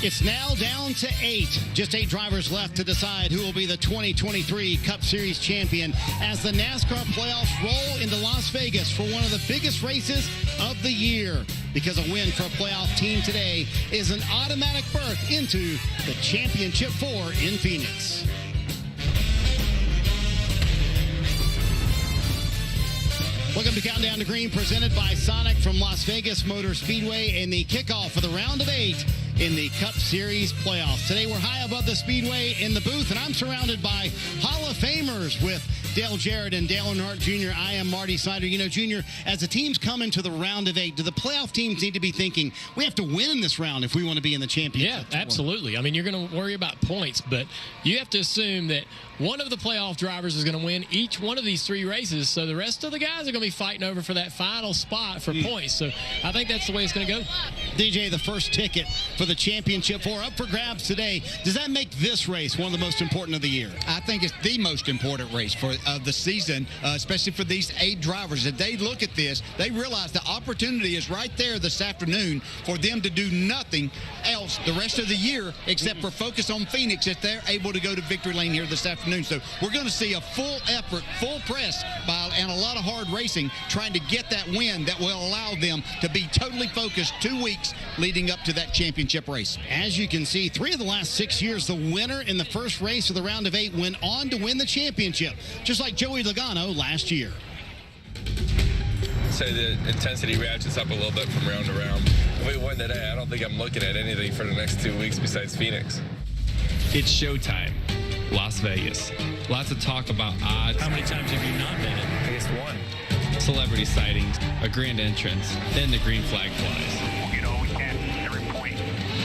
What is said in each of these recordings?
It's now down to 8. Just 8 drivers left to decide who will be the 2023 Cup Series champion as the NASCAR playoffs roll into Las Vegas for one of the biggest races of the year. Because a win for a playoff team today is an automatic berth into the Championship 4 in Phoenix. Welcome to Countdown to Green, presented by Sonic from Las Vegas Motor Speedway, and the kickoff for the round of 8 in the Cup Series playoffs. Today we're high above the Speedway in the booth, and I'm surrounded by Hall of Famers with Dale Jarrett and Dale Earnhardt Jr. I am Marty Snyder. You know, Junior, as the teams come into the round of 8, do the playoff teams need to be thinking, we have to win in this round if we want to be in the championship? Yeah, absolutely. I mean, you're going to worry about points, but you have to assume that one of the playoff drivers is going to win each one of these 3 races, so the rest of the guys are going to be fighting over for that final spot for points. So I think that's the way it's going to go. DJ, the first ticket for the Championship 4 up for grabs today. Does that make this race one of the most important of the year? I think it's the most important race of the season, especially for these 8 drivers. If they look at this, they realize the opportunity is right there this afternoon for them to do nothing else the rest of the year except for focus on Phoenix if they're able to go to victory lane here this afternoon. So we're going to see a full effort, full press and a lot of hard racing trying to get that win that will allow them to be totally focused 2 weeks leading up to that championship race. As you can see, 3 of the last 6 years, the winner in the first race of the round of 8 went on to win the championship, just like Joey Logano last year. Say the intensity ratchets up a little bit from round to round. If we win today, I don't think I'm looking at anything for the next 2 weeks besides Phoenix. It's showtime. Las Vegas. Lots of talk about odds. How many times have you not been in? I guess 1. Celebrity sightings, a grand entrance, then the green flag flies. You know, we can't every point.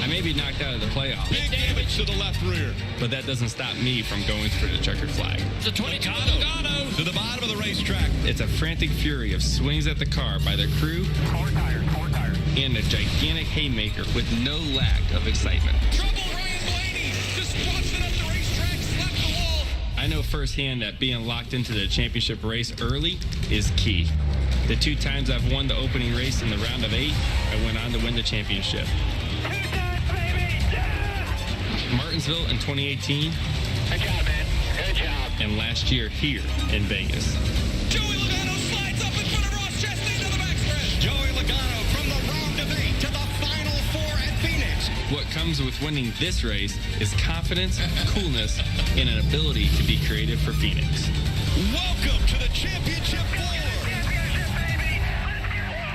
I may be knocked out of the playoffs, Big damage to the left rear. but that doesn't stop me from going for the checkered flag. It's a 22 Logano to the bottom of the racetrack. It's a frantic fury of swings at the car by their crew Four tires, four tires. and a gigantic haymaker with no lack of excitement. Trouble Ryan Blaney just watching up the racetrack, slapped the wall. I know firsthand that being locked into the championship race early is key. The 2 times I've won the opening race in the round of 8, I went on to win the championship. 2 times, baby! Yeah! Martinsville in 2018 Good job, man. Good job. and last year here in Vegas. Joey Logano slides up in front of Ross Chastain to the backstretch. Joey Logano from the round of 8 to the final 4 at Phoenix. What comes with winning this race is confidence, coolness, and an ability to be creative for Phoenix. Welcome to the Championship 4. Championship, baby! Let's get one!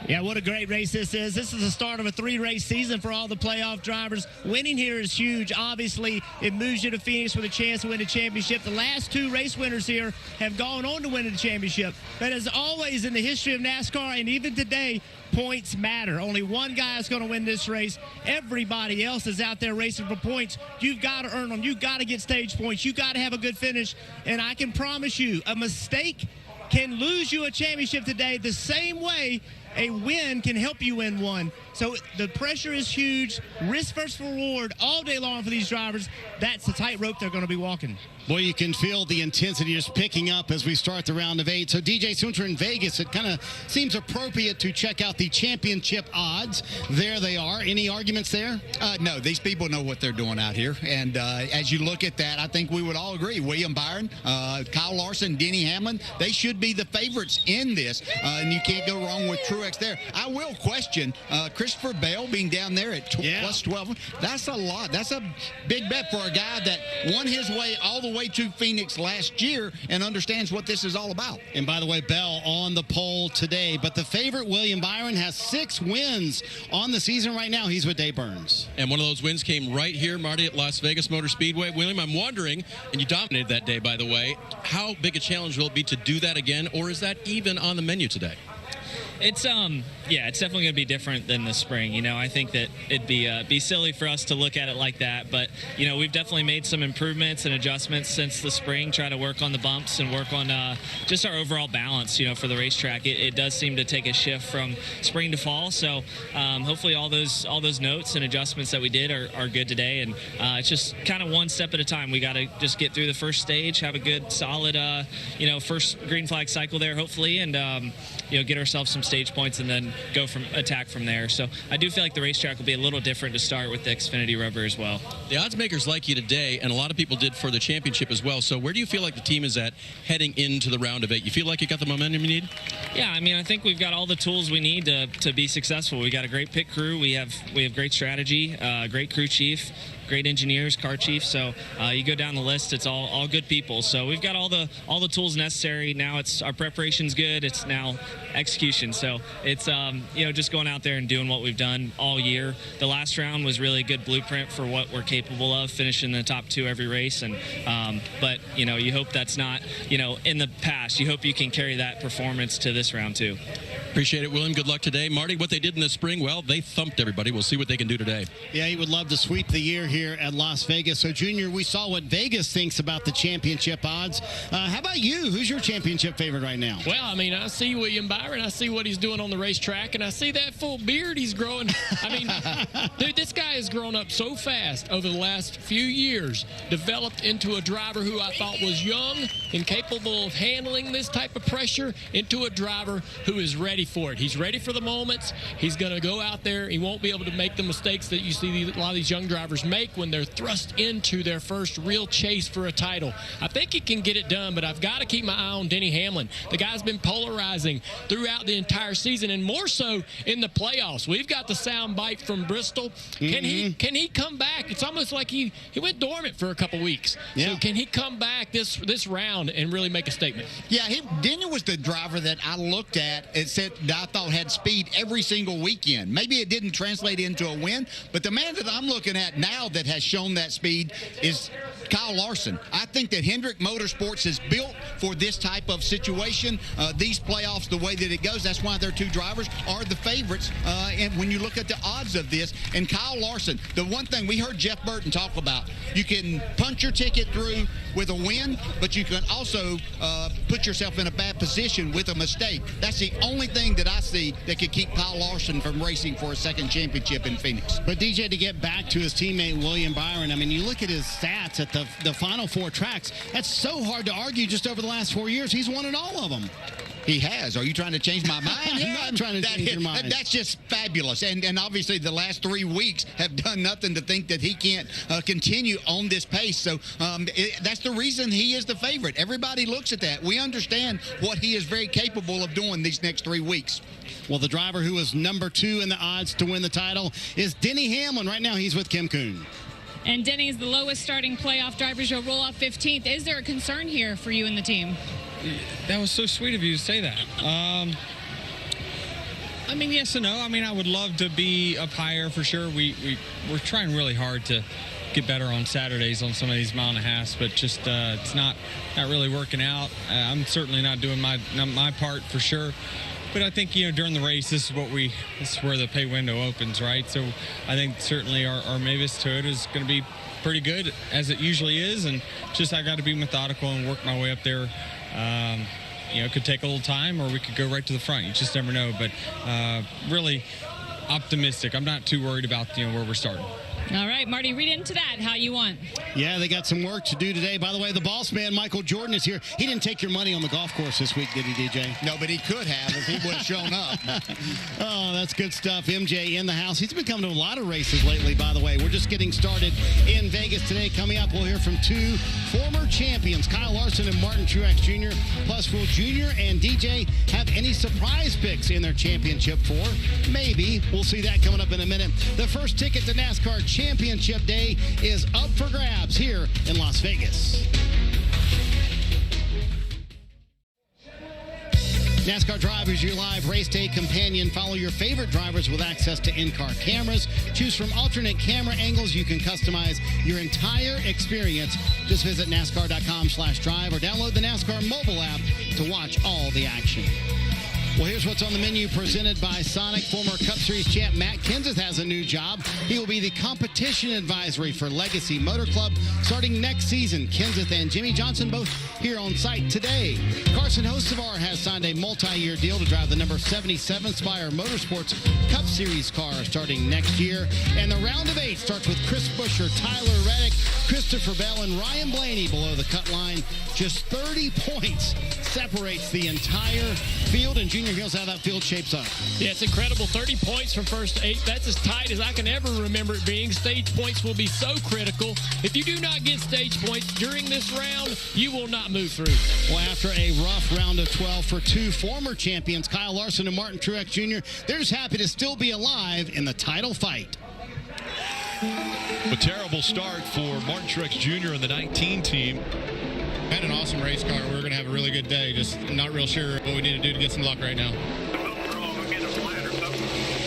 Yeah, what a great race this is. This is the start of a 3-race season for all the playoff drivers. Winning here is huge. Obviously, it moves you to Phoenix with a chance to win the championship. The last 2 race winners here have gone on to win the championship. But as always in the history of NASCAR, and even today, points matter. Only one guy is going to win this race. Everybody else is out there racing for points. You've got to earn them. You've got to get stage points. You've got to have a good finish. And I can promise you, a mistake can lose you a championship today the same way a win can help you win one. So the pressure is huge. Risk versus reward all day long for these drivers. That's the tightrope they're going to be walking. Boy, you can feel the intensity just picking up as we start the round of 8. So, DJ, since we're in Vegas, it kind of seems appropriate to check out the championship odds. There they are. Any arguments there? No, these people know what they're doing out here. And as you look at that, I think we would all agree. William Byron, Kyle Larson, Denny Hamlin, they should be the favorites in this. And you can't go wrong with Truex there. I will question Christopher Bell being down there at plus 12. That's a lot. That's a big bet for a guy that won his way all the way to Phoenix last year and understands what this is all about. And by the way, Bell on the pole today. But the favorite, William Byron, has 6 wins on the season right now. He's with Dave Burns. And one of those wins came right here, Marty, at Las Vegas Motor Speedway. William, I'm wondering, and you dominated that day, by the way, how big a challenge will it be to do that again, or is that even on the menu today? It's it's definitely going to be different than the spring. You know, I think that it'd be silly for us to look at it like that. But you know, we've definitely made some improvements and adjustments since the spring. Try to work on the bumps and work on just our overall balance. You know, for the racetrack, it does seem to take a shift from spring to fall. So hopefully, all those notes and adjustments that we did are good today. And it's just kind of one step at a time. We got to just get through the first stage, have a good, solid, first green flag cycle there, hopefully, and get ourselves some stage points and then go from attack from there. So I do feel like the racetrack will be a little different to start with the Xfinity rubber as well. The odds makers like you today, and a lot of people did for the championship as well. So where do you feel like the team is at heading into the round of 8? You feel like you got the momentum you need? Yeah, I mean, I think we've got all the tools we need to be successful. We got a great pit crew. We have great strategy, great crew chief, great engineers, car chief. So you go down the list, it's all good people. So we've got all the tools necessary. Now it's our preparation's good. It's now execution. So it's just going out there and doing what we've done all year. The last round was really a good blueprint for what we're capable of, finishing the top 2 every race. And but you hope that's not in the past. You hope you can carry that performance to this round too. Appreciate it, William. Good luck today. Marty, what they did in the spring, well, they thumped everybody. We'll see what they can do today. Yeah, he would love to sweep the year here at Las Vegas. So, Junior, we saw what Vegas thinks about the championship odds. How about you? Who's your championship favorite right now? Well, I mean, I see William Byron. I see what he's doing on the racetrack, and I see that full beard he's growing. I mean, dude, this guy has grown up so fast over the last few years, developed into a driver who I thought was young and capable of handling this type of pressure, into a driver who is ready for it. He's ready for the moments. He's going to go out there. He won't be able to make the mistakes that you see a lot of these young drivers make when they're thrust into their first real chase for a title. I think he can get it done, but I've got to keep my eye on Denny Hamlin. The guy's been polarizing throughout the entire season, and more so in the playoffs. We've got the sound bite from Bristol. Can he come back? It's almost like he went dormant for a couple weeks. Yeah. So can he come back this round and really make a statement? Yeah, Denny was the driver that I looked at and said that I thought had speed every single weekend. Maybe it didn't translate into a win, but the man that I'm looking at now that has shown that speed is Kyle Larson. I think that Hendrick Motorsports is built for this type of situation. These playoffs, the way that it goes, that's why their 2 drivers are the favorites. And when you look at the odds of this, and Kyle Larson, the one thing we heard Jeff Burton talk about, you can punch your ticket through with a win, but you can also put yourself in a bad position with a mistake. That's the only thing that I see that could keep Kyle Larson from racing for a second championship in Phoenix. But DJ, to get back to his teammate William Byron, I mean, you look at his stats at the final 4 tracks. That's so hard to argue. Just over the last 4 years, he's won in all of them. He has. Are you trying to change my mind? I'm not trying to change your mind. That's just fabulous. And obviously the last 3 weeks have done nothing to think that he can't continue on this pace. So that's the reason he is the favorite. Everybody looks at that. We understand what he is very capable of doing these next 3 weeks. Well, the driver who is number 2 in the odds to win the title is Denny Hamlin. Right now, he's with Kim Kuhn. And Denny is the lowest starting playoff driver. You'll roll off 15th. Is there a concern here for you and the team? That was so sweet of you to say that. I mean, yes and no. I mean, I would love to be up higher for sure. We're trying really hard to get better on Saturdays on some of these mile and a halves, but just it's not really working out. I'm certainly not doing my part for sure. But I think, during the race, this is where the pay window opens, right? So I think certainly our Mavis Toyota is going to be pretty good, as it usually is, and just I got to be methodical and work my way up there. It could take a little time, or we could go right to the front. You just never know. But really optimistic. I'm not too worried about where we're starting. All right, Marty, read into that how you want. Yeah, they got some work to do today. By the way, the boss man, Michael Jordan, is here. He didn't take your money on the golf course this week, did he, DJ? No, but he could have if he would have shown up. Oh, that's good stuff. MJ in the house. He's been coming to a lot of races lately, by the way. We're just getting started in Vegas today. Coming up, we'll hear from 2 former champions, Kyle Larson and Martin Truex Jr. Plus, will Junior and DJ have any surprise picks in their championship 4? Maybe. We'll see that coming up in a minute. The first ticket to NASCAR Championship Day is up for grabs here in Las Vegas. NASCAR Drive is your live race day companion. Follow your favorite drivers with access to in-car cameras. Choose from alternate camera angles. You can customize your entire experience. Just visit NASCAR.com/drive or download the NASCAR mobile app to watch all the action. Well, here's what's on the menu presented by Sonic. Former Cup Series champ Matt Kenseth has a new job. He will be the competition advisory for Legacy Motor Club starting next season. Kenseth and Jimmy Johnson both here on site today. Carson Hocevar has signed a multi-year deal to drive the number 77 Spire Motorsports Cup Series car starting next year. And the round of 8 starts with Chris Buescher, Tyler Reddick, Christopher Bell, and Ryan Blaney below the cut line. Just 30 points separates the entire field. And Jr. Here's how that field shapes up. Yeah, it's incredible. 30 points from first 8. That's as tight as I can ever remember it being. Stage points will be so critical. If you do not get stage points during this round, you will not move through. Well, after a rough round of 12 for two former champions, Kyle Larson and Martin Truex Jr., they're just happy to still be alive in the title fight. A terrible start for Martin Truex Jr. and the 19 team. Had an awesome race car. We're going to have a really good day. Just not real sure what we need to do to get some luck right now.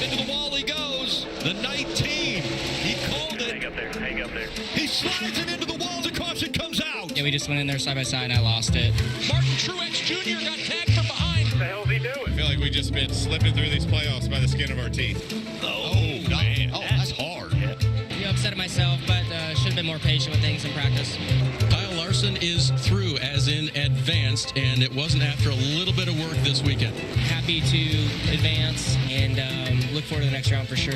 Into the wall he goes. The 19. He called it. Hang up there. Hang up there. He slides it into the walls across. It comes out. Yeah, we just went in there side by side and I lost it. Martin Truex Jr. got tagged from behind. What the hell is he doing? I feel like we've just been slipping through these playoffs by the skin of our teeth. Oh man. Oh, that's hard. I'm upset at myself, but should have been more patient with things in practice. Kyle Larson is through, as in advanced, and it wasn't after a little bit of work this weekend. Happy to advance and look forward to the next round for sure.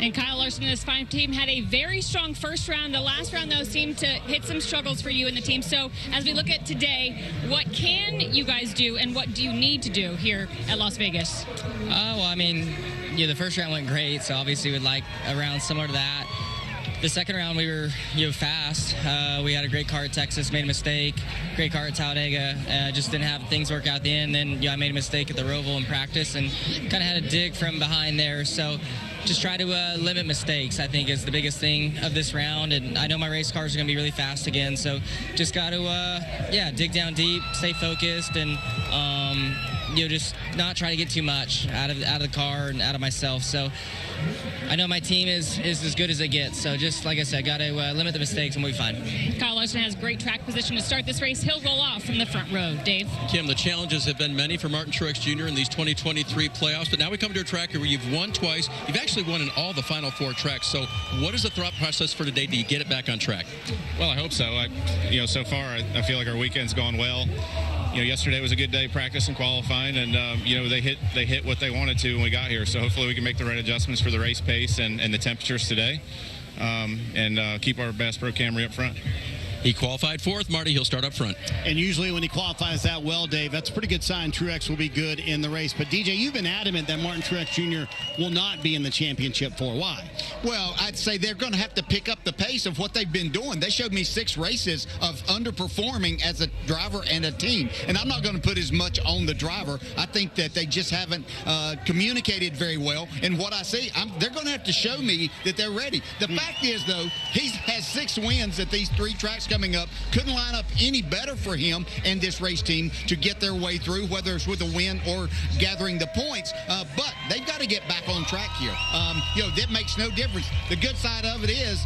And Kyle Larson and his fine team had a very strong first round. The last round, though, seemed to hit some struggles for you and the team. So as we look at today, what can you guys do and what do you need to do here at Las Vegas? Well, I mean, yeah, the first round went great, so obviously we'd like a round similar to that. The second round, we were fast. We had a great car at Texas, made a mistake. Great car at Talladega, just didn't have things work out at the end. Then I made a mistake at the Roval in practice and kind of had to dig from behind there. So just try to limit mistakes, I think, is the biggest thing of this round. And I know my race cars are going to be really fast again, so just got to, dig down deep, stay focused, and just not try to get too much out of the car and out of myself. So I know my team is as good as it gets. So just like I said, got to limit the mistakes and we'll be fine. Kyle Larson has great track position to start this race. He'll roll off from the front row. Dave? Kim, the challenges have been many for Martin Truex Jr. in these 2023 playoffs, but now we come to a track where you've won twice. You've actually won in all the final 4 tracks. So what is the thought process for today? Do you get it back on track? Well, I hope so. So far, I feel like our weekend's gone well. Yesterday was a good day practice and qualifying, and they hit what they wanted to when we got here. So hopefully we can make the right adjustments for the race pace and the temperatures today, and keep our Bass Pro Camry up front. He qualified 4th, Marty. He'll start up front. And usually when he qualifies that well, Dave, that's a pretty good sign Truex will be good in the race. But, DJ, you've been adamant that Martin Truex Jr. will not be in the championship for. Why? Well, I'd say they're going to have to pick up the pace of what they've been doing. They showed me 6 races of underperforming as a driver and a team. And I'm not going to put as much on the driver. I think that they just haven't communicated very well. And what I see, they're going to have to show me that they're ready. The fact is, though, he has 6 wins at these 3 tracks coming up. Couldn't line up any better for him and this race team to get their way through, whether it's with a win or gathering the points. But they've got to get back on track here. That makes no difference. The good side of it is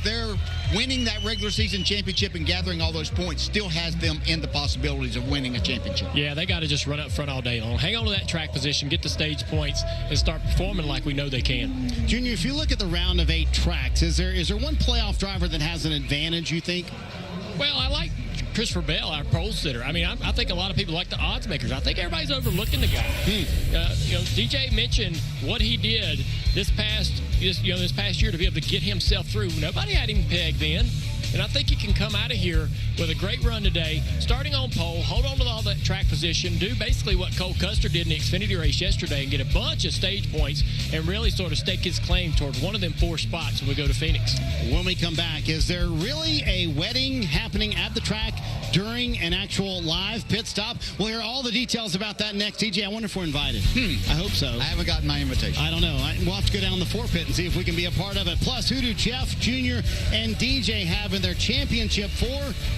they're winning that regular season championship and gathering all those points still has them in the possibilities of winning a championship. Yeah, they got to just run up front all day long. Hang on to that track position, get the stage points, and start performing like we know they can. Junior, if you look at the round of 8 tracks, is there one playoff driver that has an advantage, you think? Well, I like Christopher Bell, our pole sitter. I mean, I think a lot of people like the odds makers. I think everybody's overlooking the guy. DJ mentioned what he did this past year to be able to get himself through. Nobody had him pegged then. And I think he can come out of here with a great run today, starting on pole, hold on to all that track position, do basically what Cole Custer did in the Xfinity race yesterday and get a bunch of stage points and really sort of stake his claim toward one of them 4 spots when we go to Phoenix. When we come back, is there really a wedding happening at the track during an actual live pit stop? We'll hear all the details about that next. DJ, I wonder if we're invited. I hope so. I haven't gotten my invitation. I don't know. We'll have to go down the 4 pit and see if we can be a part of it. Plus, who do Jeff Jr. and DJ have in their championship 4?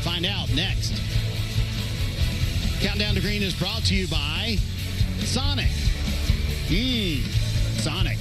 Find out next. Countdown to Green is brought to you by Sonic. Sonic.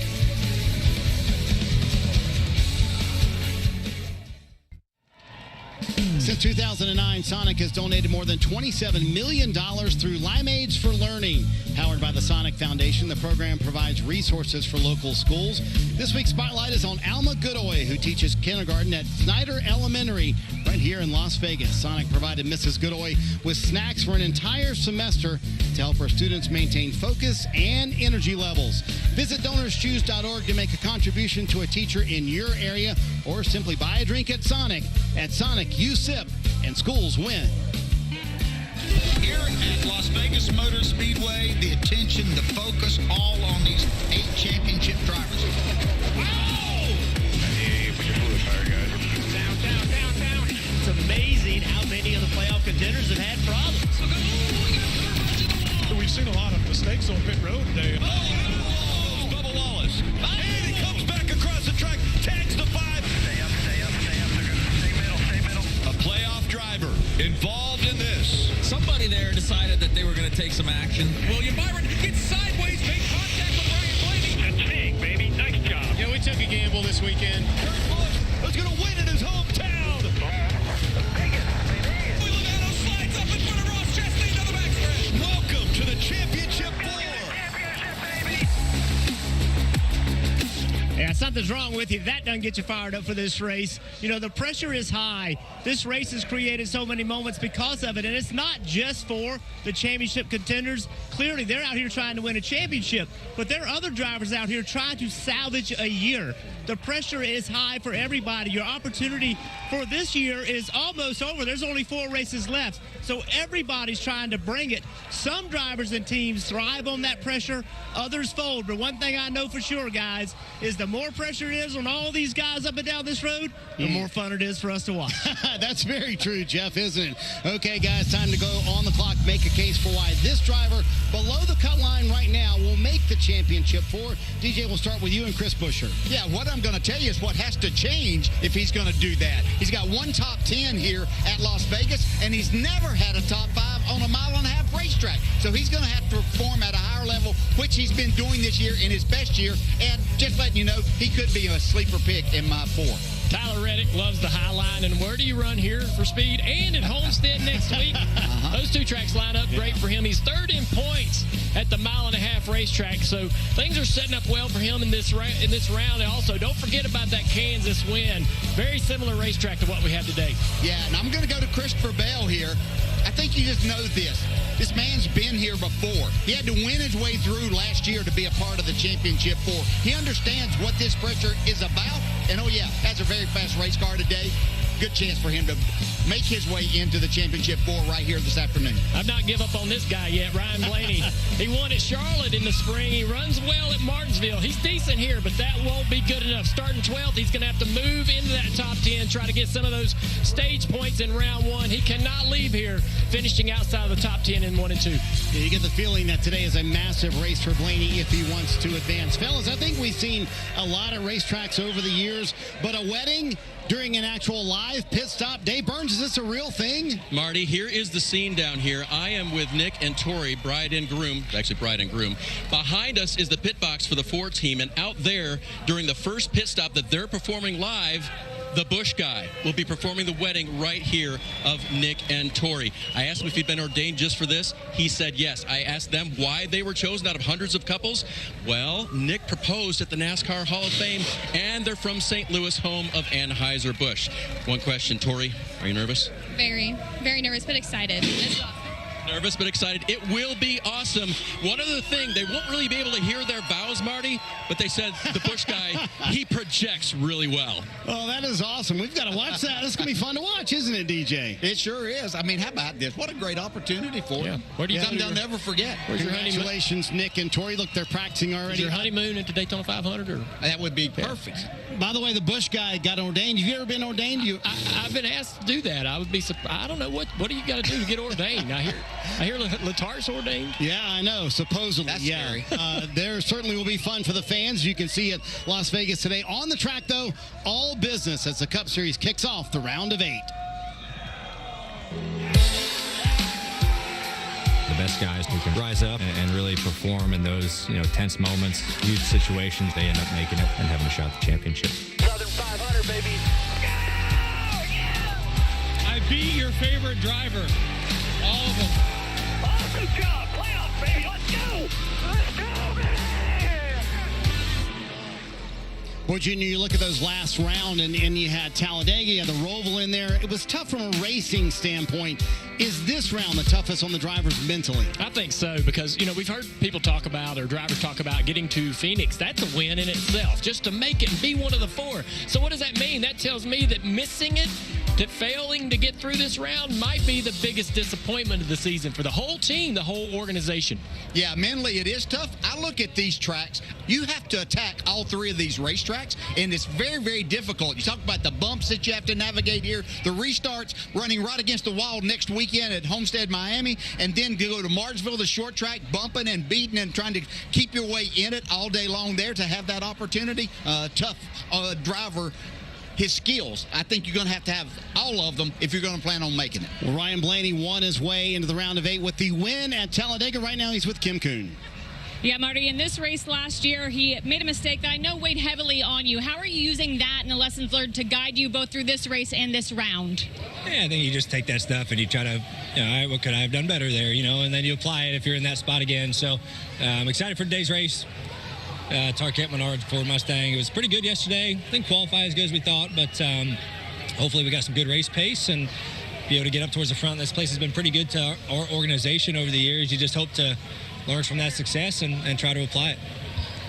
Since 2009, Sonic has donated more than $27 million through Limeades for Learning. Powered by the Sonic Foundation, the program provides resources for local schools. This week's spotlight is on Alma Godoy, who teaches kindergarten at Snyder Elementary right here in Las Vegas. Sonic provided Mrs. Godoy with snacks for an entire semester to help her students maintain focus and energy levels. Visit DonorsChoose.org to make a contribution to a teacher in your area, or simply buy a drink at Sonic. At Sonic, you sip and schools win. Here at Las Vegas Motor Speedway, the attention, the focus, all on these 8 championship drivers. Hey, put your fluid tire, guys. Down. It's amazing how many of the playoff contenders have had problems. We've seen a lot of mistakes on pit road today. Bubba Wallace. And he comes back across the track, tags the 5. Stay up. Stay middle. A playoff driver involved in this. Somebody there decided that they were going to take some action. William Byron gets sideways, made contact with Ryan Blaney. That's big, baby. Nice job. Yeah, we took a gamble this weekend. Kurt Busch is going to win in his hometown. Logano slides up in front of Ross Chastain to the backstretch. Welcome to the Championship 4. Yeah, something's wrong with you. That doesn't get you fired up for this race. You know, the pressure is high. This race has created so many moments because of it, and it's not just for the championship contenders. Clearly, they're out here trying to win a championship, but there are other drivers out here trying to salvage a year. The pressure is high for everybody. Your opportunity for this year is almost over. There's only 4 races left, so everybody's trying to bring it. Some drivers and teams thrive on that pressure, others fold. But one thing I know for sure, guys, is the more pressure it is on all these guys up and down this road, the more fun it is for us to watch. That's very true, Jeff, isn't it? Okay, guys, time to go on the clock, make a case for why this driver below the cut line right now will make the championship 4. DJ, we'll start with you and Chris Buescher. Yeah, what I'm going to tell you is what has to change if he's going to do that. He's got 1 top 10 here at Las Vegas, and he's never had a top 5 on a mile-and-a-half racetrack. So he's going to have to perform at a higher level, which he's been doing this year in his best year. And just letting you know, he could be a sleeper pick in my 4. Tyler Reddick loves the high line, and where do you run here for speed? And at Homestead next week. Those 2 tracks line up great for him. He's 3rd in points at the mile-and-a-half racetrack, so things are setting up well for him in this round. And also, don't forget about that Kansas win. Very similar racetrack to what we have today. Yeah, and I'm going to go to Christopher Bell here. I think you just know this. This man's been here before. He had to win his way through last year to be a part of the Championship 4. He understands what this pressure is about. And, oh, yeah, that's a very fast race car today. Good chance for him to make his way into the Championship 4 right here this afternoon. I've not give up on this guy yet, Ryan Blaney. He won at Charlotte in the spring. He runs well at Martinsville. He's decent here, but that won't be good enough. Starting 12th, he's going to have to move into that top 10, try to get some of those stage points in round 1. He cannot leave here finishing outside of the top 10 in 1 and 2. Yeah, you get the feeling that today is a massive race for Blaney if he wants to advance. Fellas, I think we've seen a lot of racetracks over the years, but a wedding during an actual live pit stop. Dave Burns, is this a real thing? Marty, here is the scene down here. I am with Nick and Tori, bride and groom. Actually, bride and groom. Behind us is the pit box for the Ford team, and out there during the first pit stop that they're performing live, the Busch guy will be performing the wedding right here of Nick and Tori. I asked him if he'd been ordained just for this. He said yes. I asked them why they were chosen out of hundreds of couples. Well, Nick proposed at the NASCAR Hall of Fame, and they're from St. Louis, home of Anheuser-Busch. One question, Tori, are you nervous? Very, very nervous, but excited. It's awesome. Nervous but excited. It will be awesome. One other thing, they won't really be able to hear their vows, Marty, but they said the Busch guy, he projects really well. Oh, that is awesome. We've got to watch that. It's going to be fun to watch, isn't it, DJ? It sure is. I mean, how about this? What a great opportunity for him. Where do you Something they'll never forget. Where's your honeymoon? Congratulations, Nick and Tori. Look, they're practicing already. Is your honeymoon at the Daytona 500? Or? That would be perfect. By the way, the Busch guy got ordained. Have you ever been ordained? I've been asked to do that. I would be surprised. I don't know what do you got to do to get ordained. I hear Latar's ordained. Yeah, I know. Supposedly, That's yeah. scary. There certainly will be fun for the fans. You can see it Las Vegas today. On the track, though, all business as the Cup Series kicks off the round of 8. The best guys who can rise up and really perform in those tense moments, huge situations, they end up making it and having a shot at the championship. Southern 500, baby. I beat your favorite driver. All of them. Awesome job. Playoff, baby. Let's go. Let's go, man. Boy, Junior, you look at those last round, and you had Talladega, you had the Roval in there. It was tough from a racing standpoint. Is this round the toughest on the drivers mentally? I think so, because, we've heard people talk about, or drivers talk about getting to Phoenix. That's a win in itself, just to make it and be one of the 4. So what does that mean? That tells me that missing it that failing to get through this round might be the biggest disappointment of the season for the whole team, the whole organization. Yeah, mentally it is tough. I look at these tracks. You have to attack all three of these racetracks, and it's very, very difficult. You talk about the bumps that you have to navigate here, the restarts, running right against the wall next weekend at Homestead, Miami, and then go to Martinsville, the short track, bumping and beating and trying to keep your way in it all day long there to have that opportunity. Tough driver. His skills, I think you're going to have all of them if you're going to plan on making it. Well, Ryan Blaney won his way into the round of 8 with the win at Talladega. Right now he's with Kim Kuhn. Yeah, Marty, in this race last year, he made a mistake that I know weighed heavily on you. How are you using that and the lessons learned to guide you both through this race and this round? Yeah, I think you just take that stuff and you try to, all right, what could I have done better there, and then you apply it if you're in that spot again. So I'm excited for today's race. Tarkett Menard Ford Mustang. It was pretty good yesterday. I think qualify as good as we thought, but hopefully we got some good race pace and be able to get up towards the front. This place has been pretty good to our organization over the years. You just hope to learn from that success and try to apply it.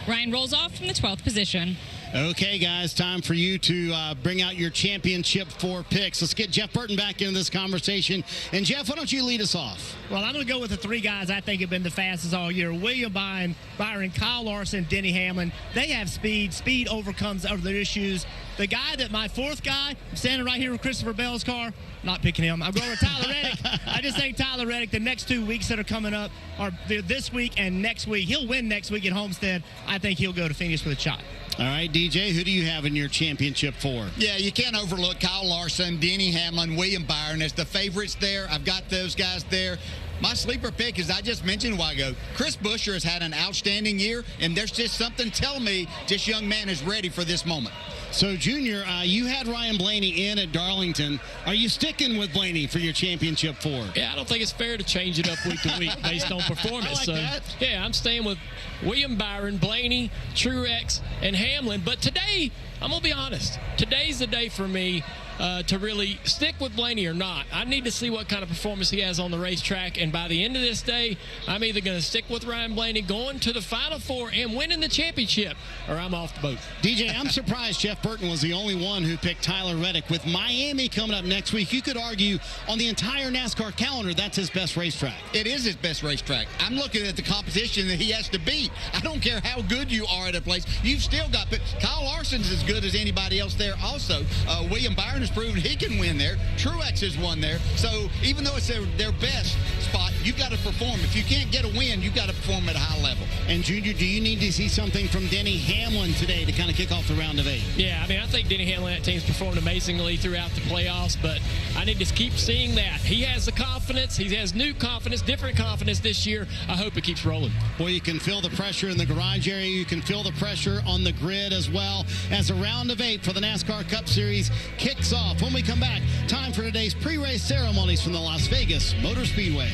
Ryan rolls off from the 12th position. Okay, guys, time for you to bring out your championship 4 picks. Let's get Jeff Burton back into this conversation. And, Jeff, why don't you lead us off? Well, I'm going to go with the 3 guys I think have been the fastest all year. William Byron, Kyle Larson, Denny Hamlin. They have speed. Speed overcomes other issues. The guy that my 4th guy, I'm standing right here with Christopher Bell's car, not picking him. I'm going with Tyler Reddick. I just think Tyler Reddick, the next 2 weeks that are coming up are this week and next week. He'll win next week at Homestead. I think he'll go to Phoenix with a shot. All right, DJ, who do you have in your championship 4? Yeah, you can't overlook Kyle Larson, Denny Hamlin, William Byron as the favorites there. I've got those guys there. My sleeper pick, as I just mentioned a while ago, Chris Buescher has had an outstanding year, and there's just something telling me this young man is ready for this moment. So, Junior, you had Ryan Blaney in at Darlington. Are you sticking with Blaney for your championship 4? Yeah, I don't think it's fair to change it up week to week based on performance. Yeah, I'm staying with William Byron, Blaney, Truex, and Hamlin. But today, I'm going to be honest. Today's the day for me to really stick with Blaney or not. I need to see what kind of performance he has on the racetrack, and by the end of this day, I'm either going to stick with Ryan Blaney going to the Final Four and winning the championship, or I'm off the boat. DJ, I'm surprised Jeff Burton was the only one who picked Tyler Reddick. With Miami coming up next week, you could argue on the entire NASCAR calendar that's his best racetrack. It is his best racetrack. I'm looking at the competition that he has to beat. I don't care how good you are at a place. You've still got Kyle Larson's as good as anybody else there also. William Byron has proven he can win there. Truex has won there. So even though it's their best spot, you've got to perform. If you can't get a win, you've got to perform at a high level. And, Junior, do you need to see something from Denny Hamlin today to kind of kick off the round of 8? Yeah, I mean, I think Denny Hamlin, that team's performed amazingly throughout the playoffs, but I need to keep seeing that. He has the confidence. He has new confidence, different confidence this year. I hope it keeps rolling. Boy, you can feel the pressure in the garage area. You can feel the pressure on the grid as well as the round of 8 for the NASCAR Cup Series kicks off. When we come back, time for today's pre-race ceremonies from the Las Vegas Motor Speedway.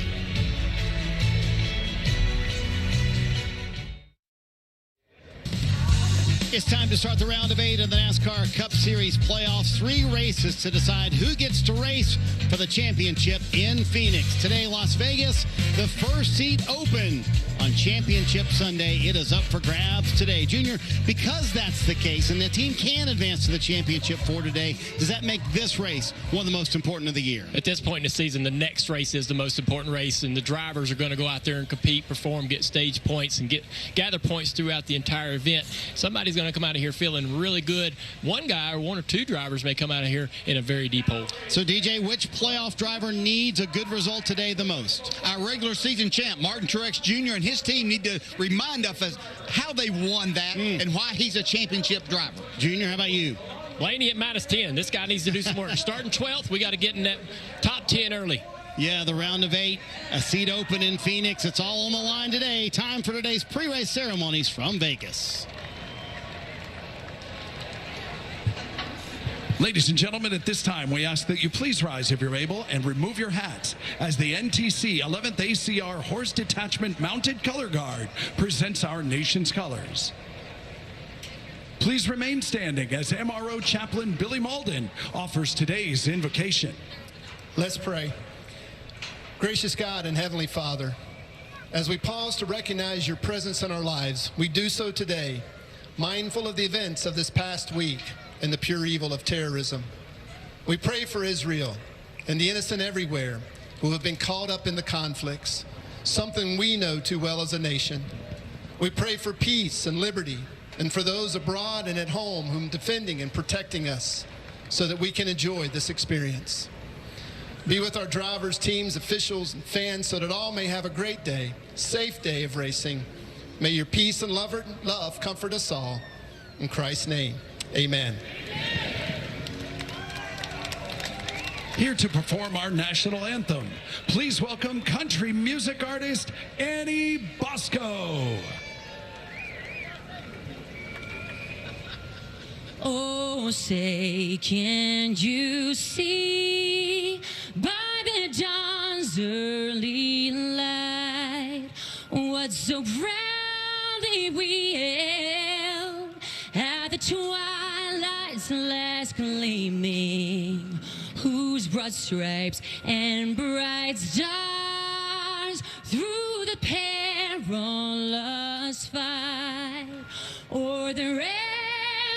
It's time to start the round of 8 of the NASCAR Cup Series playoffs. 3 races to decide who gets to race for the championship in Phoenix. Today, Las Vegas, the first seat open on Championship Sunday. It is up for grabs today. Junior, because that's the case and the team can advance to the championship for today, does that make this race one of the most important of the year? At this point in the season, the next race is the most important race, and the drivers are going to go out there and compete, perform, get stage points, and gather points throughout the entire event. Somebody's going to come out of here feeling really good. One guy or 1 or 2 drivers may come out of here in a very deep hole. So, DJ, which playoff driver needs a good result today the most? Our regular season champ, Martin Truex Jr., and his team need to remind us how they won that and why he's a championship driver. Junior, how about you? Blaney at -10. This guy needs to do some work. Starting 12th, we got to get in that top 10 early. Yeah, the round of 8, a seat open in Phoenix. It's all on the line today. Time for today's pre-race ceremonies from Vegas. Ladies and gentlemen, at this time, we ask that you please rise if you're able and remove your hats as the NTC 11th ACR Horse Detachment Mounted Color Guard presents our nation's colors. Please remain standing as MRO Chaplain Billy Malden offers today's invocation. Let's pray. Gracious God and Heavenly Father, as we pause to recognize your presence in our lives, we do so today, mindful of the events of this past week and the pure evil of terrorism. We pray for Israel and the innocent everywhere who have been caught up in the conflicts, something we know too well as a nation. We pray for peace and liberty, and for those abroad and at home whom defending and protecting us so that we can enjoy this experience. Be with our drivers, teams, officials, and fans so that all may have a great day, safe day of racing. May your peace and love comfort us all. In Christ's name, amen. Here to perform our national anthem, please welcome country music artist Annie Bosco. Oh, say, can you see by the dawn's early light what so proudly we hailed at the twilight's last gleaming, whose broad stripes and bright stars through the perilous fight o'er the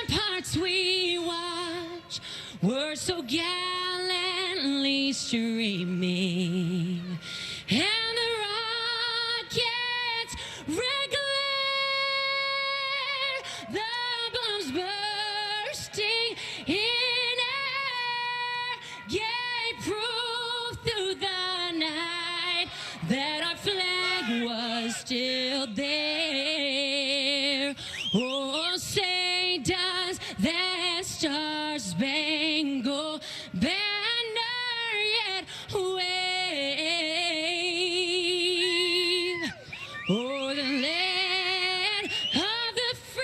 ramparts we watch were so gallantly streaming, and the rockets red glare, the bombs bursting in air, gave proof through the night that our flag was still there. Oh, say does that star-spangled banner yet wave o'er the land of the free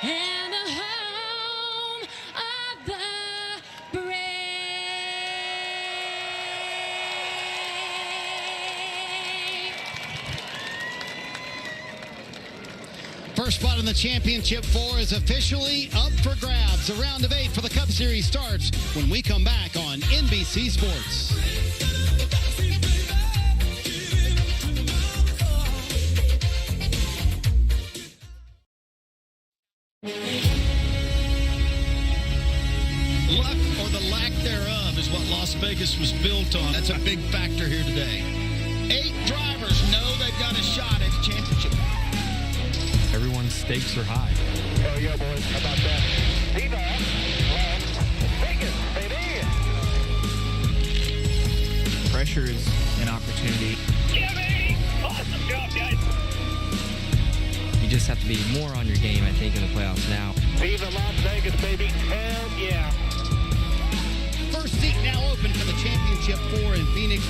and the home of the First spot in the championship 4 is officially up for grabs. The round of 8 for the Cup Series starts when we come back on NBC Sports. Luck, or the lack thereof, is what Las Vegas was built on. That's a big factor here today. 8 drivers know they've got a shot at the championship. Everyone's stakes are high. Oh, yeah, boys. How about that? Viva Las Vegas, baby! Pressure is an opportunity. Jimmy! Awesome job, guys! You just have to be more on your game, I think, in the playoffs now. Viva Las Vegas, baby! Hell yeah! First seat now open for the championship 4 in Phoenix.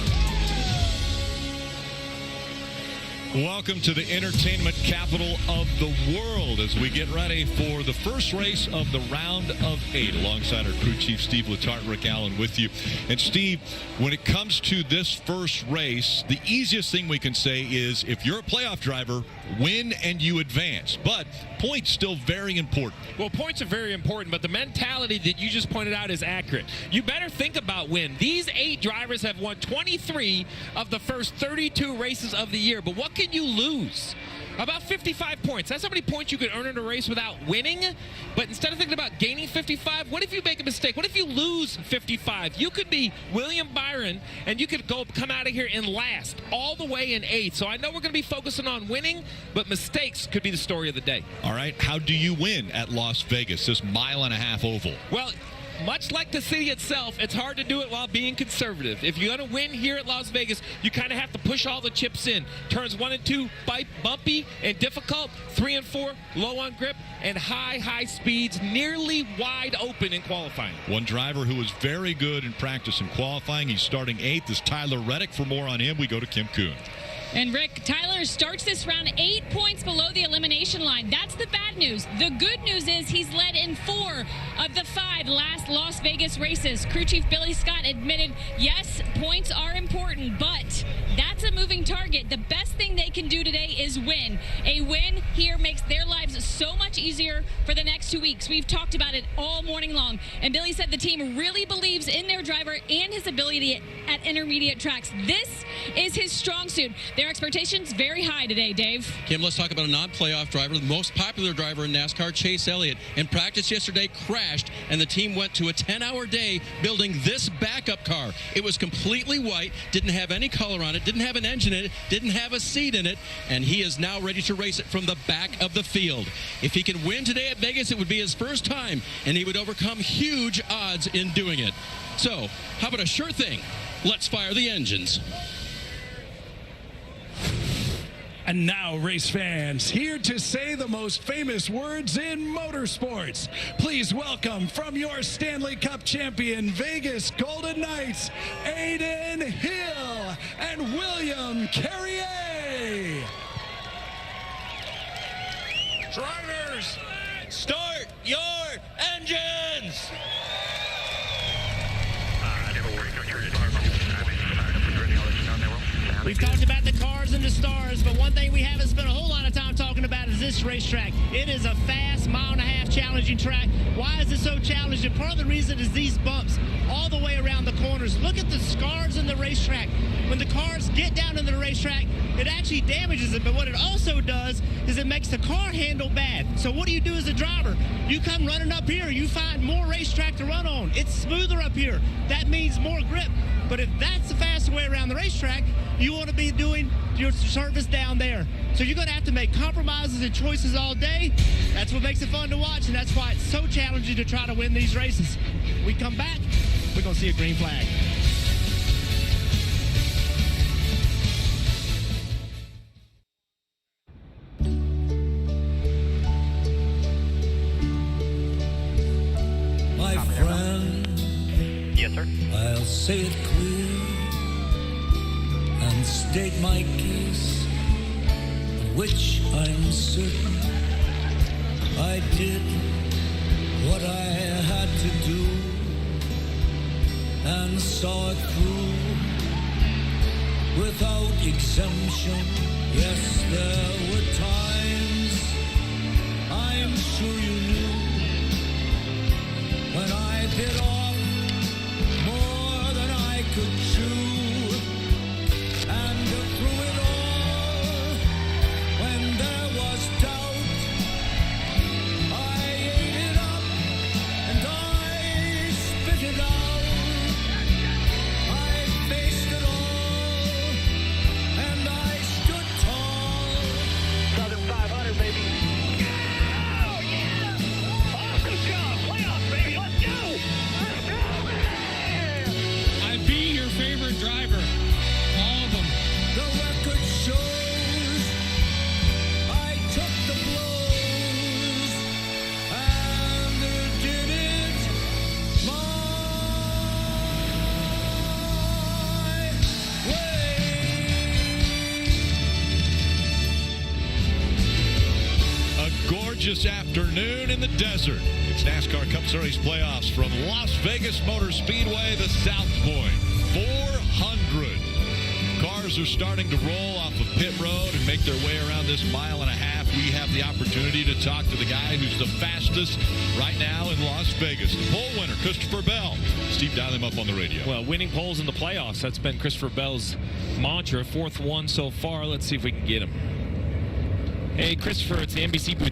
Welcome to the entertainment capital of the world as we get ready for the first race of the round of 8 alongside our crew chief Steve Letarte, Rick Allen with you. And Steve, when it comes to this first race, the easiest thing we can say is if you're a playoff driver, win and you advance. But points still very important. Well, points are very important, but the mentality that you just pointed out is accurate. You better think about win. These 8 drivers have won 23 of the first 32 races of the year, but what can you lose? About 55 points. That's how many points you could earn in a race without winning. But instead of thinking about gaining 55, what if you make a mistake? What if you lose 55? You could be William Byron, and you could come out of here in last, all the way in 8th. So I know we're going to be focusing on winning, but mistakes could be the story of the day. All right, how do you win at Las Vegas, this mile-and-a-half oval? Well, much like the city itself, it's hard to do it while being conservative. If you're going to win here at Las Vegas, you kind of have to push all the chips in. Turns 1 and 2, bumpy and difficult. 3 and 4, low on grip, and high speeds, nearly wide open in qualifying. One driver who was very good in practice and qualifying, he's starting 8th, is Tyler Reddick. For more on him, we go to Kim Kuhn. And Rick, Tyler starts this round 8 points below the elimination line. That's the bad news. The good news is he's led in 4 of the 5 last Las Vegas races. Crew Chief Billy Scott admitted, yes, points are important, but that's a moving target. The best thing they can do today is win. A win here makes their lives so much easier for the next 2 weeks. We've talked about it all morning long. And Billy said the team really believes in their driver and his ability at intermediate tracks. This is his strong suit. Their expectations very high today, Dave. Kim, let's talk about a non-playoff driver, the most popular driver in NASCAR, Chase Elliott. In practice yesterday, crashed, and the team went to a 10-hour day building this backup car. It was completely white, didn't have any color on it, didn't have an engine in it, didn't have a seat in it, and he is now ready to race it from the back of the field. If he can win today at Vegas, it would be his first time, and he would overcome huge odds in doing it. So, how about a sure thing? Let's fire the engines. And now, race fans, here to say the most famous words in motorsports. Please welcome from your Stanley Cup champion, Vegas Golden Knights, Aiden Hill and William Carrier. Drivers, start your engines! We've talked about the cars and the stars, but one thing we haven't spent a whole lot of time talking about is this racetrack. It is a fast, mile-and-a-half challenging track. Why is it so challenging? Part of the reason is these bumps all the way around the corners. Look at the scars in the racetrack. When the cars get down into the racetrack, it actually damages it, but what it also does is it makes the car handle bad. So what do you do as a driver? You come running up here, you find more racetrack to run on. It's smoother up here. That means more grip. But if that's the fastest way around the racetrack, you want to be doing your service down there. So you're going to have to make compromises and choices all day. That's what makes it fun to watch, and that's why it's so challenging to try to win these races. When we come back, we're going to see a green flag. My friend, yes, sir. I'll say it clear and state my case, which I'm certain I did what I had to do and saw it through without exemption. Yes, there were times I'm sure you knew when I bit off more than I could chew. And through it all, when there was doubt, I ate it up and I spit it out. I faced it all and I stood tall. Southern 500, baby. Oh, yeah! Awesome job! Playoffs, baby! Let's go! Let's go, man! I'd be your favorite driver. All of them. The record shows I took the blows and did it my way. A gorgeous afternoon in the desert. It's NASCAR Cup Series playoffs from Las Vegas Motor Speedway, the South Point. 400 cars are starting to roll off of pit road and make their way around this mile and a half. We have the opportunity to talk to the guy who's the fastest right now in Las Vegas. The pole winner, Christopher Bell. Steve, dial him up on the radio. Well, winning poles in the playoffs. That's been Christopher Bell's mantra. Fourth one so far. Let's see if we can get him. Hey, Christopher, it's the NBC booth.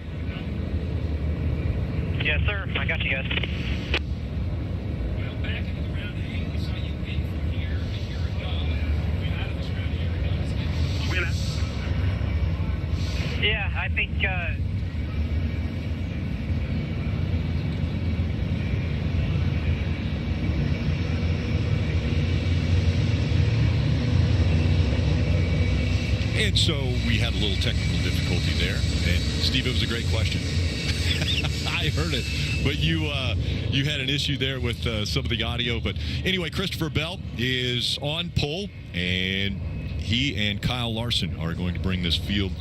Yes, sir. I got you guys. Yeah, I think And so we had a little technical difficulty there. And Steve, it was a great question. I heard it, but you had an issue there with some of the audio. But anyway, Christopher Bell is on pole, and he and Kyle Larson are going to bring this field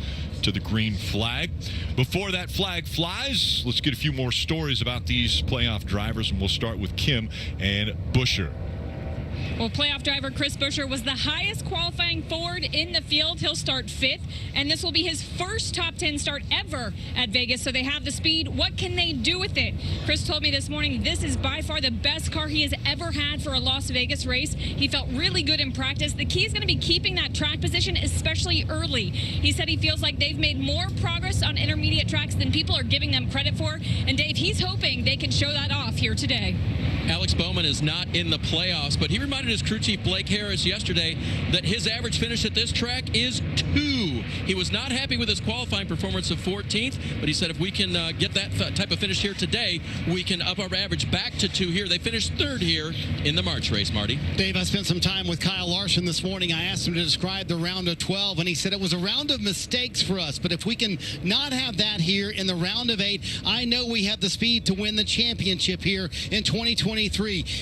to the green flag. Before that flag flies, let's get a few more stories about these playoff drivers, and we'll start with Kim and Buescher. Well, playoff driver Chris Buescher was the highest qualifying Ford in the field. He'll start 5th, and this will be his first top 10 start ever at Vegas, so they have the speed. What can they do with it? Chris told me this morning this is by far the best car he has ever had for a Las Vegas race. He felt really good in practice. The key is going to be keeping that track position, especially early. He said he feels like they've made more progress on intermediate tracks than people are giving them credit for, and Dave, he's hoping they can show that off here today. Alex Bowman is not in the playoffs, but he reminded his crew chief Blake Harris yesterday that his average finish at this track is 2. He was not happy with his qualifying performance of 14th, but he said if we can get that type of finish here today, we can up our average back to 2 here. They finished 3rd here in the March race, Marty. Dave, I spent some time with Kyle Larson this morning. I asked him to describe the round of 12, and he said it was a round of mistakes for us, but if we can not have that here in the round of 8, I know we have the speed to win the championship here in 2023.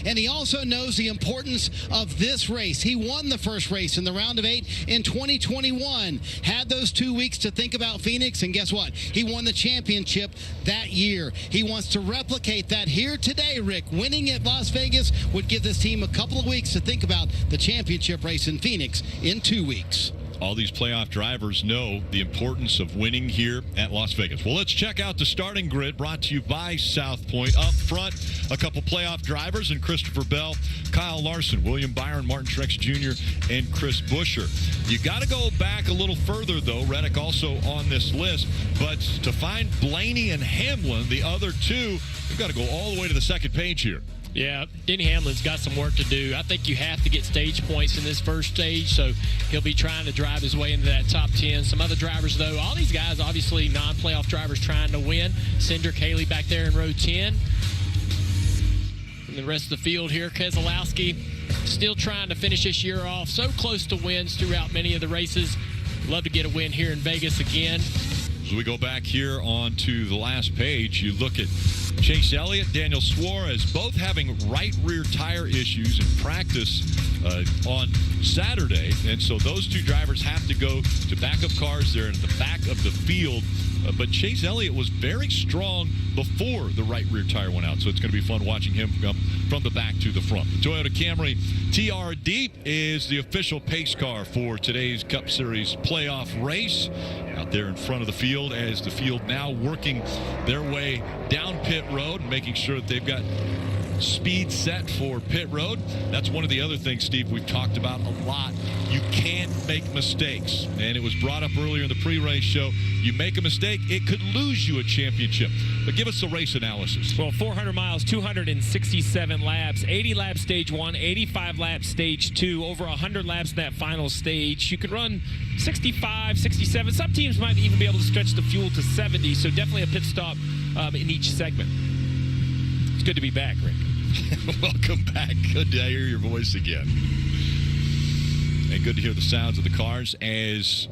And he also knows the importance of this race. He won the first race in the round of 8 in 2021. Had those 2 weeks to think about Phoenix, and guess what? He won the championship that year. He wants to replicate that here today, Rick. Winning at Las Vegas would give this team a couple of weeks to think about the championship race in Phoenix in 2 weeks. All these playoff drivers know the importance of winning here at Las Vegas. Well, let's check out the starting grid brought to you by South Point. Up front, a couple playoff drivers in Christopher Bell, Kyle Larson, William Byron, Martin Truex Jr., and Chris Buescher. You got to go back a little further, though. Reddick also on this list. But to find Blaney and Hamlin, the other two, you've got to go all the way to the second page here. Yeah, Denny Hamlin's got some work to do. I think you have to get stage points in this first stage, so he'll be trying to drive his way into that top 10. Some other drivers, though, all these guys, obviously non-playoff drivers trying to win. Cindric Haley back there in row 10. And the rest of the field here, Keselowski still trying to finish this year off. So close to wins throughout many of the races. Love to get a win here in Vegas again. As we go back here onto the last page, you look at Chase Elliott, Daniel Suarez, both having right rear tire issues in practice on Saturday. And so those two drivers have to go to backup cars. They're in the back of the field. But Chase Elliott was very strong before the right rear tire went out. So it's going to be fun watching him come from the back to the front. The Toyota Camry TRD is the official pace car for today's Cup Series playoff race. Out there in front of the field, as the field now working their way down pit road and making sure that they've got speed set for pit road. That's one of the other things, Steve, we've talked about a lot. You can't make mistakes. And it was brought up earlier in the pre-race show. You make a mistake, it could lose you a championship. But give us the race analysis. Well, 400 miles, 267 laps, 80 laps stage 1, 85 laps stage 2, over 100 laps in that final stage. You could run 65, 67. Some teams might even be able to stretch the fuel to 70, so definitely a pit stop in each segment. It's good to be back, Rick. Welcome back. Good to hear your voice again. And good to hear the sounds of the cars as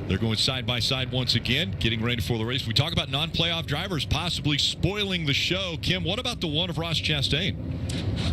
they're going side by side once again, getting ready for the race. We talk about non-playoff drivers possibly spoiling the show. Kim, what about the one of Ross Chastain?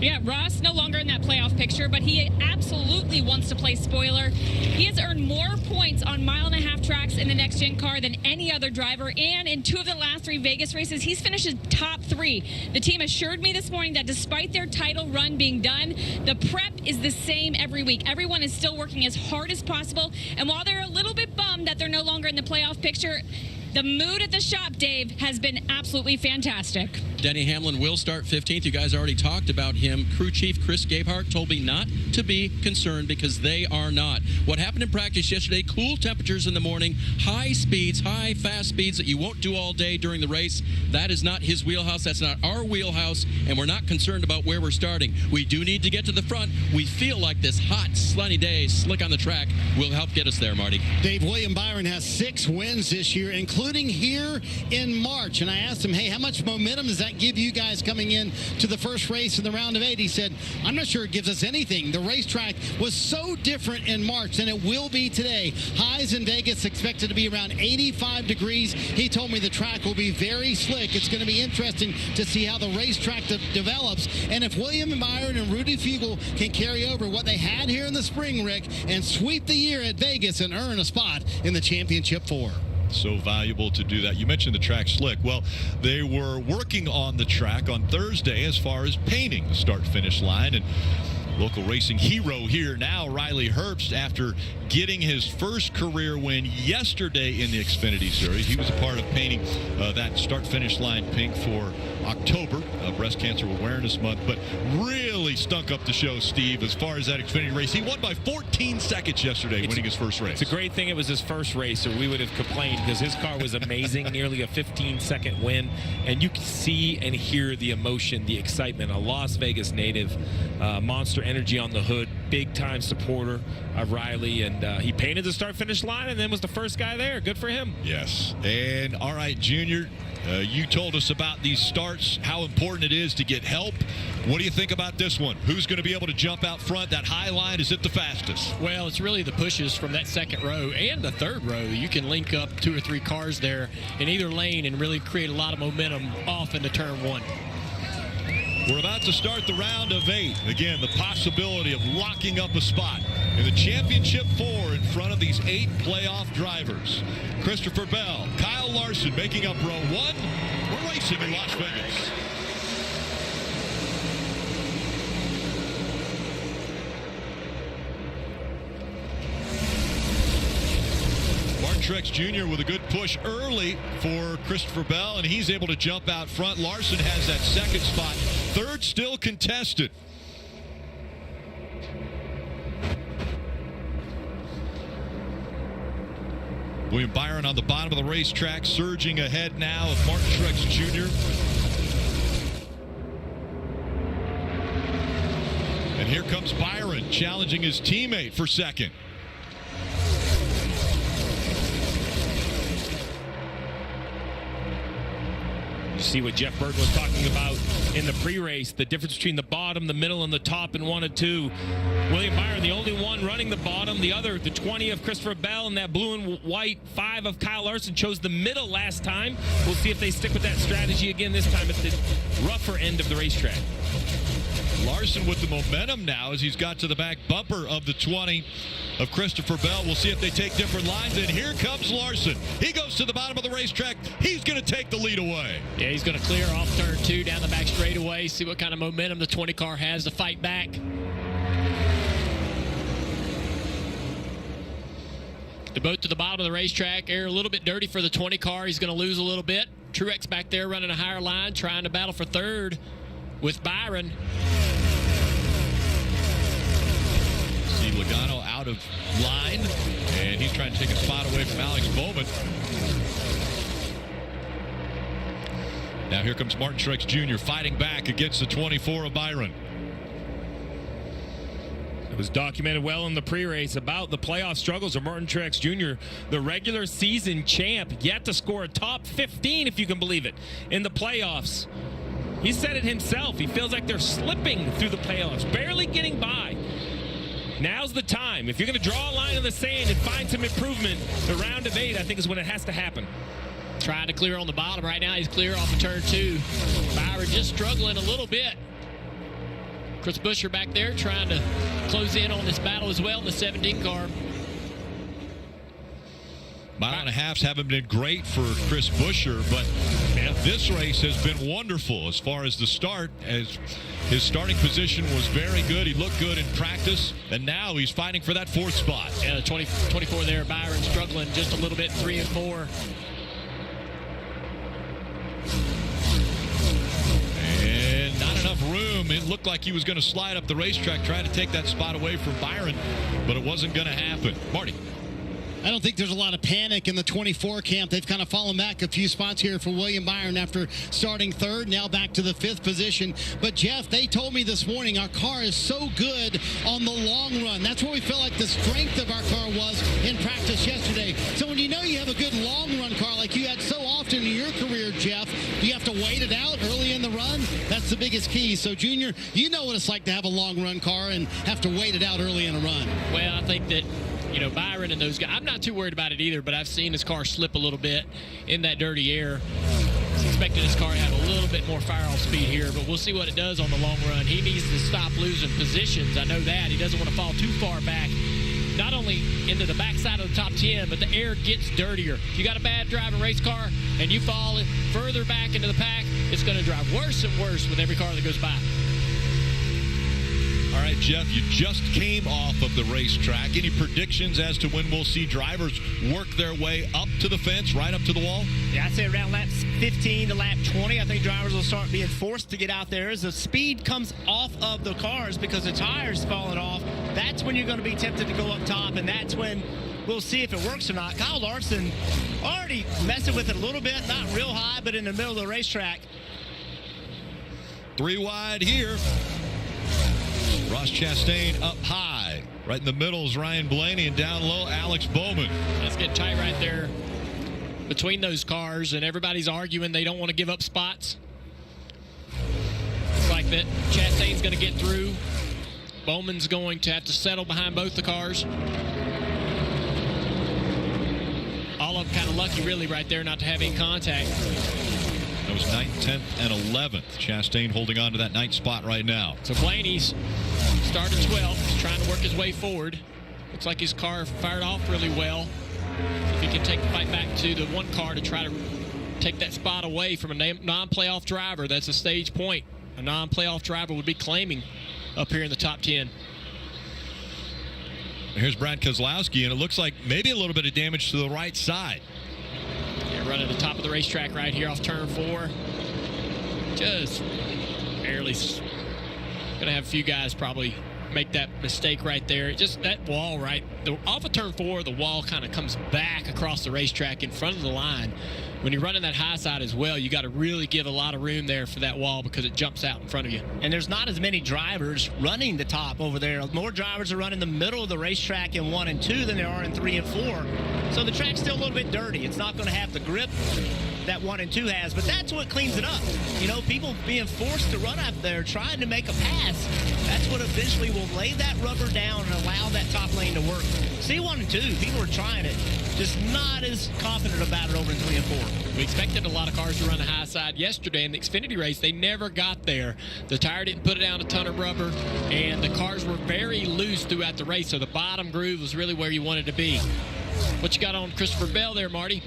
Yeah, Ross no longer in that playoff picture, but he absolutely wants to play spoiler. He has earned more points on mile-and-a-half tracks in the next-gen car than any other driver, and in 2 of the last 3 Vegas races, he's finished as top 3. The team assured me this morning that despite their title run being done, the prep is the same every week. Everyone is still working as hard as possible, and while they're a little bit bummed that they're no longer in the playoff picture, the mood at the shop, Dave, has been absolutely fantastic. Denny Hamlin will start 15th. You guys already talked about him. Crew chief Chris Gabehart told me not to be concerned because they are not. What happened in practice yesterday, cool temperatures in the morning, high speeds, high fast speeds that you won't do all day during the race. That is not his wheelhouse. That's not our wheelhouse, and we're not concerned about where we're starting. We do need to get to the front. We feel like this hot, sunny day, slick on the track, will help get us there, Marty. Dave, William Byron has 6 wins this year, including here in March. And I asked him, hey, how much momentum does that give you guys coming in to the first race in the round of 8? He said, I'm not sure it gives us anything. The racetrack was so different in March than it will be today. Highs in Vegas expected to be around 85 degrees. He told me the track will be very slick. It's going to be interesting to see how the racetrack develops. And if William Byron and Rudy Fugle can carry over what they had here in the spring, Rick, and sweep the year at Vegas and earn a spot in the championship 4. So valuable to do that. You mentioned the track slick. Well, they were working on the track on Thursday as far as painting the start-finish line. And local racing hero here now, Riley Herbst, after getting his first career win yesterday in the Xfinity Series. He was a part of painting that start-finish line pink for October, Breast Cancer Awareness Month, but really stunk up the show, Steve, as far as that Xfinity race. He won by 14 seconds yesterday, winning his first race. It's a great thing it was his first race, or we would have complained, because his car was amazing, nearly a 15-second win, and you can see and hear the emotion, the excitement. A Las Vegas native, Monster Energy on the hood, big-time supporter of Riley, and he painted the start-finish line and then was the first guy there. Good for him. Yes. And, all right, Junior, you told us about these starts, how important it is to get help. What do you think about this one? Who's going to be able to jump out front? That high line, is it the fastest? Well, it's really the pushes from that second row and the third row. You can link up 2 or 3 cars there in either lane and really create a lot of momentum off into turn 1. We're about to start the round of 8. Again, the possibility of locking up a spot in the championship 4 in front of these 8 playoff drivers. Christopher Bell, Kyle Larson making up row 1. We're racing in Las Vegas. Truex Jr. with a good push early for Christopher Bell, and he's able to jump out front. Larson has that second spot. Third still contested. William Byron on the bottom of the racetrack, surging ahead now of Martin Truex Jr. And here comes Byron challenging his teammate for second. See what Jeff Burton was talking about in the pre-race, the difference between the bottom, the middle, and the top in 1 and 2. William Byron, the only one running the bottom. The other, the 20 of Christopher Bell, and that blue and white 5 of Kyle Larson, chose the middle last time. We'll see if they stick with that strategy again this time at the rougher end of the racetrack. Larson with the momentum now as he's got to the back bumper of the 20 of Christopher Bell. We'll see if they take different lines. And here comes Larson. He goes to the bottom of the racetrack. He's going to take the lead away. Yeah, he's going to clear off turn 2 down the back straightaway, see what kind of momentum the 20 car has to fight back. They're both to the bottom of the racetrack. Air a little bit dirty for the 20 car. He's going to lose a little bit. Truex back there running a higher line, trying to battle for third with Byron. See Logano out of line, and he's trying to take a spot away from Alex Bowman. Now here comes Martin Truex Jr. fighting back against the 24 of Byron. It was documented well in the pre-race about the playoff struggles of Martin Truex Jr., the regular season champ, yet to score a top 15, if you can believe it, in the playoffs. He said it himself. He feels like they're slipping through the playoffs, barely getting by. Now's the time. If you're going to draw a line in the sand and find some improvement, the round of 8, I think, is when it has to happen. Trying to clear on the bottom right now. He's clear off of turn 2. Byron just struggling a little bit. Chris Buescher back there trying to close in on this battle as well in the 17 car. Mile and a halves haven't been great for Chris Buescher, but this race has been wonderful as far as the start, as his starting position was very good. He looked good in practice, and now he's fighting for that 4th spot. Yeah, the 24 there, Byron struggling just a little bit, 3 and 4. And not enough room. It looked like he was going to slide up the racetrack, trying to take that spot away from Byron, but it wasn't going to happen. Marty. I don't think there's a lot of panic in the 24 camp. They've kind of fallen back a few spots here for William Byron after starting 3rd, now back to the 5th position. But, Jeff, they told me this morning our car is so good on the long run. That's where we felt like the strength of our car was in practice yesterday. So when you know you have a good long run car like you had so often in your career, Jeff, do you have to wait it out early in the run? That's the biggest key. So, Junior, you know what it's like to have a long run car and have to wait it out early in a run. Well, I think that, you know, Byron and those guys, I'm not too worried about it either, but I've seen his car slip a little bit in that dirty air. I was expecting his car to have a little bit more fire-off speed here, but we'll see what it does on the long run. He needs to stop losing positions. I know that. He doesn't want to fall too far back, not only into the backside of the top 10, but the air gets dirtier. If you got a bad driving race car and you fall further back into the pack, it's going to drive worse and worse with every car that goes by. All right, Jeff, you just came off of the racetrack. Any predictions as to when we'll see drivers work their way up to the fence, right up to the wall? Yeah, I'd say around lap 15 to lap 20, I think drivers will start being forced to get out there. As the speed comes off of the cars because the tires falling off, that's when you're going to be tempted to go up top, and that's when we'll see if it works or not. Kyle Larson already messing with it a little bit, not real high, but in the middle of the racetrack. 3 wide here. Ross Chastain up high. Right in the middle is Ryan Blaney, and down low, Alex Bowman. Let's get tight right there between those cars, and everybody's arguing they don't want to give up spots. It's like that Chastain's going to get through. Bowman's going to have to settle behind both the cars. All of them kind of lucky, really, right there, not to have any contact. That was 9th, 10th, and 11th. Chastain holding on to that 9th spot right now. So Blaney's started 12th. He's trying to work his way forward. Looks like his car fired off really well. If he can take the fight back to the one car to try to take that spot away from a non-playoff driver, that's a stage point. A non-playoff driver would be claiming up here in the top 10. Here's Brad Keselowski, and it looks like maybe a little bit of damage to the right side. Yeah, running the top of the racetrack right here off turn 4. Just barely. Going to have a few guys probably make that mistake right there. Just that wall right. Off of turn 4, the wall kind of comes back across the racetrack in front of the line. When you're running that high side as well, you got to really give a lot of room there for that wall because it jumps out in front of you. And there's not as many drivers running the top over there. More drivers are running the middle of the racetrack in 1 and 2 than there are in 3 and 4. So the track's still a little bit dirty. It's not going to have the grip that 1 and 2 has, but that's what cleans it up. You know, people being forced to run up there trying to make a pass, that's what eventually will lay that rubber down and allow that top lane to work. See 1 and 2, people are trying it, just not as confident about it over in 3 and 4. We expected a lot of cars to run the high side yesterday in the Xfinity race. They never got there. The tire didn't put it down a ton of rubber, and the cars were very loose throughout the race, so the bottom groove was really where you wanted to be. What you got on Christopher Bell there, Marty?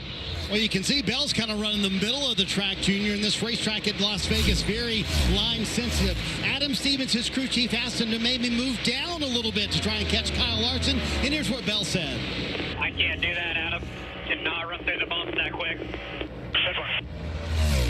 Well, you can see Bell's kind of running the middle of the track, Junior, in this racetrack at Las Vegas, very line sensitive. Adam Stevens, his crew chief, asked him to maybe move down a little bit to try and catch Kyle Larson, and here's what Bell said. I can't do that, Adam. Cannot run through the bumps that quick.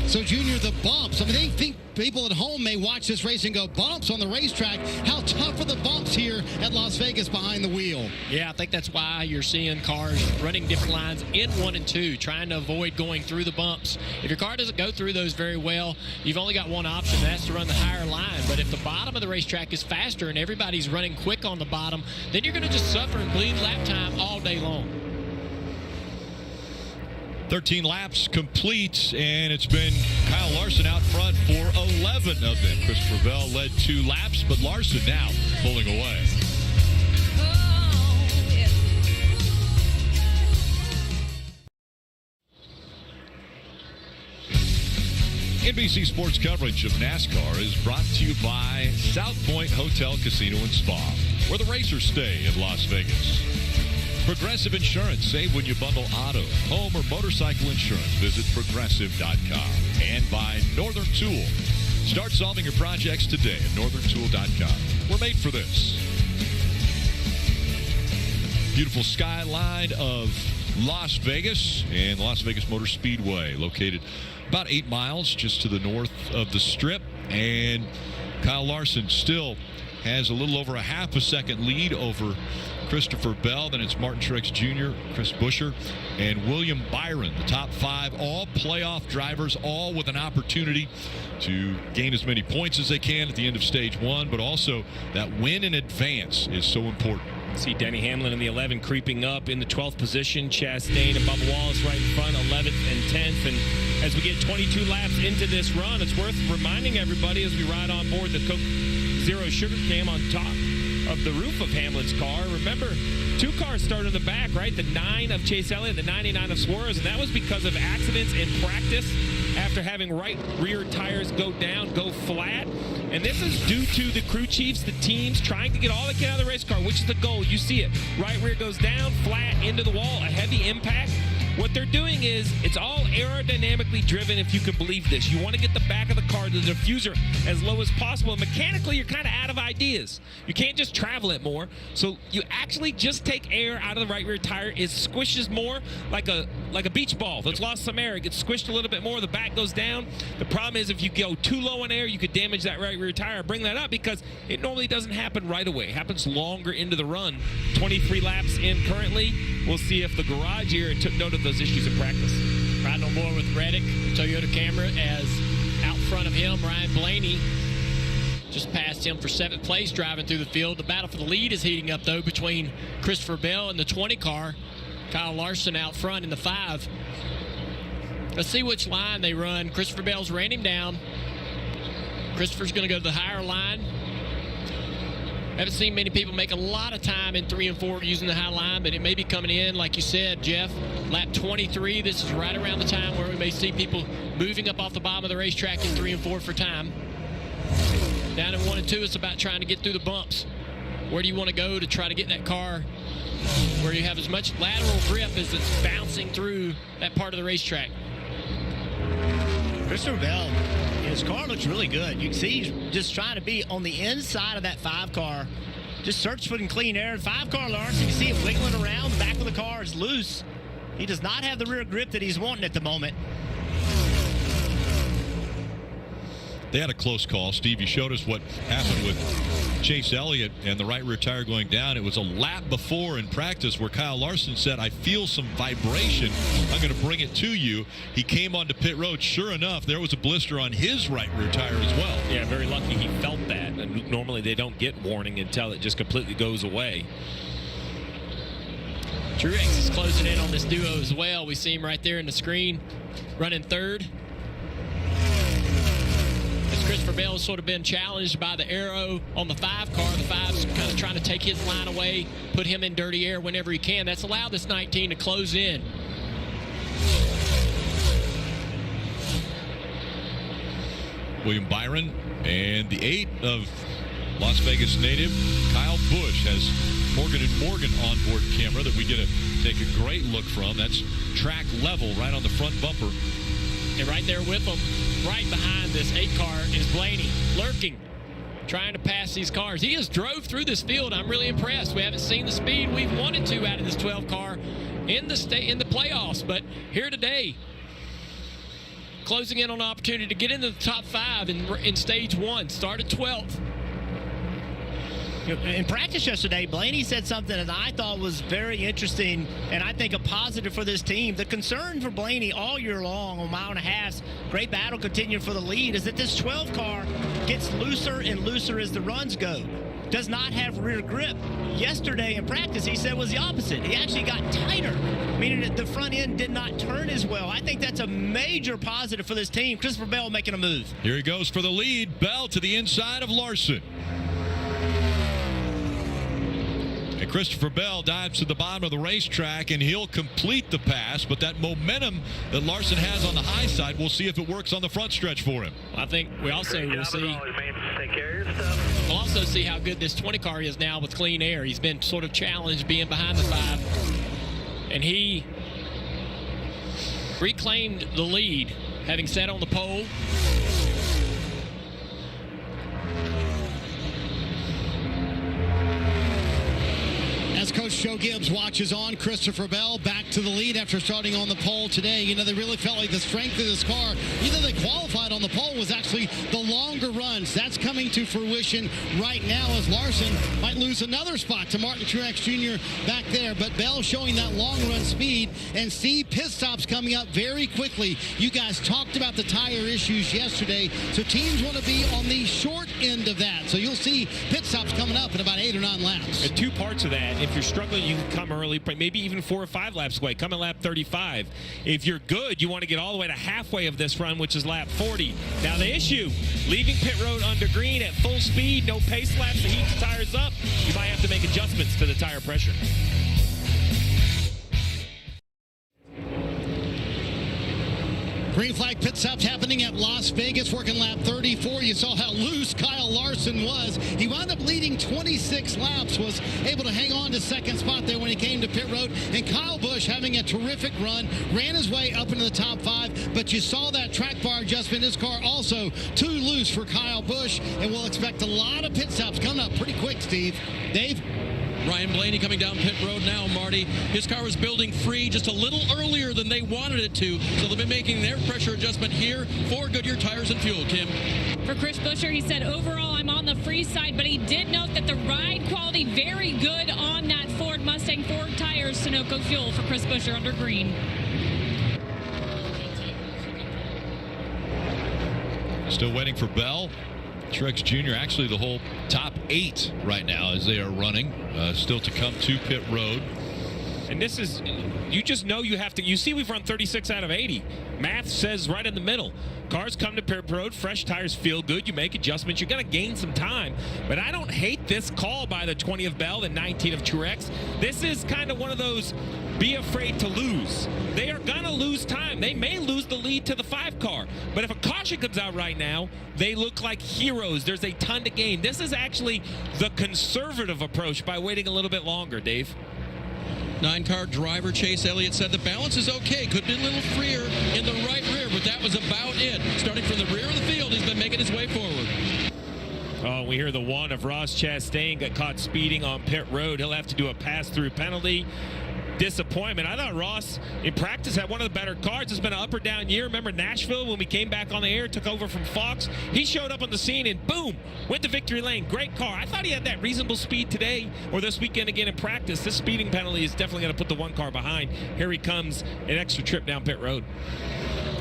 So, Junior, the bumps, I mean, they think people at home may watch this race and go, bumps on the racetrack. How tough are the bumps here at Las Vegas behind the wheel? Yeah, I think that's why you're seeing cars running different lines in 1 and 2, trying to avoid going through the bumps. If your car doesn't go through those very well, you've only got one option, and that's to run the higher line. But if the bottom of the racetrack is faster and everybody's running quick on the bottom, then you're going to just suffer and bleed lap time all day long. 13 laps complete, and it's been Kyle Larson out front for 11 of them. Christopher Bell led 2 laps, but Larson now pulling away. NBC Sports coverage of NASCAR is brought to you by South Point Hotel, Casino, and Spa, where the racers stay in Las Vegas. Progressive Insurance. Save when you bundle auto, home, or motorcycle insurance. Visit Progressive.com. And by Northern Tool. Start solving your projects today at NorthernTool.com. We're made for this. Beautiful skyline of Las Vegas and Las Vegas Motor Speedway, located about 8 miles just to the north of the Strip. And Kyle Larson still has a little over a half a second lead over Christopher Bell. Then it's Martin Truex Jr., Chris Buescher, and William Byron. The top 5, all playoff drivers, all with an opportunity to gain as many points as they can at the end of stage 1, but also that win in advance is so important. See Denny Hamlin in the 11 creeping up in the 12th position. Chastain and Bubba Wallace right in front, 11th and 10th. And as we get 22 laps into this run, it's worth reminding everybody as we ride on board the Coke Zero Sugar Cam on top of the roof of Hamlin's car. Remember, 2 cars started in the back, right? The 9 of Chase Elliott, the 99 of Suarez, and that was because of accidents in practice after having right rear tires go down, go flat. And this is due to the crew chiefs, the teams, trying to get all they can out of the race car, which is the goal. You see it. Right rear goes down, flat, into the wall, a heavy impact. what they're doing is it's all aerodynamically driven, if you can believe this. You want to get the back of the car, the diffuser, as low as possible. And mechanically, you're kind of out of ideas. You can't just travel it more. So you actually just take air out of the right rear tire. It squishes more like a beach ball that's lost some air. It gets squished a little bit more. The back goes down. The problem is if you go too low in air, you could damage that right rear tire. Bring that up because it normally doesn't happen right away. It happens longer into the run. 23 laps in currently. We'll see if the garage here took note of those issues in practice. Riding on board with Reddick, Toyota Camry, as out front of him, Ryan Blaney just passed him for 7th place driving through the field. The battle for the lead is heating up, though, between Christopher Bell and the 20 car. Kyle Larson out front in the 5. Let's see which line they run. Christopher Bell's ran him down. Christopher's going to go to the higher line. Haven't seen many people make a lot of time in 3 and 4 using the high line, but it may be coming in, like you said, Jeff. Lap 23, this is right around the time where we may see people moving up off the bottom of the racetrack in 3 and 4 for time. Down in 1 and 2, it's about trying to get through the bumps. Where do you want to go to try to get that car where you have as much lateral grip as it's bouncing through that part of the racetrack? Christopher Bell, his car looks really good. You can see he's just trying to be on the inside of that 5 car. Just search for clean air. 5 car Larson, you see him wiggling around. The back of the car is loose. He does not have the rear grip that he's wanting at the moment. They had a close call. Steve, you showed us what happened with Chase Elliott and the right rear tire going down. It was a lap before in practice where Kyle Larson said, I feel some vibration. I'm going to bring it to you. He came onto pit road. Sure enough, there was a blister on his right rear tire as well. Yeah, very lucky he felt that. And normally they don't get warning until it just completely goes away. Truex is closing in on this duo as well. We see him right there in the screen, running 3rd. As Christopher Bell has sort of been challenged by the aero on the 5 car. The 5's kind of trying to take his line away, put him in dirty air whenever he can. That's allowed this 19 to close in. William Byron and the 8 of Las Vegas native Kyle Busch has Morgan & Morgan onboard camera that we get to take a great look from. That's track level right on the front bumper. And right there with him, right behind this 8 car, is Blaney, lurking, trying to pass these cars. He has drove through this field. I'm really impressed. We haven't seen the speed we've wanted to out of this 12 car in the playoffs, but here today, closing in on an opportunity to get into the top 5 in stage 1. Started 12th. In practice yesterday, Blaney said something that I thought was very interesting and I think a positive for this team. The concern for Blaney all year long on 1.5 miles, great battle continuing for the lead, is that this 12 car gets looser and looser as the runs go. Does not have rear grip. Yesterday in practice, he said was the opposite. He actually got tighter, meaning that the front end did not turn as well. I think that's a major positive for this team. Christopher Bell making a move. Here he goes for the lead. Bell to the inside of Larson. And Christopher Bell dives to the bottom of the racetrack, and he'll complete the pass. But that momentum that Larson has on the high side, we'll see if it works on the front stretch for him. I think we also will see. We'll also see how good this 20 car is now with clean air. He's been sort of challenged being behind the 5, and he reclaimed the lead, having sat on the pole. As Coach Joe Gibbs watches on, Christopher Bell back to the lead after starting on the pole today. You know, they really felt like the strength of this car, either they qualified on the pole, was actually the longer runs. That's coming to fruition right now as Larson might lose another spot to Martin Truex Jr. back there. But Bell showing that long run speed, and see pit stops coming up very quickly. You guys talked about the tire issues yesterday, so teams want to be on the short end of that. So you'll see pit stops coming up in about 8 or 9 laps. And 2 parts of that. If you're struggling, you can come early, maybe even 4 or 5 laps away. Come in lap 35. If you're good, you want to get all the way to halfway of this run, which is lap 40. Now the issue, leaving pit road under green at full speed, no pace laps to heat the tires up, you might have to make adjustments to the tire pressure. Green flag pit stops happening at Las Vegas, working lap 34. You saw how loose Kyle Larson was. He wound up leading 26 laps, was able to hang on to second spot there when he came to pit road. And Kyle Busch having a terrific run, ran his way up into the top 5, but you saw that track bar adjustment. His car also too loose for Kyle Busch, and we'll expect a lot of pit stops coming up pretty quick, Steve. Dave? Ryan Blaney coming down pit road now, Marty. His car was building free just a little earlier than they wanted it to, so they've been making their pressure adjustment here for Goodyear Tires and Fuel. Kim? For Chris Buescher, he said, overall, I'm on the free side, but he did note that the ride quality very good on that Ford Mustang. Ford Tires, Sunoco Fuel for Chris Buescher under green. Still waiting for Bell. Truex Jr., actually the whole top 8 right now as they are running. Still to come to pit road. And this is, you just know you have to, you see we've run 36 out of 80. Math says right in the middle. Cars come to pit road, fresh tires feel good, you make adjustments, you're going to gain some time. But I don't hate this call by the 20 of Bell, the 19 of Truex. This is kind of one of those be afraid to lose. They are going to lose time. They may lose the lead to the 5 car. But if a caution comes out right now, they look like heroes. There's a ton to gain. This is actually the conservative approach by waiting a little bit longer, Dave. 9-car driver Chase Elliott said the balance is okay. Could be a little freer in the right rear, but that was about it. Starting from the rear of the field, he's been making his way forward. Oh, we hear the one of Ross Chastain got caught speeding on pit road. He'll have to do a pass-through penalty. Disappointment. I thought Ross in practice had one of the better cars. It's been an up or down year. Remember Nashville when we came back on the air, took over from Fox? He showed up on the scene and boom, went to victory lane. Great car. I thought he had that reasonable speed today or this weekend again in practice. This speeding penalty is definitely going to put the 1 car behind. Here he comes, an extra trip down pit road.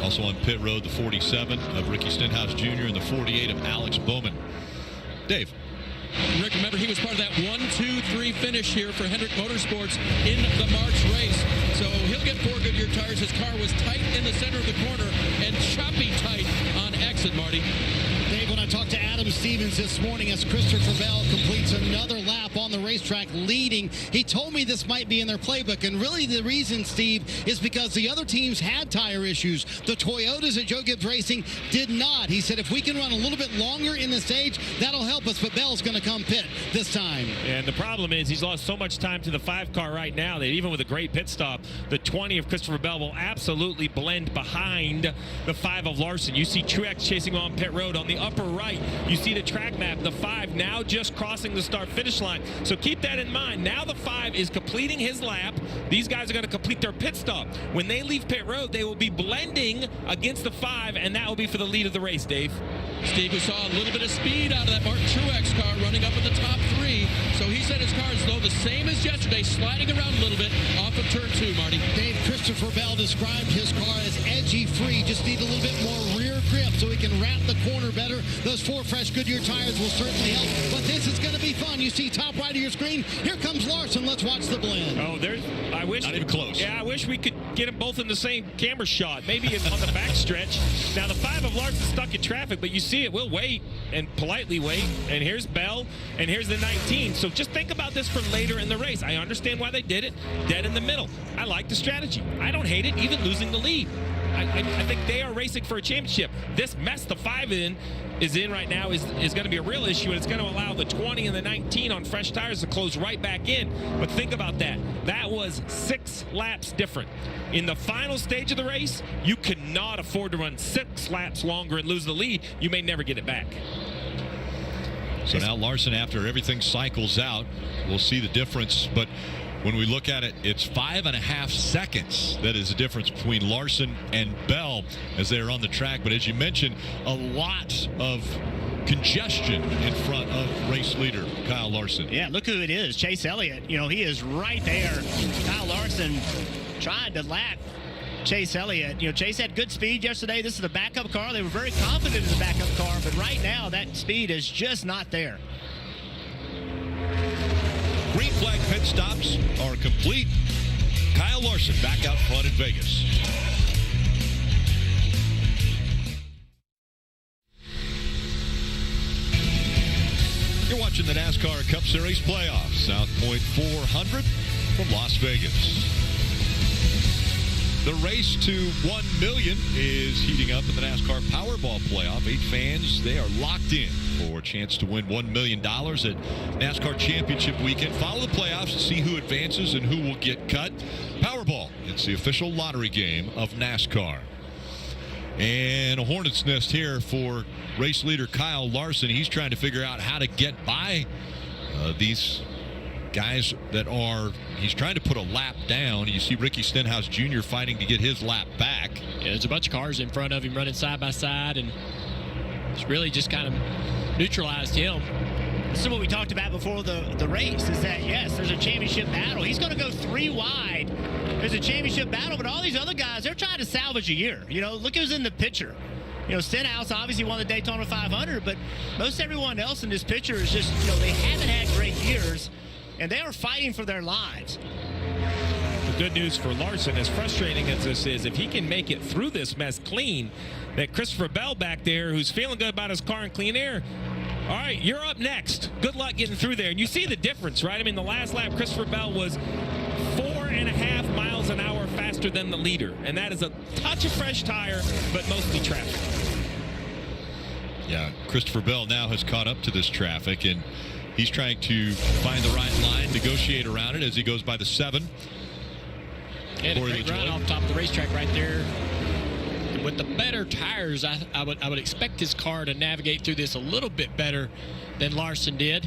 Also on pit road, the 47 of Ricky Stenhouse Jr. and the 48 of Alex Bowman. Dave. Rick, remember, he was part of that 1-2-3 finish here for Hendrick Motorsports in the March race. So he'll get 4 Goodyear tires. His car was tight in the center of the corner and choppy tight on exit, Marty. Dave, when I talked to Adam Stevens this morning as Christopher Bell completes another lap on the racetrack leading, he told me this might be in their playbook. And really the reason, Steve, is because the other teams had tire issues. The Toyotas at Joe Gibbs Racing did not. He said if we can run a little bit longer in the stage, that'll help us. But Bell's going to come pit this time. And the problem is he's lost so much time to the 5 car right now that even with a great pit stop, the 20 of Christopher Bell will absolutely blend behind the 5 of Larson. You see Truex chasing on pit road. On the upper right, you see the track map, the 5 now just crossing the start finish line. So keep that in mind. Now the 5 is completing his lap. These guys are going to complete their pit stop. When they leave pit road, they will be blending against the 5, and that will be for the lead of the race, Dave. Steve, we saw a little bit of speed out of that Martin Truex car running up in the top 3. So he said his car is though the same as yesterday, sliding around a little bit off of turn 2, Marty. Dave, Christopher Bell described his car as edgy free. Just need a little bit more rear grip so he can wrap the corner better. Those 4 fresh Goodyear tires will certainly help. But this is going to be fun. You see top right of your screen. Here comes Larson. Let's watch the blend. Oh, I wish. Not even close. Yeah, I wish we could get them both in the same camera shot. Maybe on the back stretch. Now, the 5 of Larson stuck in traffic, but you see it. We'll wait and politely wait. And here's Bell, and here's the 19. So just think about this for later in the race. I understand why they did it. Dead in the middle. I like the strategy. I don't hate it, even losing the lead. I think they are racing for a championship. This mess the 5 is in right now is going to be a real issue, and it's going to allow the 20 and the 19 on fresh tires to close right back in. But think about that. That was 6 laps different. In the final stage of the race, you cannot afford to run 6 laps longer and lose the lead. You may never get it back. So now Larson, after everything cycles out, we'll see the difference. But when we look at it, it's 5.5 seconds that is the difference between Larson and Bell as they are on the track. But as you mentioned, a lot of congestion in front of race leader Kyle Larson. Yeah, look who it is, Chase Elliott. You know, he is right there. Kyle Larson trying to lap Chase Elliott. You know, Chase had good speed yesterday. This is a backup car. They were very confident in the backup car, but right now that speed is just not there. Green flag pit stops are complete. Kyle Larson back out front in Vegas. You're watching the NASCAR Cup Series playoffs. South Point 400 from Las Vegas. The race to 1 million is heating up in the NASCAR Powerball playoff. 8 fans, they are locked in for a chance to win $1 million at NASCAR Championship Weekend. Follow the playoffs to see who advances and who will get cut. Powerball, it's the official lottery game of NASCAR. And a hornet's nest here for race leader Kyle Larson. He's trying to figure out how to get by these guys that are, he's trying to put a lap down. You see Ricky Stenhouse Jr. fighting to get his lap back. Yeah, there's a bunch of cars in front of him running side by side, and it's really just kind of neutralized him. This is what we talked about before the race, is that, yes, there's a championship battle. He's going to go 3 wide. There's a championship battle, but all these other guys, they're trying to salvage a year. You know, look who's in the picture. You know, Stenhouse obviously won the Daytona 500, but most everyone else in this picture is just, you know, they haven't had great years, and they are fighting for their lives. The good news for Larson, as frustrating as this is, if he can make it through this mess clean, that Christopher Bell back there, who's feeling good about his car in clean air, all right, you're up next. Good luck getting through there. And you see the difference, right? I mean, the last lap, Christopher Bell was 4.5 miles an hour faster than the leader. And that is a touch of fresh tire, but mostly traffic. Yeah, Christopher Bell now has caught up to this traffic, and he's trying to find the right line, negotiate around it as he goes by the 7. And a great run off top of the racetrack right there. With the better tires, I would expect his car to navigate through this a little bit better than Larson did.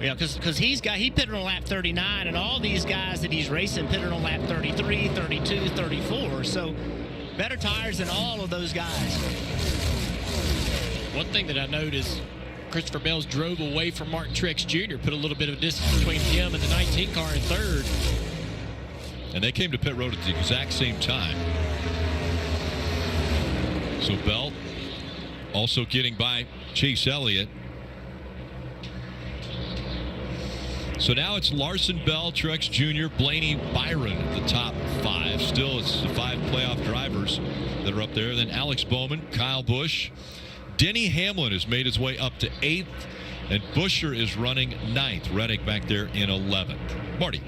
Yeah, because he pitted on lap 39, and all these guys that he's racing pitted on lap 33, 32, 34. So better tires than all of those guys. One thing that I note is Christopher Bell's drove away from Martin Truex Jr., put a little bit of a distance between him and the 19 car in third. And they came to pit road at the exact same time. So Bell also getting by Chase Elliott. So now it's Larson, Bell, Truex Jr., Blaney, Byron at the top 5. Still, it's the 5 playoff drivers that are up there. Then Alex Bowman, Kyle Busch. Denny Hamlin has made his way up to 8th. And Buescher is running 9th. Reddick back there in 11th. Marty.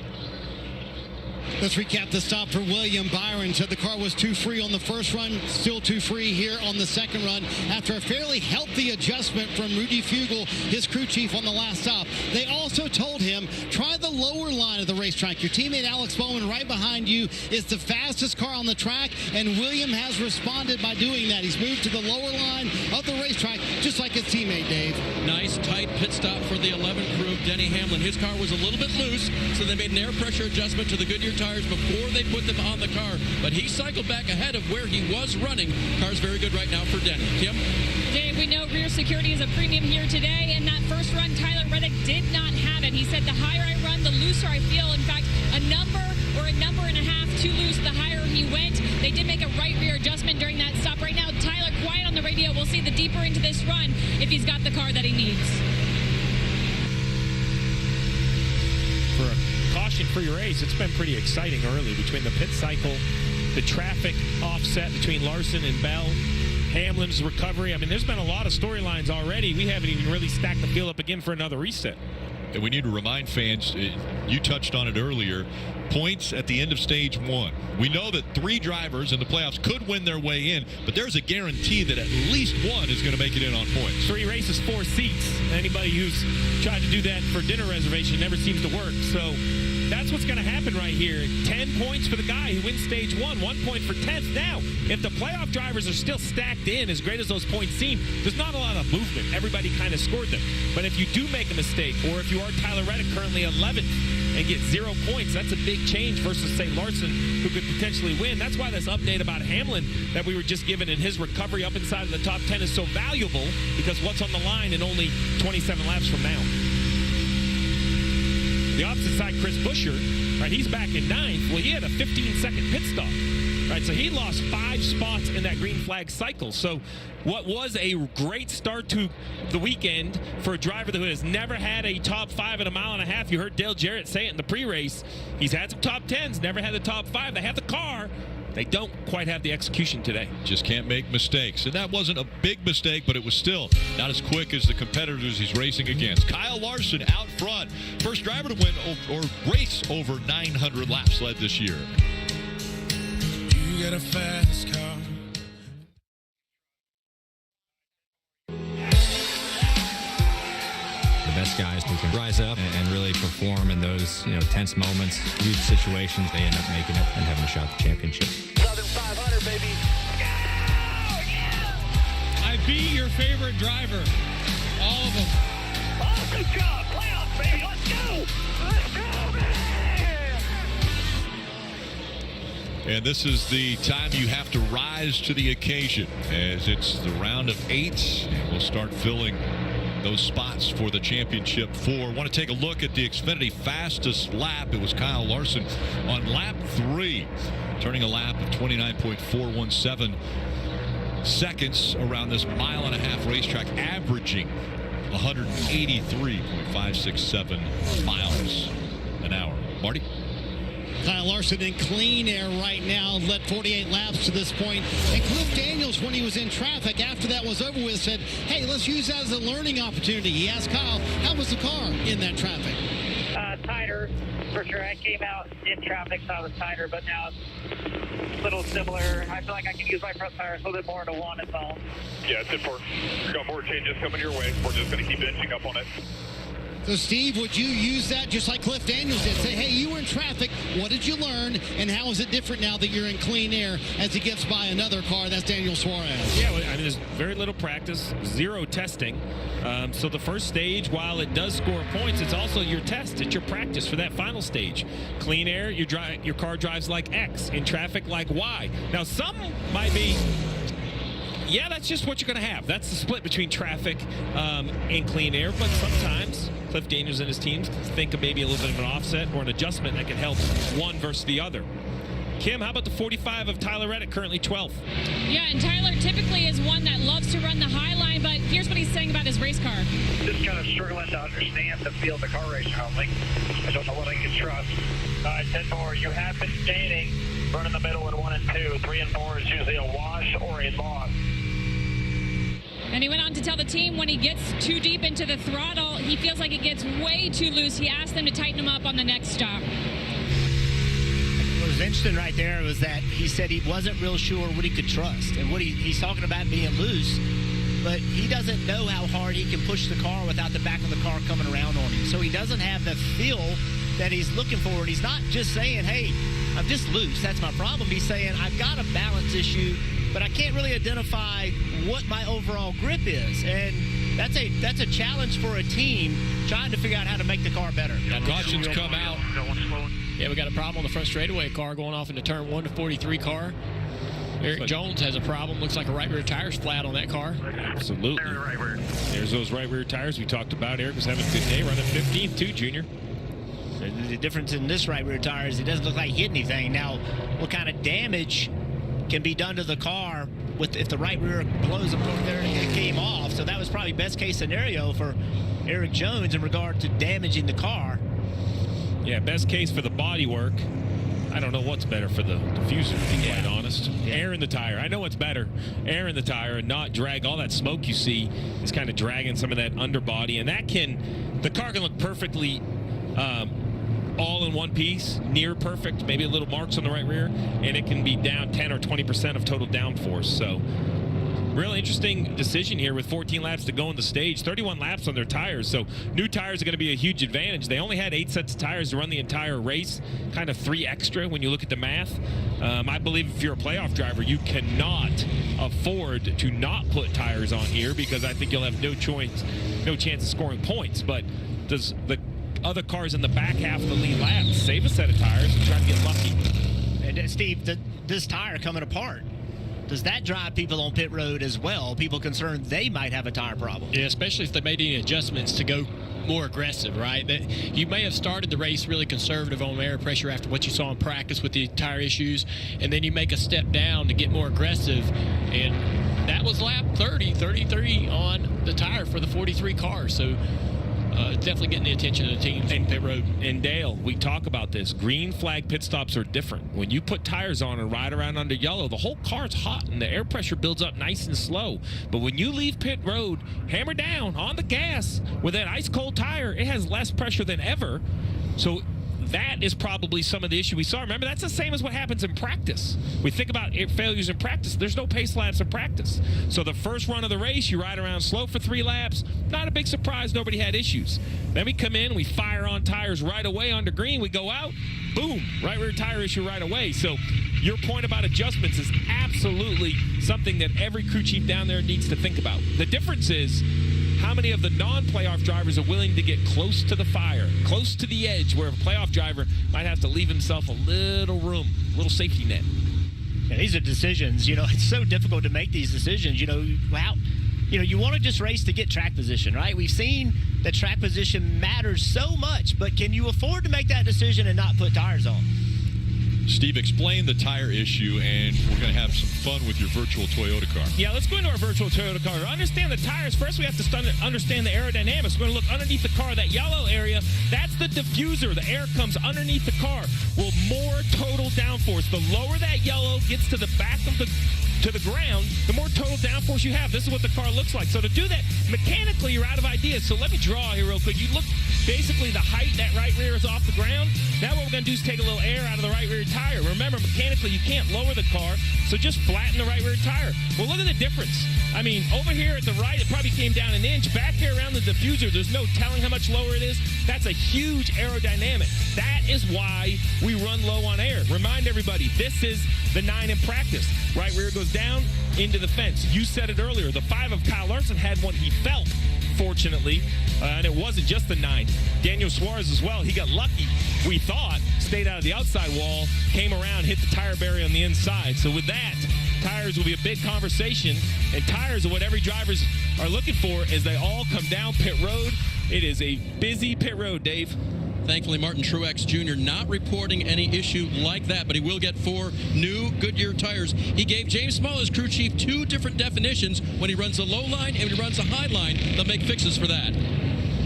Let's recap the stop for William Byron. Said the car was too free on the first run, still too free here on the second run after a fairly healthy adjustment from Rudy Fugle, his crew chief, on the last stop. They also told him, try the lower line of the racetrack. Your teammate Alex Bowman right behind you is the fastest car on the track, and William has responded by doing that. He's moved to the lower line of the racetrack, just like his teammate, Dave. Nice, tight pit stop for the 11 crew of Denny Hamlin. His car was a little bit loose, so they made an air pressure adjustment to the Goodyear tires before they put them on the car, but he cycled back ahead of where he was running. Car's very good right now for Denny. Kim? Dave, we know rear security is a premium here today, and that first run, Tyler Reddick did not have it. He said the higher I run, the looser I feel. In fact, a number and a half too loose the higher he went. They did make a right rear adjustment during that stop. Right now, Tyler, quiet on the radio. We'll see the deeper into this run if he's got the car that he needs. For a caution-free race, it's been pretty exciting early between the pit cycle, the traffic offset between Larson and Bell, Hamlin's recovery. I mean, there's been a lot of storylines already. We haven't even really stacked the field up again for another reset. And we need to remind fans, you touched on it earlier, points at the end of stage 1. We know that 3 drivers in the playoffs could win their way in, but there's a guarantee that at least one is going to make it in on points. 3 races, 4 seats. Anybody who's tried to do that for dinner reservation never seems to work. So that's what's going to happen right here. 10 points for the guy who wins stage 1, 1 point for 10th. Now, if the playoff drivers are still stacked in, as great as those points seem, there's not a lot of movement. Everybody kind of scored them. But if you do make a mistake, or if you are Tyler Reddick, currently 11th, and get 0 points, that's a big change versus, say, Larson, who could potentially win. That's why this update about Hamlin that we were just given in his recovery up inside of the top 10 is so valuable, because what's on the line in only 27 laps from now. The opposite side, Chris Buescher, right, he's back in 9th. Well, he had a 15-second pit stop, right? So he lost 5 spots in that green flag cycle. So what was a great start to the weekend for a driver who has never had a top 5 in a mile and a half. You heard Dale Jarrett say it in the pre-race. He's had some top 10s, never had the top 5. They have the car. They don't quite have the execution today. Just can't make mistakes. And that wasn't a big mistake, but it was still not as quick as the competitors he's racing against. Kyle Larson out front. First driver to win or race over 900 laps led this year. you get a fast car. The best guys who can rise up and really perform in those, tense moments, huge situations, they end up making it and having a shot at the championship. Southern 500, baby. I beat your favorite driver. All of them. Awesome job. Playoffs, baby. Let's go. Let's go, man. And this is the time you have to rise to the occasion, as it's the round of 8, and we'll start filling those spots for the championship 4. Want to take a look at the Xfinity fastest lap. It was Kyle Larson on lap 3, turning a lap of 29.417 seconds around this 1.5-mile racetrack, averaging 183.567 miles an hour. Marty? Kyle Larson in clean air right now, led 48 laps to this point. And Cliff Daniels, when he was in traffic, after that was over with, said, hey, let's use that as a learning opportunity. He asked Kyle, how was the car in that traffic? Tighter, for sure. I came out in traffic, so I was tighter, but now it's a little similar. I feel like I can use my front tires a little bit more into one its own. Yeah, it's important. We've got more changes coming your way. We're just going to keep inching up on it. So, Steve, would you use that just like Cliff Daniels did? Say, hey, you were in traffic. What did you learn? And how is it different now that you're in clean air as he gets by another car? That's Daniel Suarez. Yeah, I mean, there's very little practice, 0 testing. So the first stage, while it does score points, it's also your test. It's your practice for that final stage. Clean air, your car drives like X. In traffic, like Y. Now, some might be... Yeah, that's just what you're going to have. That's the split between traffic and clean air. But sometimes Cliff Daniels and his teams think of maybe a little bit of an offset or an adjustment that can help one versus the other. Kim, how about the 45 of Tyler Reddick, currently 12th? Yeah, and Tyler typically is one that loves to run the high line, but here's what he's saying about his race car. Just kind of struggling to understand the feel of the car racing. I don't know what I can trust. 10-4, you have been skating, running the middle in 1 and 2. 3 and 4 is usually a wash or a loss. And he went on to tell the team when he gets too deep into the throttle, he feels like it gets way too loose. He asked them to tighten him up on the next stop. What was interesting right there was that he said he wasn't real sure what he could trust. And what he's talking about being loose, but he doesn't know how hard he can push the car without the back of the car coming around on him. So he doesn't have the feel that he's looking for. And he's not just saying, hey, I'm just loose. That's my problem. He's saying, I've got a balance issue, but I can't really identify what my overall grip is. And that's a challenge for a team trying to figure out how to make the car better. Cautions come out. Yeah, we got a problem on the front straightaway car going off into turn 1 to 43 car. Eric Jones has a problem. Looks like a right rear tire's flat on that car. Absolutely. There's those right rear tires we talked about. Eric was having a good day, running 15th too, Junior. The difference in this right rear tire is it doesn't look like he hit anything. Now, what kind of damage can be done to the car if the right rear blows up over there and it came off? So that was probably best case scenario for Eric Jones in regard to damaging the car. Yeah, best case for the body work. I don't know what's better for the diffuser, to be quite honest. Yeah. Air in the tire. I know what's better. Air in the tire and not drag. All that smoke you see is kind of dragging some of that underbody. And that the car can look perfectly all in one piece, near perfect, maybe a little marks on the right rear, and it can be down 10 or 20% of total downforce. So really interesting decision here with 14 laps to go on the stage, 31 laps on their tires. So new tires are going to be a huge advantage. They only had 8 sets of tires to run the entire race, kind of 3 extra when you look at the math. I believe if you're a playoff driver, you cannot afford to not put tires on here, because I think you'll have no chance of scoring points. But does the other cars in the back half of the lead lap save a set of tires and try to get lucky? And Steve, this tire coming apart, does that drive people on pit road as well? People concerned they might have a tire problem. Yeah, especially if they made any adjustments to go more aggressive, right? That you may have started the race really conservative on air pressure after what you saw in practice with the tire issues, and then you make a step down to get more aggressive, and that was lap 33 on the tire for the 43 car. So definitely getting the attention of the teams in pit road. And Dale, we talk about this. Green flag pit stops are different. When you put tires on and ride around under yellow, the whole car's hot and the air pressure builds up nice and slow. But when you leave pit road, hammer down on the gas with that ice cold tire, it has less pressure than ever. So that is probably some of the issue we saw. Remember, that's the same as what happens in practice. We think about failures in practice. There's no pace laps in practice. So the first run of the race, you ride around slow for 3 laps. Not a big surprise. Nobody had issues. Then we come in, we fire on tires right away under green. We go out, boom, right rear tire issue right away. So your point about adjustments is absolutely something that every crew chief down there needs to think about. The difference is how many of the non-playoff drivers are willing to get close to the fire, close to the edge, where a playoff driver might have to leave himself a little room, a little safety net. Yeah, these are decisions. It's so difficult to make these decisions. You want to just race to get track position, right? We've seen that track position matters so much, but can you afford to make that decision and not put tires on? Steve, explain the tire issue, and we're going to have some fun with your virtual Toyota car. Yeah, let's go into our virtual Toyota car. To understand the tires, first we have to understand the aerodynamics. We're going to look underneath the car. That yellow area, that's the diffuser. The air comes underneath the car. Well, more total downforce. The lower that yellow gets to the back of the ground, the more total downforce you have. This is what the car looks like. So to do that, mechanically, you're out of ideas. So let me draw here real quick. You look, basically the height that right rear is off the ground. Now what we're going to do is take a little air out of the right rear tire. Remember, mechanically, you can't lower the car, so just flatten the right rear tire. Well, look at the difference. I mean, over here at the right, it probably came down an inch. Back here around the diffuser, there's no telling how much lower it is. That's a huge aerodynamic. That is why we run low on air. Remind everybody, this is the 9 in practice. Right rear goes down into the fence. You said it earlier. The 5 of Kyle Larson had one he felt, fortunately, and it wasn't just the 9. Daniel Suarez as well. He got lucky, we thought, stayed out of the outside wall, came around, hit the tire barrier on the inside. So with that, tires will be a big conversation, and tires are what every drivers are looking for as they all come down pit road. It is a busy pit road, Dave. Thankfully, Martin Truex Jr. not reporting any issue like that, but he will get 4 new Goodyear tires. He gave James Small, his crew chief, 2 different definitions. When he runs a low line and when he runs a high line, they'll make fixes for that.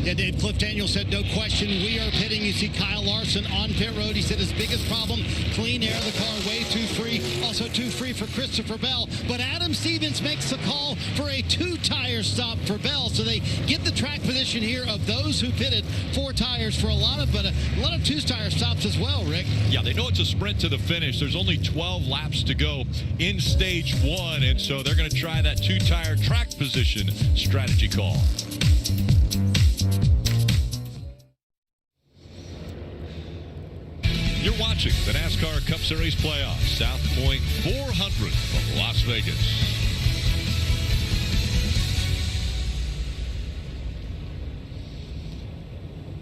Yeah, Dave, Cliff Daniel said, no question, we are pitting. You see Kyle Larson on pit road. He said his biggest problem, clean air, the car way too free. Also too free for Christopher Bell. But Adam Stevens makes a call for a 2-tire stop for Bell. So they get the track position here of those who pitted 4 tires for a lot of 2-tire stops as well, Rick. Yeah, they know it's a sprint to the finish. There's only 12 laps to go in stage 1, and so they're going to try that 2-tire track position strategy call. You're watching the NASCAR Cup Series playoffs, South Point 400 from Las Vegas.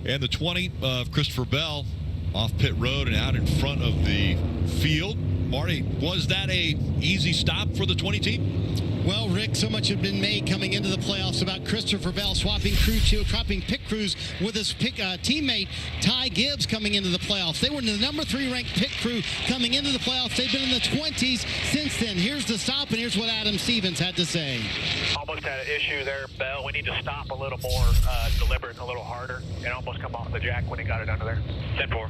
And the 20 of Christopher Bell off pit road and out in front of the field. Marty, was that a easy stop for the 20 team? Well, Rick, so much had been made coming into the playoffs about Christopher Bell swapping pit crews with his teammate Ty Gibbs coming into the playoffs. They were in the number 3 ranked pit crew coming into the playoffs. They've been in the 20s since then. Here's the stop, and here's what Adam Stevens had to say. Almost had an issue there, Bell. We need to stop a little more deliberate and a little harder, and almost come off the jack when he got it under there. 10-4.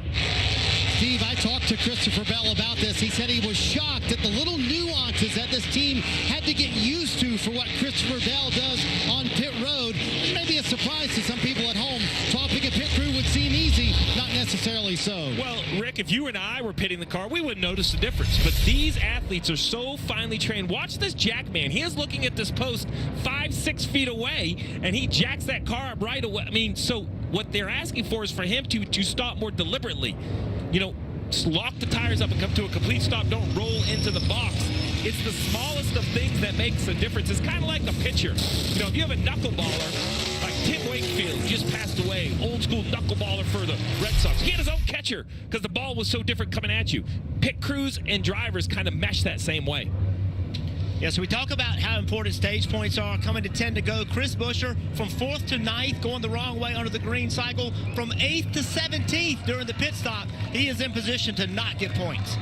Steve, I talked to Christopher Bell about this. He said he was shocked at the little nuances that this team had to get used to for what Christopher Bell does on pit road. It may be a surprise to some people at home. Swapping a pit crew would seem easy, not necessarily so. Well, Rick, if you and I were pitting the car, we wouldn't notice the difference. But these athletes are so finely trained. Watch this jack man. He is looking at this post 5-6 feet away, and he jacks that car up right away. I mean, so what they're asking for is for him to stop more deliberately. Lock the tires up and come to a complete stop. Don't roll into the box. It's the smallest of things that makes a difference. It's kind of like a pitcher. If you have a knuckleballer, like Tim Wakefield, just passed away, old school knuckleballer for the Red Sox. He had his own catcher because the ball was so different coming at you. Pit crews and drivers kind of mesh that same way. Yeah, so we talk about how important stage points are coming to 10 to go. Chris Buescher from 4th to 9th going the wrong way under the green cycle. From 8th to 17th during the pit stop, he is in position to not get points.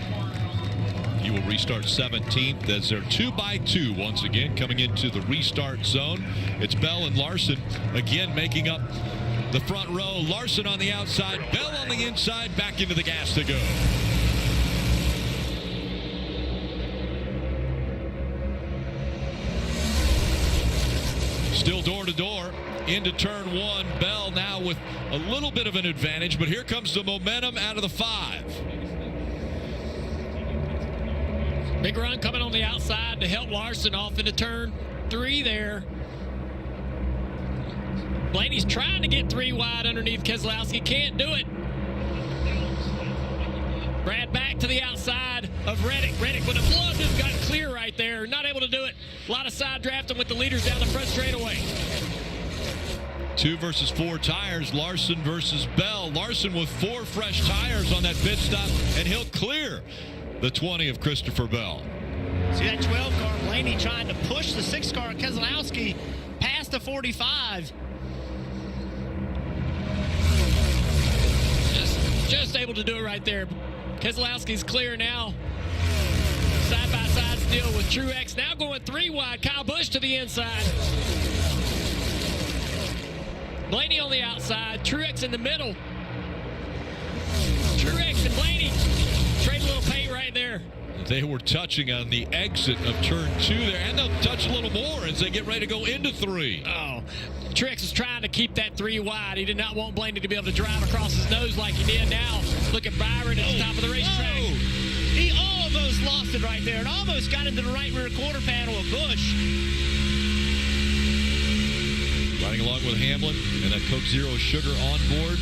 He will restart 17th as they're 2x2 once again coming into the restart zone. It's Bell and Larson again making up the front row. Larson on the outside, Bell on the inside, back into the gas to go. Still door to door into turn 1. Bell now with a little bit of an advantage, but here comes the momentum out of the 5. Big run coming on the outside to help Larson off into turn 3 there. Blaney's trying to get 3 wide underneath Keselowski. Can't do it. Brad back to the outside of Reddick. Reddick would have loved to have gotten clear right there. Not able to do it. A lot of side drafting with the leaders down the front straightaway. 2 versus 4 tires. Larson versus Bell. Larson with 4 fresh tires on that pit stop, and he'll clear the 20 of Christopher Bell. See that 12 car, Blaney trying to push the 6 car, Keselowski, past the 45. Just able to do it right there. Keselowski's clear now. Side-by-side still with Truex. Now going 3 wide. Kyle Busch to the inside. Blaney on the outside. Truex in the middle. Truex and Blaney trade a little paint right there. They were touching on the exit of turn 2 there, and they'll touch a little more as they get ready to go into 3. Oh, Truex is trying to keep that 3 wide. He did not want Blaney to be able to drive across his nose like he did. Now, look at Byron at the top of the racetrack. He almost lost it right there and almost got into the right rear quarter panel of Busch. Riding along with Hamlin and that Coke Zero Sugar on board.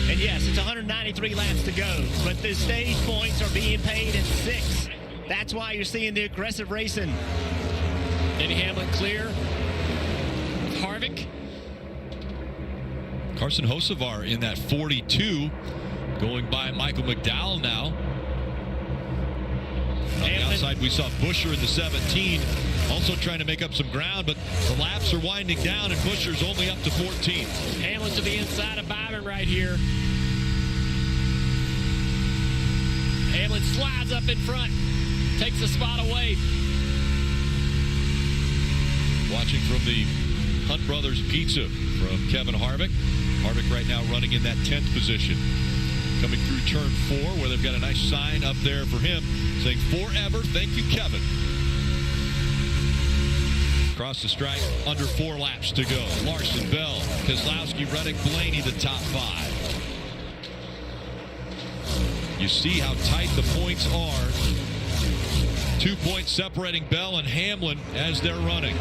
And yes, it's 193 laps to go, but the stage points are being paid in 6. That's why you're seeing the aggressive racing. Denny Hamlin clear with Harvick. Carson Hocevar in that 42, going by Michael McDowell now. On the outside, we saw Buescher in the 17, also trying to make up some ground, but the laps are winding down, and Buescher's only up to 14. Hamlin to the inside of Byron right here. Hamlin slides up in front, takes the spot away. Watching from the Hunt Brothers Pizza from Kevin Harvick. Harvick right now running in that 10th position. Coming through turn 4, where they've got a nice sign up there for him saying, "Forever, thank you, Kevin." Across the stripe, under 4 laps to go. Larson, Bell, Keselowski, Reddick, Blaney, the top 5. You see how tight the points are. 2 points separating Bell and Hamlin as they're running.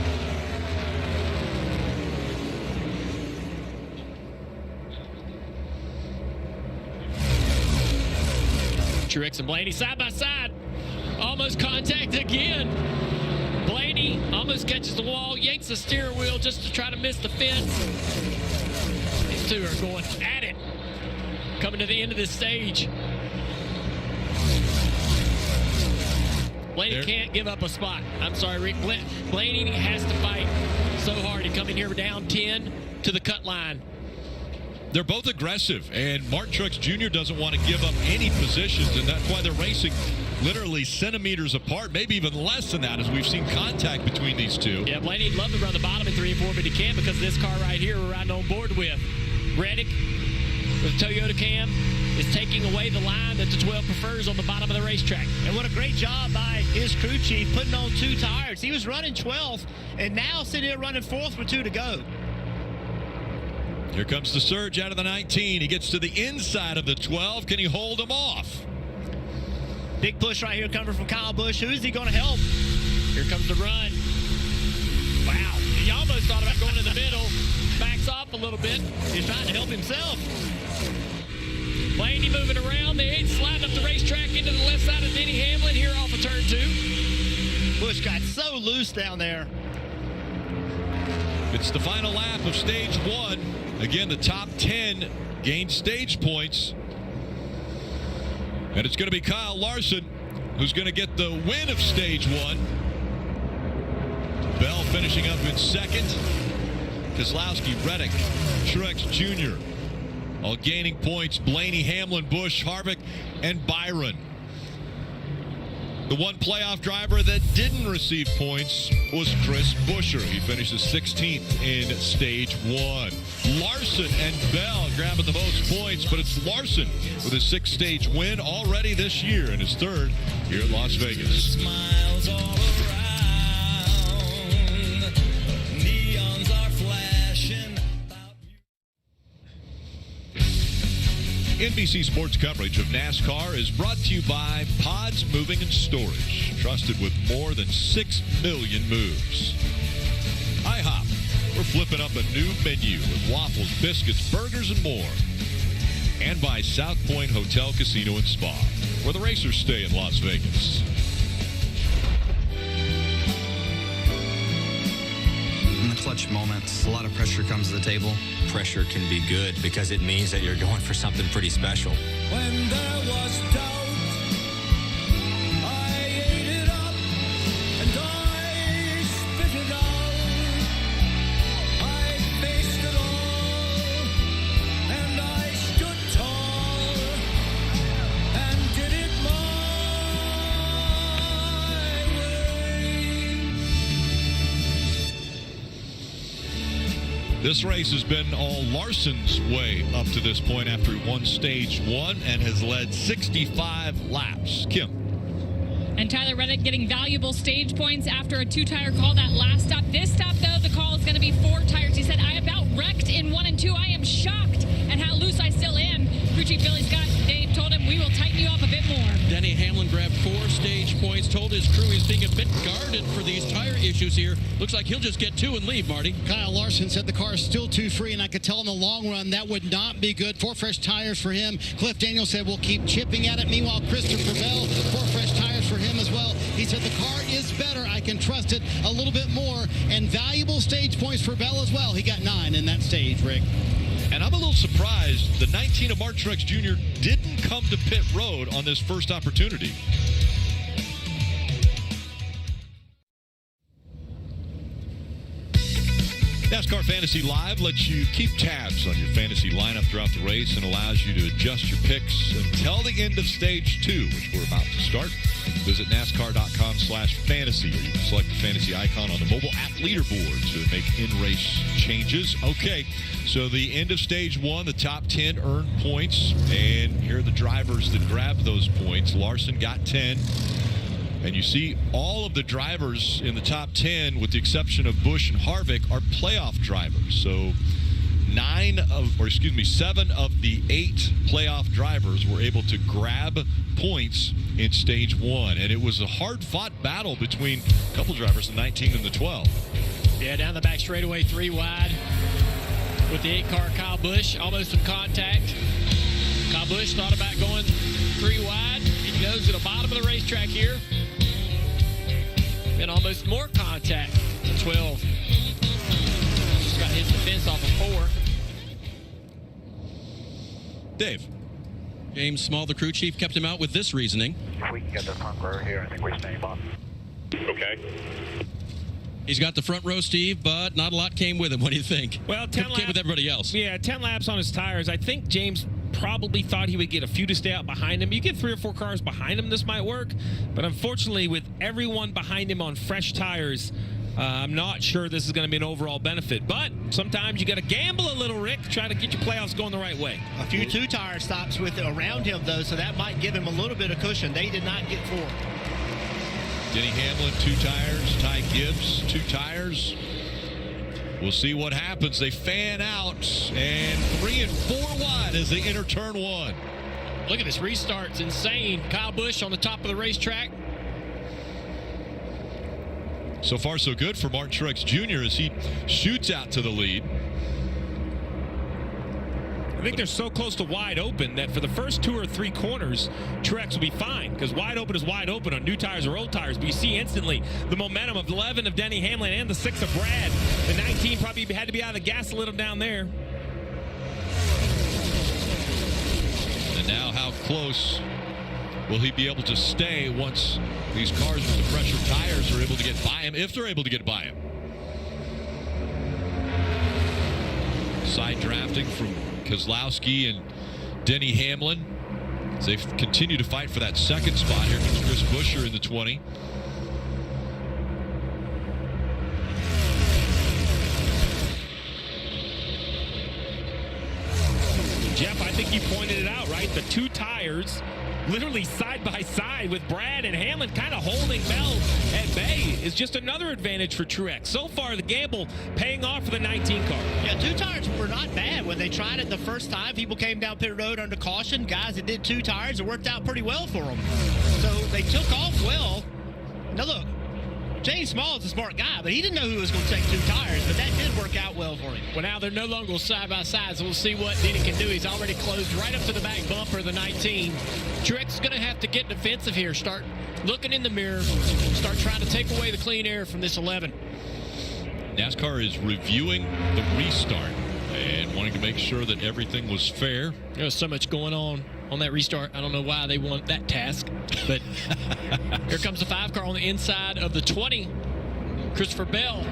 Truex and Blaney side by side. Almost contact again. Blaney almost catches the wall, yanks the steering wheel just to try to miss the fence. These two are going at it. Coming to the end of this stage. Blaney can't give up a spot. I'm sorry, Rick. Blaney has to fight so hard to come in here down 10 to the cut line. They're both aggressive, and Martin Truex Jr. doesn't want to give up any positions, and that's why they're racing literally centimeters apart, maybe even less than that, as we've seen contact between these two. Yeah, Blaney'd love to run the bottom in 3 and 4, but he can't because of this car right here we're riding on board with. Reddick with Toyota Cam is taking away the line that the 12 prefers on the bottom of the racetrack. And what a great job by his crew chief putting on 2 tires. He was running 12th and now sitting here running 4th with 2 to go. Here comes the surge out of the 19. He gets to the inside of the 12. Can he hold him off? Big push right here coming from Kyle Busch. Who is he going to help? Here comes the run. Wow. He almost thought about going in the middle. Backs off a little bit. He's trying to help himself. Blaney moving around. The 8 sliding up the racetrack into the left side of Denny Hamlin here off of turn 2. Busch got so loose down there. It's the final lap of stage 1. Again, the top 10 gain stage points. And it's going to be Kyle Larson who's going to get the win of stage 1. Bell finishing up in 2nd. Keselowski, Reddick, Truex Jr. all gaining points. Blaney, Hamlin, Busch, Harvick, and Byron. The one playoff driver that didn't receive points was Chris Buescher. He finishes 16th in stage 1. Larson and Bell grabbing the most points, but it's Larson with his 6th stage win already this year and his 3rd here at Las Vegas. Smiles all around, neons are flashing. NBC Sports coverage of NASCAR is brought to you by Pods Moving and Storage, trusted with more than 6 million moves. IHOP, we're flipping up a new menu with waffles, biscuits, burgers, and more. And by South Point Hotel, Casino, and Spa, where the racers stay in Las Vegas. In the clutch moments, a lot of pressure comes to the table. Pressure can be good because it means that you're going for something pretty special. When there was doubt, I ate it up and I spit it out. I faced it all and I stood tall and did it my way. This race has been all Larson's way up to this point after he won stage 1 and has led 65 laps. Kim. And Tyler Reddick getting valuable stage points after a 2-tire call that last stop. This stop, though, the call is going to be 4 tires. He said, I about wrecked in 1 and 2. I am shocked at how loose I still am. Crew Chief Billy Scott, Dave told him, we will tighten you up a bit more. Denny Hamlin grabbed 4 stage points, told his crew he's being a bit guarded for these tire issues here. Looks like he'll just get 2 and leave, Marty. Kyle Larson said the car is still too free, and I could tell in the long run that would not be good. 4 fresh tires for him. Cliff Daniels said we'll keep chipping at it. Meanwhile, Christopher Bell, 4 fresh tires for him as well. He said the car is better. I can trust it a little bit more. And valuable stage points for Bell as well. He got 9 in that stage, Rick. And I'm a little surprised the 19 of Mark Truex Jr. didn't come to pit road on this first opportunity. NASCAR Fantasy Live lets you keep tabs on your fantasy lineup throughout the race and allows you to adjust your picks until the end of stage 2, which we're about to start. Visit NASCAR.com/fantasy, or you can select the fantasy icon on the mobile app leaderboard to make in-race changes. Okay, so the end of stage 1, the top 10 earned points, and here are the drivers that grabbed those points. Larson got 10. And you see all of the drivers in the top 10, with the exception of Busch and Harvick, are playoff drivers. So 7 of the 8 playoff drivers were able to grab points in stage 1. And it was a hard-fought battle between a couple drivers, the 19 and the 12. Yeah, down the back straightaway, 3 wide. With the 8-car Kyle Busch, almost in contact. Kyle Busch thought about going 3 wide. He goes to the bottom of the racetrack here. And almost more contact. The 12. Just got hit the fence off of 4. Dave. James Small, the crew chief, kept him out with this reasoning. If we can get the front row here, I think we stay on. Okay. He's got the front row, Steve, but not a lot came with him. What do you think? Well, 10 came laps with everybody else. Yeah, 10 laps on his tires. I think James probably thought he would get a few to stay out behind him. You get 3 or 4 cars behind him, this might work. But unfortunately, with everyone behind him on fresh tires, I'm not sure this is going to be an overall benefit. But sometimes you got to gamble a little, Rick. Try to get your playoffs going the right way. A few 2-tire stops with around him, though, so that might give him a little bit of cushion. They did not get 4. Denny Hamlin, 2 tires. Ty Gibbs, 2 tires. We'll see what happens. They fan out, and 3 and 4 wide as they enter turn 1. Look at this restart. It's insane. Kyle Busch on the top of the racetrack. So far, so good for Mark Truex Jr. as he shoots out to the lead. I think they're so close to wide open that for the first 2 or 3 corners, Truex will be fine, because wide open is wide open on new tires or old tires. But you see instantly the momentum of 11 of Denny Hamlin and the 6 of Brad. The 19 probably had to be out of the gas a little down there. And now how close will he be able to stay once these cars with the pressure tires are able to get by him, if they're able to get by him? Side drafting from Keselowski and Denny Hamlin as they continue to fight for that second spot. Here comes Chris Buescher in the 20. Jeff, I think you pointed it out, right? The 2 tires literally side by side with Brad and Hamlin kind of holding Bell at bay is just another advantage for Truex. So far, the gamble paying off for the 19 car. Yeah, 2 tires were not bad. When they tried it the first time, people came down pit road under caution. Guys that did 2 tires, it worked out pretty well for them. So they took off well. Now look, James Small is a smart guy, but he didn't know who was going to take 2 tires, but that did work out well for him. Well, now they're no longer side by side, so we'll see what Denny can do. He's already closed right up to the back bumper of the 19. Truex is going to have to get defensive here, start looking in the mirror, start trying to take away the clean air from this 11. NASCAR is reviewing the restart and wanting to make sure that everything was fair. There was so much going on that restart. I don't know why they want that task, but here comes the 5 car on the inside of the 20. Christopher Bell,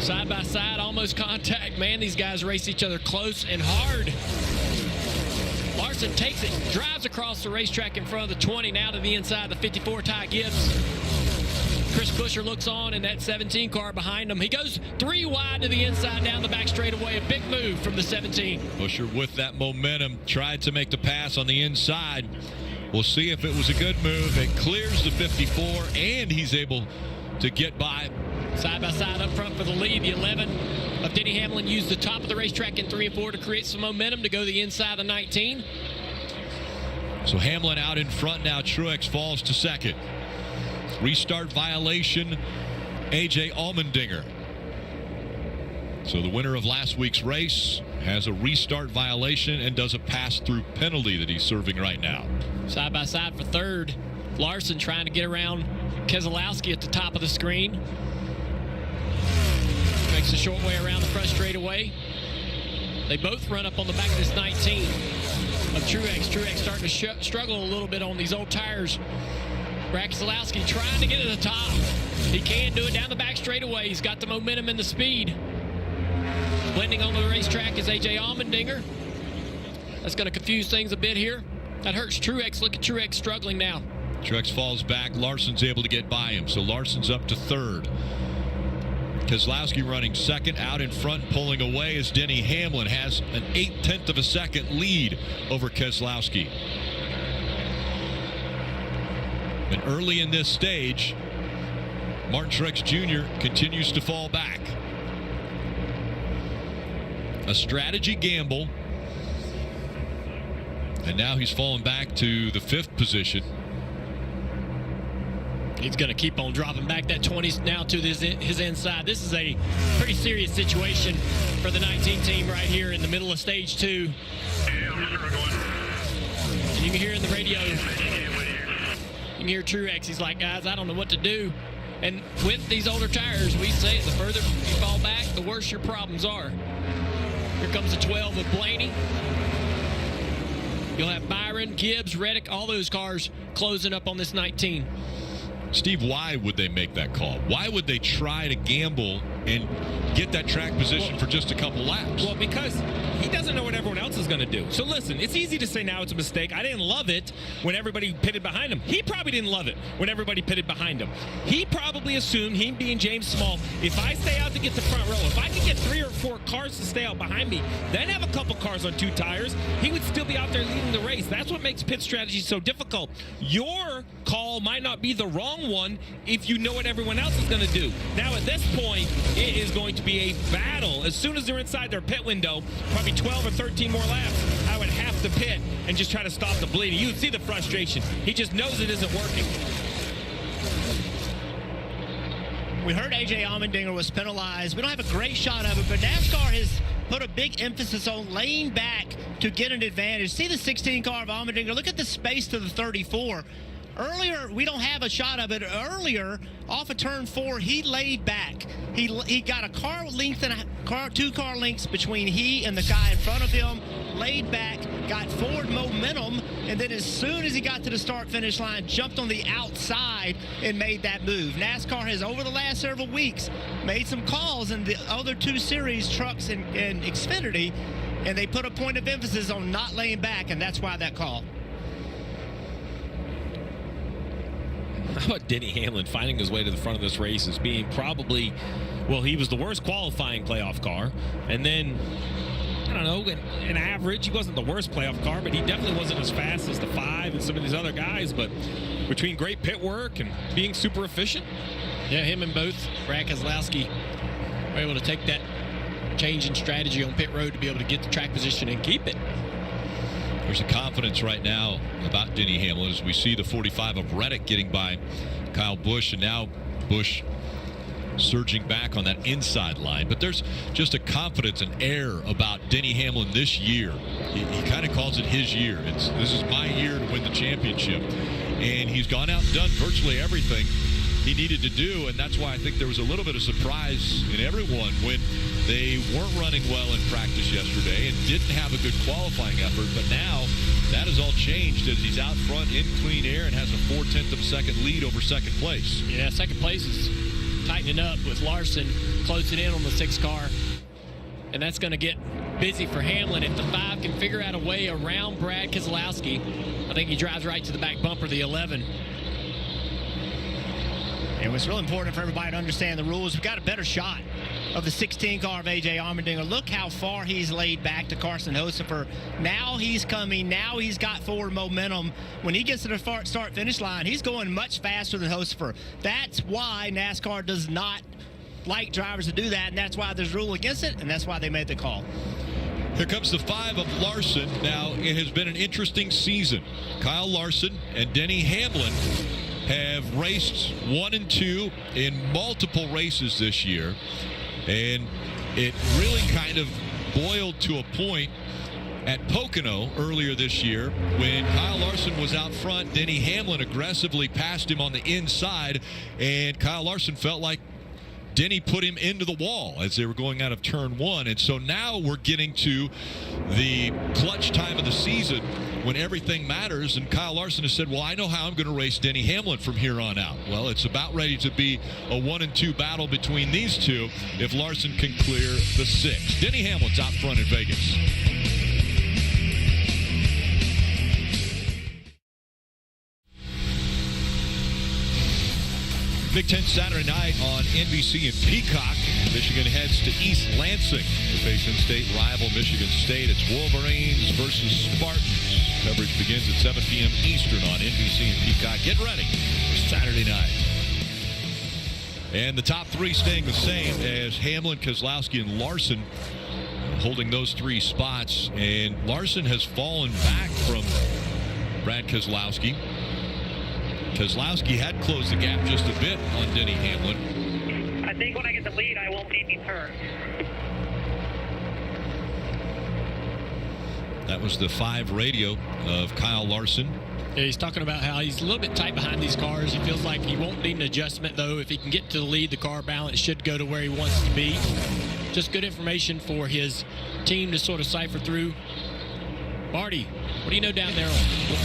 side by side, almost contact. Man, these guys race each other close and hard. Larson takes it, drives across the racetrack in front of the 20, now to the inside, the 54, Ty Gibbs. Chris Buescher looks on in that 17 car behind him. He goes 3 wide to the inside down the back straightaway. A big move from the 17. Buescher with that momentum tried to make the pass on the inside. We'll see if it was a good move. It clears the 54 and he's able to get by. Side by side up front for the lead. The 11 of Denny Hamlin used the top of the racetrack in 3 and 4 to create some momentum to go the inside of the 19. So Hamlin out in front now. Truex falls to second. Restart violation, A.J. Allmendinger. So the winner of last week's race has a restart violation and does a pass-through penalty that he's serving right now. Side by side for third. Larson trying to get around Keselowski at the top of the screen. Makes a short way around the front straightaway. They both run up on the back of this 19 of Truex. Truex starting to struggle a little bit on these old tires. Brad Keselowski trying to get to the top. He can do it down the back straightaway. He's got the momentum and the speed. Blending on the racetrack is A.J. Allmendinger. That's going to confuse things a bit here. That hurts Truex. Look at Truex struggling now. Truex falls back. Larson's able to get by him. So Larson's up to third. Keselowski running second. Out in front, pulling away as Denny Hamlin has an 0.8 of a second lead over Keselowski. And early in this stage, Martin Truex Jr. continues to fall back. A strategy gamble. And now he's fallen back to the 5th position. He's going to keep on dropping back. That 20's now to his inside. This is a pretty serious situation for the 19 team right here in the middle of stage 2. You can hear in the radio, you can hear Truex. He's like, guys, I don't know what to do. And with these older tires, we say the further you fall back, the worse your problems are. Here comes the 12 of Blaney. You'll have Byron, Gibbs, Reddick, all those cars closing up on this 19. Steve, why would they make that call? Why would they try to gamble and get that track position for just a couple laps? Well, because he doesn't know what everyone else is going to do. So listen, it's easy to say now it's a mistake. I didn't love it when everybody pitted behind him. He probably didn't love it when everybody pitted behind him. He probably assumed, he being James Small, if I stay out to get the front row, if I can get 3 or 4 cars to stay out behind me, then have a couple cars on 2 tires, he would still be out there leading the race. That's what makes pit strategy so difficult. Your call might not be the wrong one if you know what everyone else is going to do. Now, at this point, it is going to be a battle. As soon as they're inside their pit window, probably 12 or 13 more laps, I would have to pit and just try to stop the bleeding. You would see the frustration. He just knows it isn't working. We heard A.J. Allmendinger was penalized. We don't have a great shot of it, but NASCAR has put a big emphasis on laying back to get an advantage. See the 16 car of Allmendinger. Look at the space to the 34. Earlier, we don't have a shot of it. Earlier, off of turn 4, he laid back. He got a car length and two car lengths between he and the guy in front of him, laid back, got forward momentum, and then as soon as he got to the start-finish line, jumped on the outside and made that move. NASCAR has, over the last several weeks, made some calls in the other 2 series, trucks and Xfinity, and they put a point of emphasis on not laying back, and that's why that call. How about Denny Hamlin finding his way to the front of this race as being probably, well, he was the worst qualifying playoff car. And then don't know, an average. He wasn't the worst playoff car, but he definitely wasn't as fast as the 5 and some of these other guys. But between great pit work and being super efficient. Yeah, him and both Brad Keselowski were able to take that change in strategy on pit road to be able to get the track position and keep it. There's a confidence right now about Denny Hamlin as we see the 45 of Reddick getting by Kyle Busch, and now Busch surging back on that inside line. But there's just a confidence and air about Denny Hamlin this year. He kind of calls it his year. This is my year to win the championship. And he's gone out and done virtually everything he needed to do, and that's why I think there was a little bit of surprise in everyone when they weren't running well in practice yesterday and didn't have a good qualifying effort. But now that has all changed as he's out front in clean air and has a 0.4 of a second lead over second place. Yeah, second place is tightening up with Larson closing in on the 6 car. And that's going to get busy for Hamlin. If the 5 can figure out a way around Brad Keselowski, I think he drives right to the back bumper, the 11. It was really important for everybody to understand the rules. We got a better shot of the 16 car of A.J. Allmendinger. Look how far he's laid back to Carson Hocevar. Now he's coming. Now he's got forward momentum. When he gets to the start-finish line, he's going much faster than Hocevar. That's why NASCAR does not like drivers to do that, and that's why there's a rule against it, and that's why they made the call. Here comes the 5 of Larson. Now, it has been an interesting season. Kyle Larson and Denny Hamlin have raced 1 and 2 in multiple races this year, and it really kind of boiled to a point at Pocono earlier this year when Kyle Larson was out front. Denny Hamlin aggressively passed him on the inside, and Kyle Larson felt like Denny put him into the wall as they were going out of turn 1. And so now we're getting to the clutch time of the season when everything matters. And Kyle Larson has said, well, I know how I'm going to race Denny Hamlin from here on out. Well, it's about ready to be a 1 and 2 battle between these two if Larson can clear the 6. Denny Hamlin's out front in Vegas. Big Ten Saturday night on NBC and Peacock. Michigan heads to East Lansing to face in-state rival Michigan State. It's Wolverines versus Spartans. Coverage begins at 7 p.m. Eastern on NBC and Peacock. Get ready for Saturday night. And the top 3 staying the same as Hamlin, Keselowski, and Larson, holding those 3 spots. And Larson has fallen back from Brad Keselowski. Keselowski had closed the gap just a bit on Denny Hamlin. I think when I get the lead, I won't need any turn. That was the 5 radio of Kyle Larson. Yeah, he's talking about how he's a little bit tight behind these cars. He feels like he won't need an adjustment, though. If he can get to the lead, the car balance should go to where he wants to be. Just good information for his team to sort of cipher through. Marty, what do you know down there?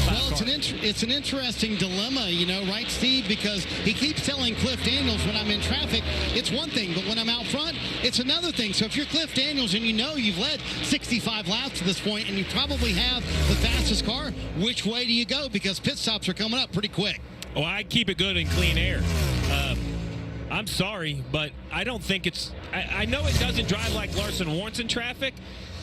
Well, it's an interesting dilemma, you know, right, Steve? Because he keeps telling Cliff Daniels when I'm in traffic, it's one thing, but when I'm out front, it's another thing. So if you're Cliff Daniels and you know you've led 65 laps to this point and you probably have the fastest car, which way do you go? Because pit stops are coming up pretty quick. Oh, I keep it good in clean air. I'm sorry, but I don't think it's... I know it doesn't drive like Larson wants in traffic.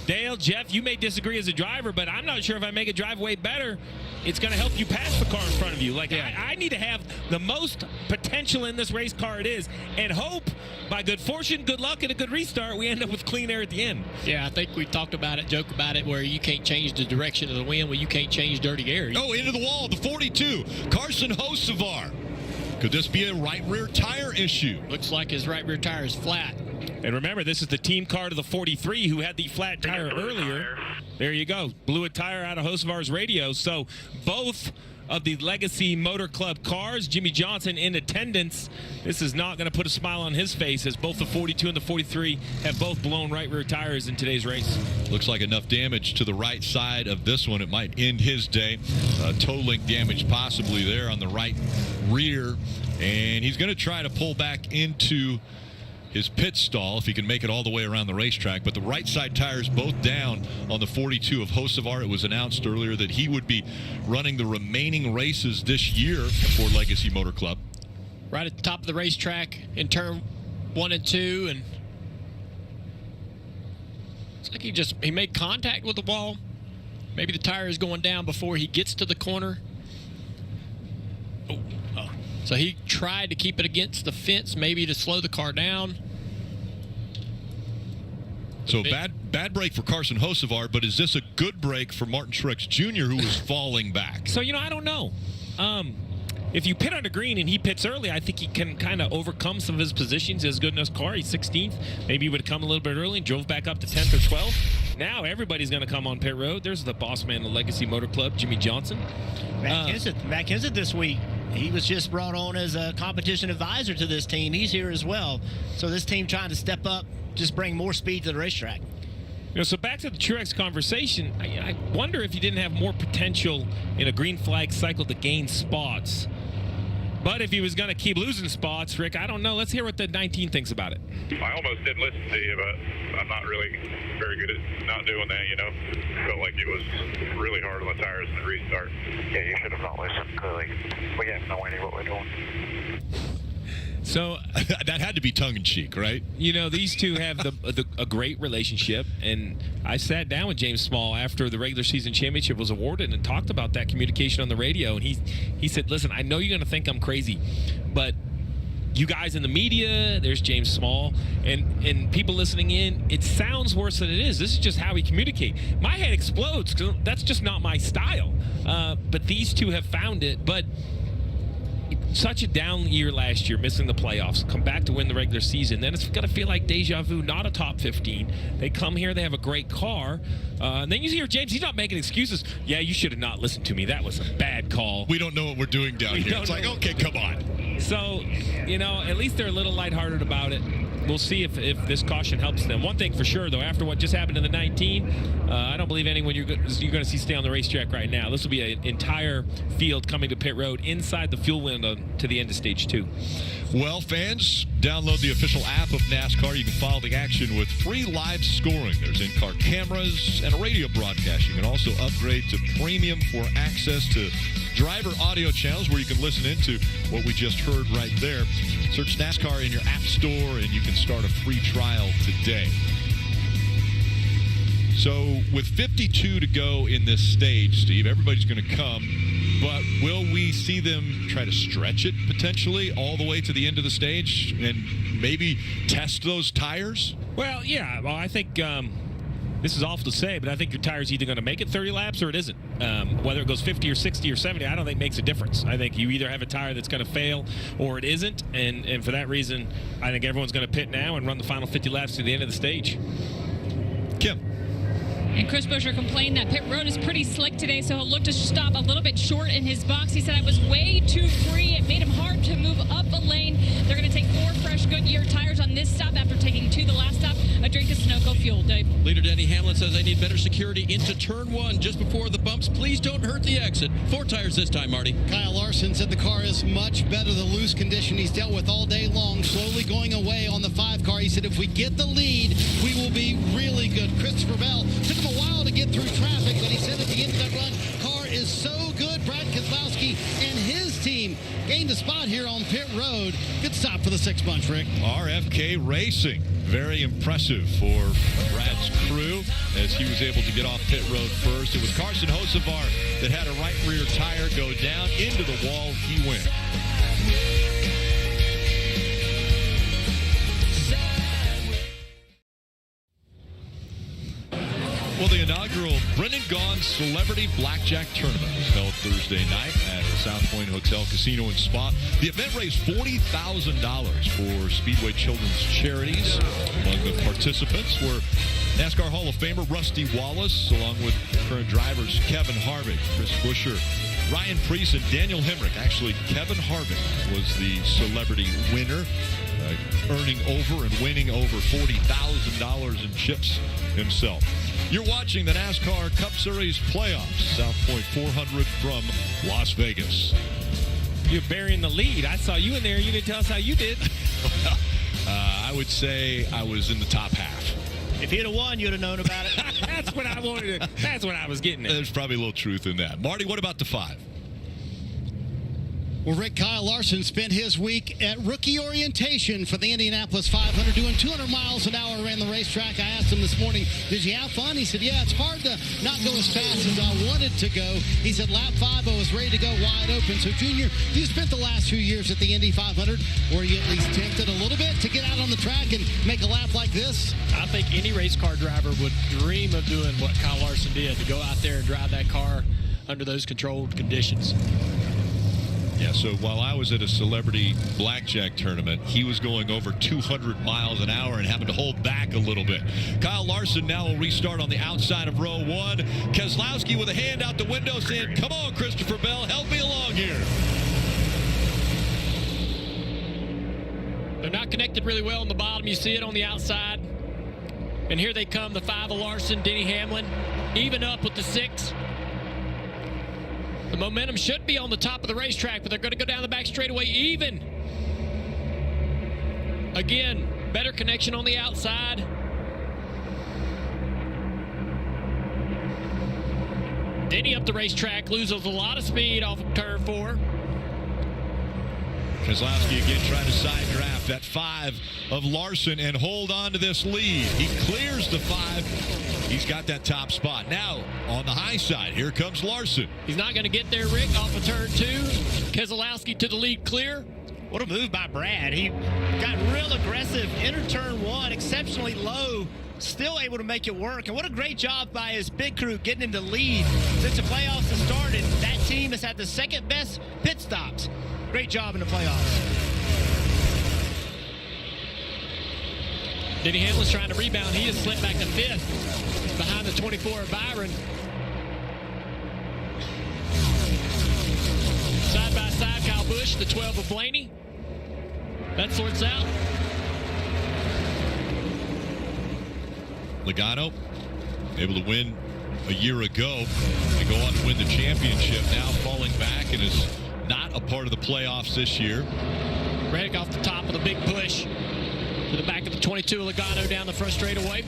Dale, Jeff, you may disagree as a driver, but I'm not sure if I make it drive way better, it's going to help you pass the car in front of you. Like, I need to have the most potential in this race car it is, and hope, by good fortune, good luck, and a good restart, we end up with clean air at the end. Yeah, I think we talked about it, joked about it, where you can't change the direction of the wind, well, you can't change dirty air. Oh, into the wall, the 42, Carson Hocevar. Could this be a right rear tire issue? Looks like his right rear tire is flat. And remember, this is the team car to the 43 who had the flat tire earlier. There you go. Blew a tire out of Hocevar's radio. So both of the Legacy Motor Club cars, Jimmy Johnson in attendance. This is not going to put a smile on his face as both the 42 and the 43 have both blown right rear tires in today's race. Looks like enough damage to the right side of this one. It might end his day. Toe link damage possibly there on the right rear. And he's going to try to pull back into his pit stall if he can make it all the way around the racetrack. But the right side tires both down on the 42 of Hocevar. It was announced earlier that he would be running the remaining races this year for Legacy Motor Club. Right at the top of the racetrack in turn 1 and 2, and It's like he made contact with the wall. Maybe the tire is going down before he gets to the corner. Oh. So he tried to keep it against the fence, maybe to slow the car down. So bad break for Carson Hocevar, but is this a good break for Martin Truex Jr., who was falling back? So, I don't know. If you pit on the green and he pits early, I think he can kind of overcome some of his positions. He has good in his car. He's 16th. Maybe he would have come a little bit early and drove back up to 10th or 12th. Now everybody's going to come on pit road. There's the boss man of Legacy Motor Club, Jimmy Johnson. Matt Kenseth this week. He was just brought on as a competition advisor to this team. He's here as well. So this team trying to step up, just bring more speed to the racetrack. So back to the Truex conversation, I wonder if he didn't have more potential in a green flag cycle to gain spots. But if he was going to keep losing spots, Rick, I don't know. Let's hear what the 19 thinks about it. I almost didn't listen to you, but I'm not really very good at not doing that, Felt like it was really hard on the tires in the restart. Yeah, you should have not listened. Clearly, we have no idea what we're doing. So that had to be tongue-in-cheek, right? These two have a great relationship, and I sat down with James Small after the regular season championship was awarded and talked about that communication on the radio, and he said, listen, I know you're going to think I'm crazy, but you guys in the media, there's James Small, and people listening in, it sounds worse than it is. This is just how we communicate. My head explodes because that's just not my style, but these two have found it, but such a down year last year, missing the playoffs, come back to win the regular season, then it's going to feel like deja vu, not a top 15. They come here, they have a great car, and then you hear James, he's not making excuses. Yeah, you should have not listened to me. That was a bad call. We don't know what we're doing down here. It's like, okay, come on. So, at least they're a little lighthearted about it. We'll see if this caution helps them. One thing for sure, though, after what just happened in the 19, I don't believe anyone you're going to see stay on the racetrack right now. This will be an entire field coming to pit road inside the fuel window to the end of stage 2. Well, fans, download the official app of NASCAR. You can follow the action with free live scoring. There's in-car cameras and a radio broadcast. You can also upgrade to premium for access to driver audio channels where you can listen into what we just heard right there. Search NASCAR in your app store and you can start a free trial today. So with 52 to go in this stage, Steve, everybody's going to come, but will we see them try to stretch it potentially all the way to the end of the stage and maybe test those tires? Well, yeah. Well, I think this is awful to say, but I think your tire's either going to make it 30 laps or it isn't. Whether it goes 50 or 60 or 70, I don't think makes a difference. I think you either have a tire that's going to fail or it isn't, and for that reason, I think everyone's going to pit now and run the final 50 laps to the end of the stage. Kim. And Chris Buescher complained that pit road is pretty slick today, so he'll look to stop a little bit short in his box. He said it was way too free. It made him hard to move up a lane. They're going to take 4 fresh Goodyear tires on this stop after taking 2 the last stop. A drink of Sunoco fuel, Dave. Leader Denny Hamlin says they need better security into turn 1 just before the bumps. Please don't hurt the exit. 4 tires this time, Marty. Kyle Larson said the car is much better. The loose condition he's dealt with all day long, slowly going away on the 5 car. He said if we get the lead, we will be really good. Christopher Bell took him a while to get through traffic, but he said at the end of that run, car is so good. Brad Keselowski and his team gained a spot here on pit road. Good stop for the 6 bunch, Rick. RFK Racing, very impressive for Brad's crew as he was able to get off pit road first. It was Carson Hocevar that had a right rear tire go down into the wall. He went. Well, the inaugural Brendan Gaughan Celebrity Blackjack Tournament was held Thursday night at the South Point Hotel, Casino, and Spa. The event raised $40,000 for Speedway Children's Charities. Among the participants were NASCAR Hall of Famer Rusty Wallace, along with current drivers Kevin Harvick, Chris Buescher, Ryan Preece, and Daniel Hemrick. Actually, Kevin Harvick was the celebrity winner, earning over and winning over $40,000 in chips himself. You're watching the NASCAR Cup Series playoffs. South Point 400 from Las Vegas. You're burying the lead. I saw you in there. You didn't tell us how you did. Well, I would say I was in the top half. If you'd have won, you'd have known about it. That's what I wanted to, that's what I was getting at. There's probably a little truth in that. Marty, what about the 5? Well, Rick, Kyle Larson spent his week at rookie orientation for the Indianapolis 500, doing 200 miles an hour around the racetrack. I asked him this morning, did you have fun? He said, yeah, it's hard to not go as fast as I wanted to go. He said, lap 5, I was ready to go wide open. So, Junior, you spent the last 2 years at the Indy 500. Were you at least tempted a little bit to get out on the track and make a lap like this? I think any race car driver would dream of doing what Kyle Larson did, to go out there and drive that car under those controlled conditions. Yeah, so while I was at a celebrity blackjack tournament, he was going over 200 miles an hour and having to hold back a little bit. Kyle Larson now will restart on the outside of row 1. Keselowski with a hand out the window saying, come on, Christopher Bell, help me along here. They're not connected really well on the bottom. You see it on the outside. And here they come, the 5 of Larson, Denny Hamlin, even up with the 6. The momentum should be on the top of the racetrack, but they're going to go down the back straightaway even. Again, better connection on the outside. Denny up the racetrack, loses a lot of speed off of turn 4. Keselowski again trying to side draft that 5 of Larson and hold on to this lead. He clears the 5. He's got that top spot. Now, on the high side, here comes Larson. He's not going to get there, Rick, off of turn 2. Keselowski to the lead clear. What a move by Brad. He got real aggressive, entered turn 1, exceptionally low, still able to make it work. And what a great job by his pit crew getting him to lead. Since the playoffs have started, that team has had the second best pit stops. Great job in the playoffs. Denny Hamlin's trying to rebound. He has slipped back to 5th behind the 24 of Byron. Side by side, Kyle Busch, the 12 of Blaney. That sorts out. Logano able to win a year ago and go on to win the championship, now falling back and is not a part of the playoffs this year. Reddick off the top of the big push to the back of the 22 of Logano down the front straightaway.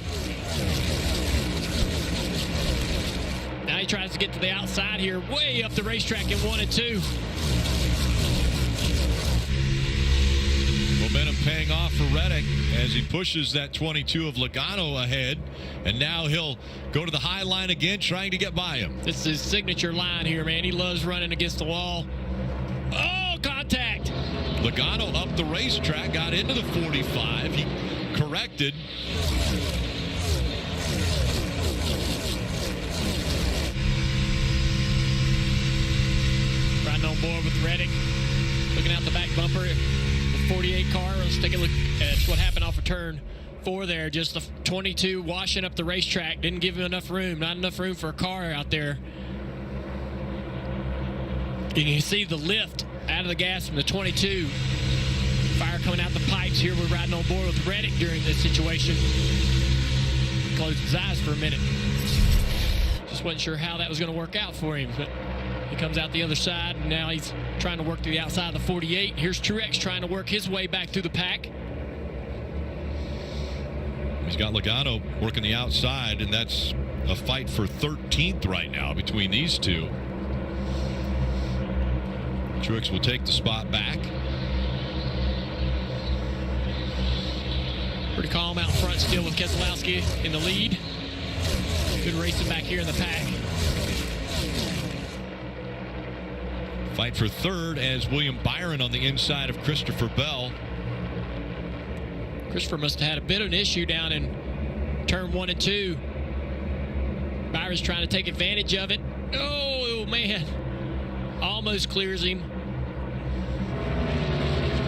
Now he tries to get to the outside here, way up the racetrack in 1 and 2. Momentum paying off for Reddick as he pushes that 22 of Logano ahead. And now he'll go to the high line again, trying to get by him. This is his signature line here, man. He loves running against the wall. Oh, contact. Logano up the racetrack, got into the 45. He corrected. Riding on board with Reddick. Looking out the back bumper. The 48 car. Let's take a look at what happened off of turn 4 there. Just the 22 washing up the racetrack. Didn't give him enough room. Not enough room for a car out there. You can see the lift out of the gas from the 22. Fire coming out the pipes. Here we're riding on board with Reddick during this situation. Closed his eyes for a minute. Just wasn't sure how that was going to work out for him. But he comes out the other side, and now he's trying to work to the outside of the 48. Here's Truex trying to work his way back through the pack. He's got Logano working the outside, and that's a fight for 13th right now between these two. Truex will take the spot back. Pretty calm out front still with Keselowski in the lead. Good racing back here in the pack. Fight for 3rd as William Byron on the inside of Christopher Bell. Christopher must have had a bit of an issue down in turn 1 and 2. Byron's trying to take advantage of it. Oh, man. Almost clears him.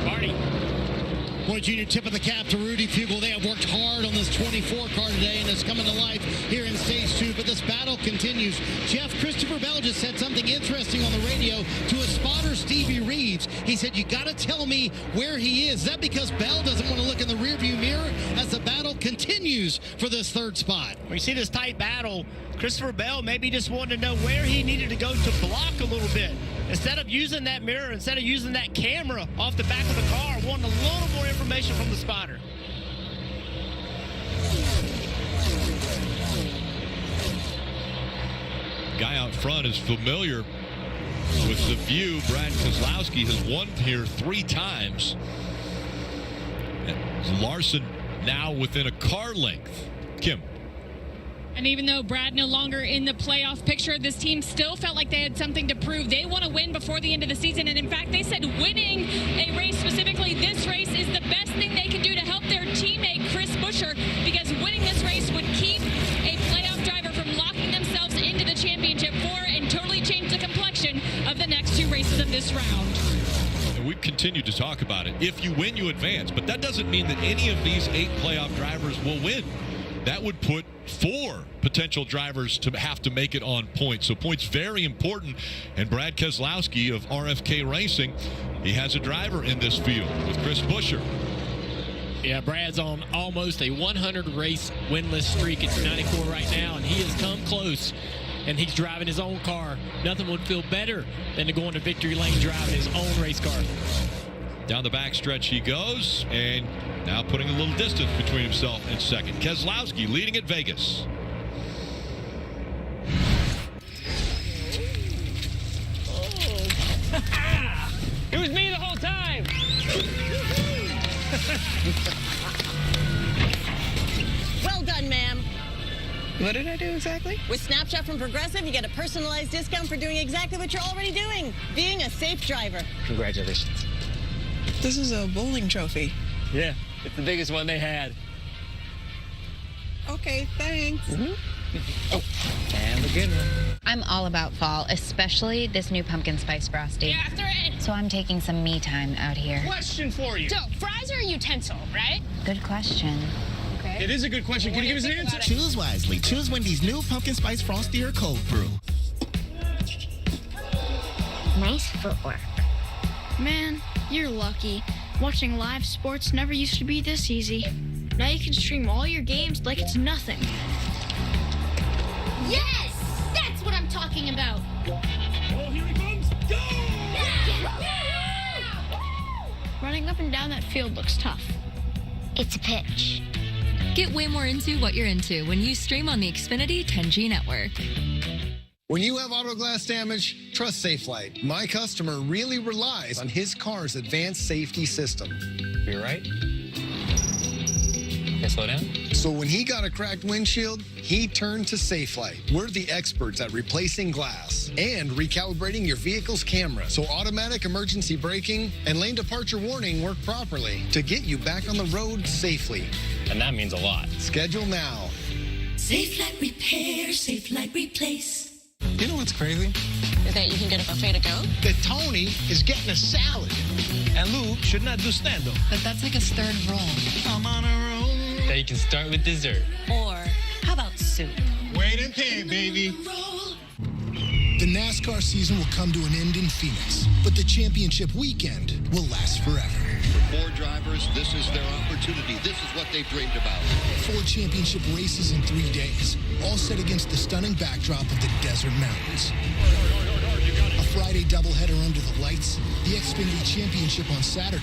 Marty. Boy, Junior, tip of the cap to Rudy Fugle. They have worked hard on this 24 car today, and it's coming to life here in stage 2. But this battle continues. Jeff, Christopher Bell just said something interesting on the radio to his spotter, Stevie Reeves. He said, you got to tell me where he is. Is that because Bell doesn't want to look in the rearview mirror as the battle continues for this 3rd spot? We see this tight battle. Christopher Bell maybe just wanted to know where he needed to go to block a little bit. Instead of using that mirror, instead of using that camera off the back of the car, wanting a little more information from the spotter. Guy out front is familiar with the view, Brad Keselowski has won here 3 times. Larson now within a car length. Kim. And even though Brad no longer in the playoff picture, this team still felt like they had something to prove. They want to win before the end of the season. And in fact, they said winning a race, specifically this race, is the best thing they can do to help their teammate Chris Buescher, because winning this race would keep a playoff driver from locking themselves into the championship four and totally change the complexion of the next 2 races of this round. And we've continued to talk about it. If you win, you advance. But that doesn't mean that any of these 8 playoff drivers will win. That would put 4 potential drivers to have to make it on points. So points very important. And Brad Keselowski of RFK Racing, he has a driver in this field with Chris Buescher. Yeah, Brad's on almost a 100-race winless streak. It's 94 right now, and he has come close. And he's driving his own car. Nothing would feel better than to go into victory lane driving his own race car. Down the backstretch he goes, and now putting a little distance between himself and second. Keselowski leading at Vegas. It was me the whole time. Well done, ma'am. What did I do exactly? With Snapshot from Progressive, you get a personalized discount for doing exactly what you're already doing, being a safe driver. Congratulations. This is a bowling trophy. Yeah, it's the biggest one they had. Okay, thanks. Oh, and a good one. I'm all about fall, especially this new pumpkin spice frosty. Yeah, after it. So I'm taking some me time out here. Question for you. So, fries are a utensil, right? Good question. Okay. It is a good question. Can you give us an answer? Choose wisely. Choose Wendy's new pumpkin spice frosty or cold brew. Nice footwork. Man, you're lucky. Watching live sports never used to be this easy. Now you can stream all your games like it's nothing. Yes! That's what I'm talking about. Oh, here he comes. Go! Running up and down that field looks tough. It's a pitch. Get way more into what you're into when you stream on the Xfinity 10G network. When you have auto glass damage, trust Safelite. My customer really relies on his car's advanced safety system. You're right. Okay, slow down. So when he got a cracked windshield, he turned to Safelite. We're the experts at replacing glass and recalibrating your vehicle's camera so automatic emergency braking and lane departure warning work properly to get you back on the road safely. And that means a lot. Schedule now. Safelite Repair, Safelite Replace. You know what's crazy? That you can get a buffet to go? That Tony is getting a salad. And Lou should not do stand-up. But that's like his 3rd roll. I'm on a roll. That you can start with dessert. Or how about soup? Wait and pay, baby. The NASCAR season will come to an end in Phoenix, but the championship weekend will last forever. For 4 drivers, this is their opportunity. This is what they've dreamed about. 4 championship races in 3 days, all set against the stunning backdrop of the desert mountains. A Friday doubleheader under the lights, the Xfinity Championship on Saturday,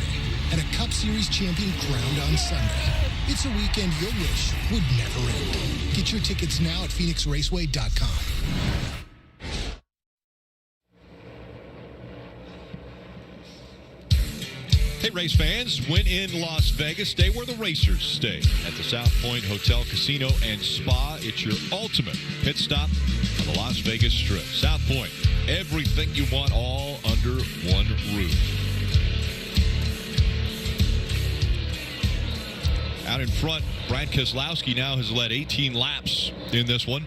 and a Cup Series champion crowned on Sunday. It's a weekend you'll wish would never end. Get your tickets now at PhoenixRaceway.com. Hey, race fans, when in Las Vegas, stay where the racers stay. At the South Point Hotel, Casino, and Spa, it's your ultimate pit stop on the Las Vegas Strip. South Point, everything you want all under one roof. Out in front, Brad Keselowski now has led 18 laps in this one.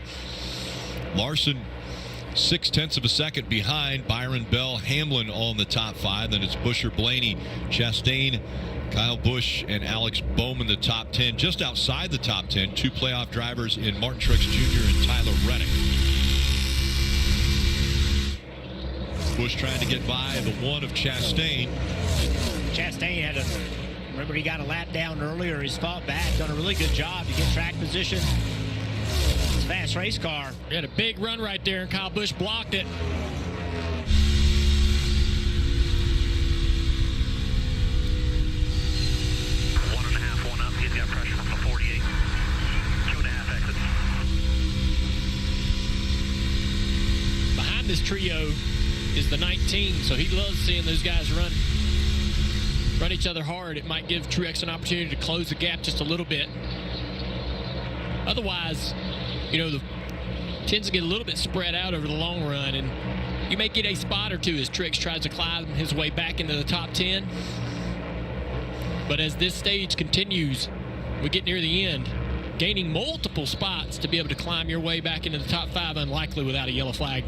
Larson 0.6 of a second behind. Byron Bell, Hamlin on the top 5. Then it's Buescher, Blaney, Chastain, Kyle Busch, and Alex Bowman the top 10. Just outside the top 10, 2 playoff drivers in Martin Truex Jr. and Tyler Reddick. Busch trying to get by the 1 of Chastain. Chastain had remember he got a lap down earlier. He's fought back, done a really good job to get track position. Fast race car. He had a big run right there, and Kyle Busch blocked it. One up. He's got pressure from the 48. 2.5 exits. Behind this trio is the 19, so he loves seeing those guys run each other hard. It might give Truex an opportunity to close the gap just a little bit. Otherwise, tends to get a little bit spread out over the long run, and you may get a spot or two as Truex tries to climb his way back into the top 10. But as this stage continues, we get near the end. Gaining multiple spots to be able to climb your way back into the top 5, unlikely without a yellow flag.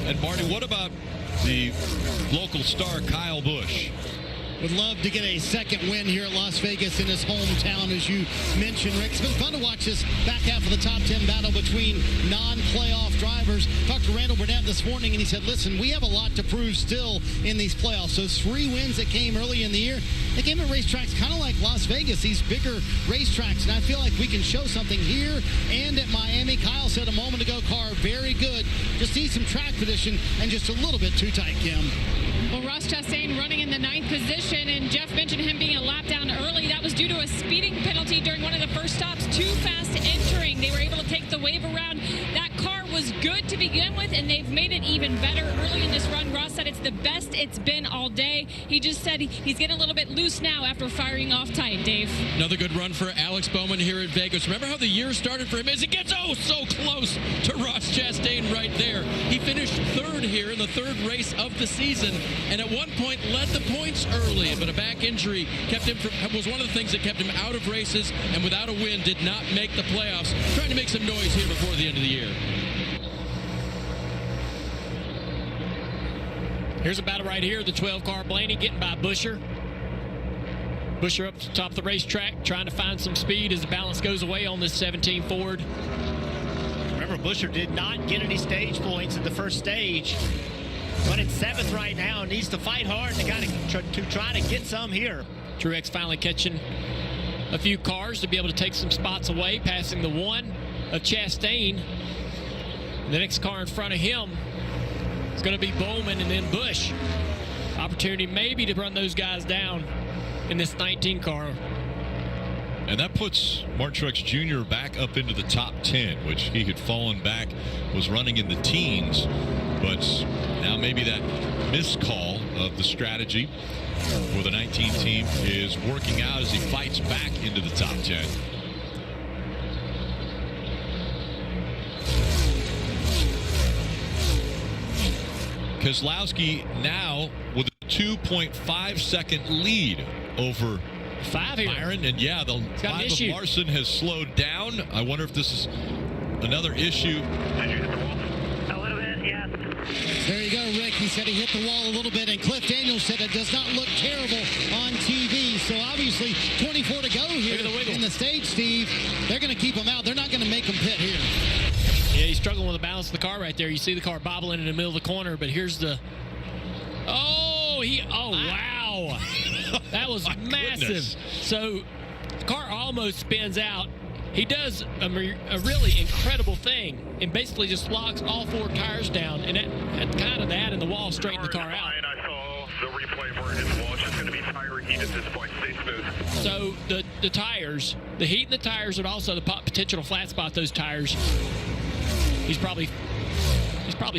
And Marty, what about the local star Kyle Busch? Would love to get a second win here at Las Vegas in his hometown, as you mentioned, Rick. It's been fun to watch this back half of the top 10 battle between non-playoff drivers. Talked to Randall Burnett this morning, and he said, listen, we have a lot to prove still in these playoffs. Those 3 wins that came early in the year, they came at racetracks kind of like Las Vegas, these bigger racetracks, and I feel like we can show something here and at Miami. Kyle said a moment ago, car very good. Just needs some track position and just a little bit too tight, Kim. Well, Ross Chastain running in the 9th position, and Jeff mentioned him being a lap down early. That was due to a speeding penalty during one of the first stops. Too fast entering. They were able to take the wave around. That car was good to begin with, and they've made it even better early in this run. Ross said it's the best it's been all day. He just said he's getting a little bit loose now after firing off tight, Dave. Another good run for Alex Bowman here at Vegas. Remember how the year started for him as he gets so close to Ross Chastain right there. He finished 3rd here in the 3rd race of the season, and at one point led the points early, but a back injury was one of the things that kept him out of races, and without a win did not make the playoffs. Trying to make some noise here before the end of the year. Here's a battle right here. The 12-car Blaney getting by Buescher. Buescher up to the top of the racetrack, trying to find some speed as the balance goes away on this 17 Ford. Remember, Buescher did not get any stage points in the first stage. Running 7th right now, needs to fight hard to try to get some here. Truex finally catching a few cars to be able to take some spots away, passing the 1 of Chastain. The next car in front of him is going to be Bowman and then Busch. Opportunity maybe to run those guys down in this 19 car. And that puts Martin Truex Jr. back up into the top 10, which he had fallen back, was running in the teens. But now maybe that missed call of the strategy for the 19 team is working out as he fights back into the top 10. Keselowski now with a 2.5 second lead over 5 here. Byron, and yeah, the 5 of Larson has slowed down. I wonder if this is another issue. A little bit, yeah. There you go, Rick. He said he hit the wall a little bit, and Cliff Daniels said it does not look terrible on TV. So obviously 24 to go here in the stage, Steve. They're going to keep him out. They're not going to make him pit here. Yeah, he's struggling with the balance of the car right there. You see the car bobbling in the middle of the corner, but here's the... wow. That was massive. Goodness. So the car almost spins out. He does a really incredible thing and basically just locks all 4 tires down, and that and the wall straightened the car out. I saw the replay where his wall is just going to be tire heat at this point. Stay smooth. So the tires, the heat in the tires, and also the potential to flat spot those tires. He's probably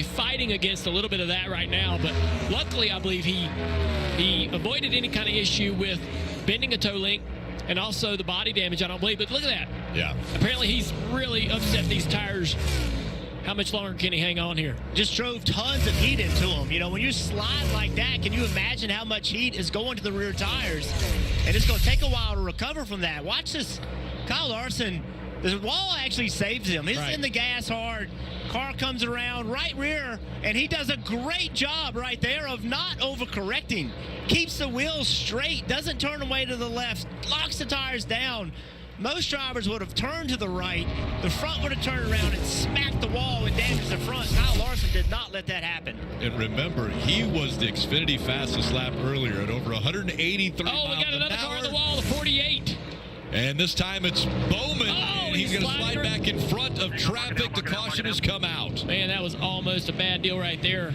fighting against a little bit of that right now, but luckily I believe he avoided any kind of issue with bending a toe link and also the body damage, I don't believe. But look at that. Yeah. Apparently he's really upset these tires. How much longer can he hang on here? Just drove tons of heat into him. You know, when you slide like that, can you imagine how much heat is going to the rear tires? And it's going to take a while to recover from that. Watch this. Kyle Larson, the wall actually saves him. He's in the gas hard. Car comes around right rear, and he does a great job right there of not overcorrecting. Keeps the wheels straight, doesn't turn away to the left, locks the tires down. Most drivers would have turned to the right. The front would have turned around and smacked the wall and damaged the front. Kyle Larson did not let that happen. And remember, he was the Xfinity fastest lap earlier at over 183 miles an hour. Oh, we got another car on the wall, the 48. And this time it's Bowman, and he's going to slide back in front of traffic. The caution has come out. Man, that was almost a bad deal right there.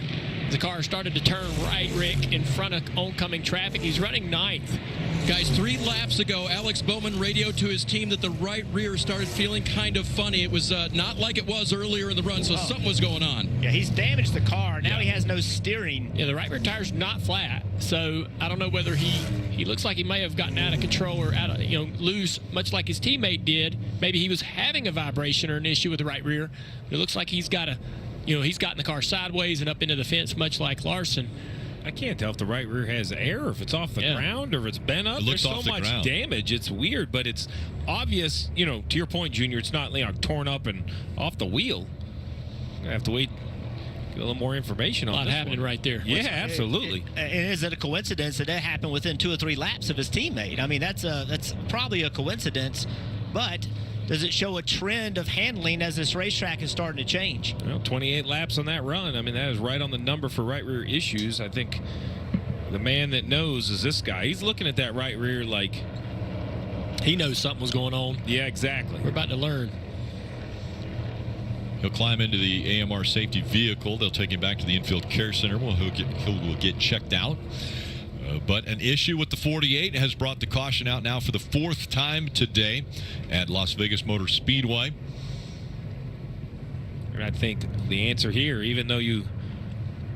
The car started to turn right, Rick, in front of oncoming traffic. He's running 9th. Guys, 3 laps ago, Alex Bowman radioed to his team that the right rear started feeling kind of funny. It was not like it was earlier in the run, so something was going on. Yeah, he's damaged the car. Now he has no steering. Yeah, the right rear tire's not flat, so I don't know whether he looks like he may have gotten out of control or out of, loose, much like his teammate did. Maybe he was having a vibration or an issue with the right rear. It looks like he's got he's gotten the car sideways and up into the fence, much like Larson. I can't tell if the right rear has air, if it's off the ground, or if it's bent up. There's so much damage. It's weird, but it's obvious, to your point, Junior, it's not torn up and off the wheel. I have to wait, get a little more information on this. A lot happening right there. Yeah, absolutely. And is it a coincidence that happened within 2 or 3 laps of his teammate? I mean, that's probably a coincidence, but does it show a trend of handling as this racetrack is starting to change? Well, 28 laps on that run. I mean, that is right on the number for right rear issues. I think the man that knows is this guy. He's looking at that right rear like he knows something was going on. Yeah, exactly. We're about to learn. He'll climb into the AMR safety vehicle. They'll take him back to the infield care center. He'll get checked out. But an issue with the 48 has brought the caution out now for the 4th time today at Las Vegas Motor Speedway. And I think the answer here, even though you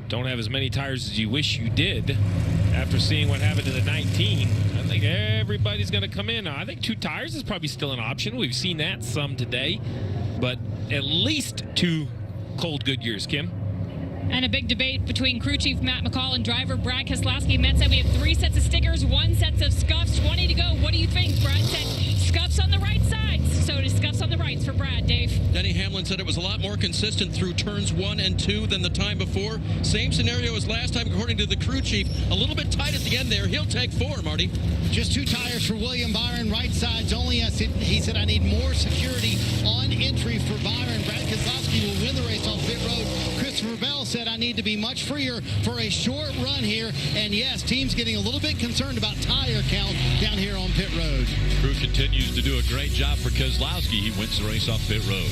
don't have as many tires as you wish you did, after seeing what happened to the 19, I think everybody's going to come in. I think 2 tires is probably still an option. We've seen that some today. But at least 2 cold Goodyears, Kim. And a big debate between crew chief Matt McCall and driver Brad Keselowski. Matt said we have 3 sets of stickers, 1 set of scuffs, 20 to go. What do you think? Brad said scuffs on the right sides. So it is scuffs on the rights for Brad, Dave. Denny Hamlin said it was a lot more consistent through turns 1 and 2 than the time before. Same scenario as last time, according to the crew chief. A little bit tight at the end there. He'll take 4, Marty. Just 2 tires for William Byron, right sides only. He said, I need more security on entry for Byron. Brad Keselowski will win the race on pit road. Christopher Bell said, I need to be much freer for a short run here. And yes, team's getting a little bit concerned about tire count down here on pit road. Crew continues to do a great job for Keselowski. He wins the race off pit road.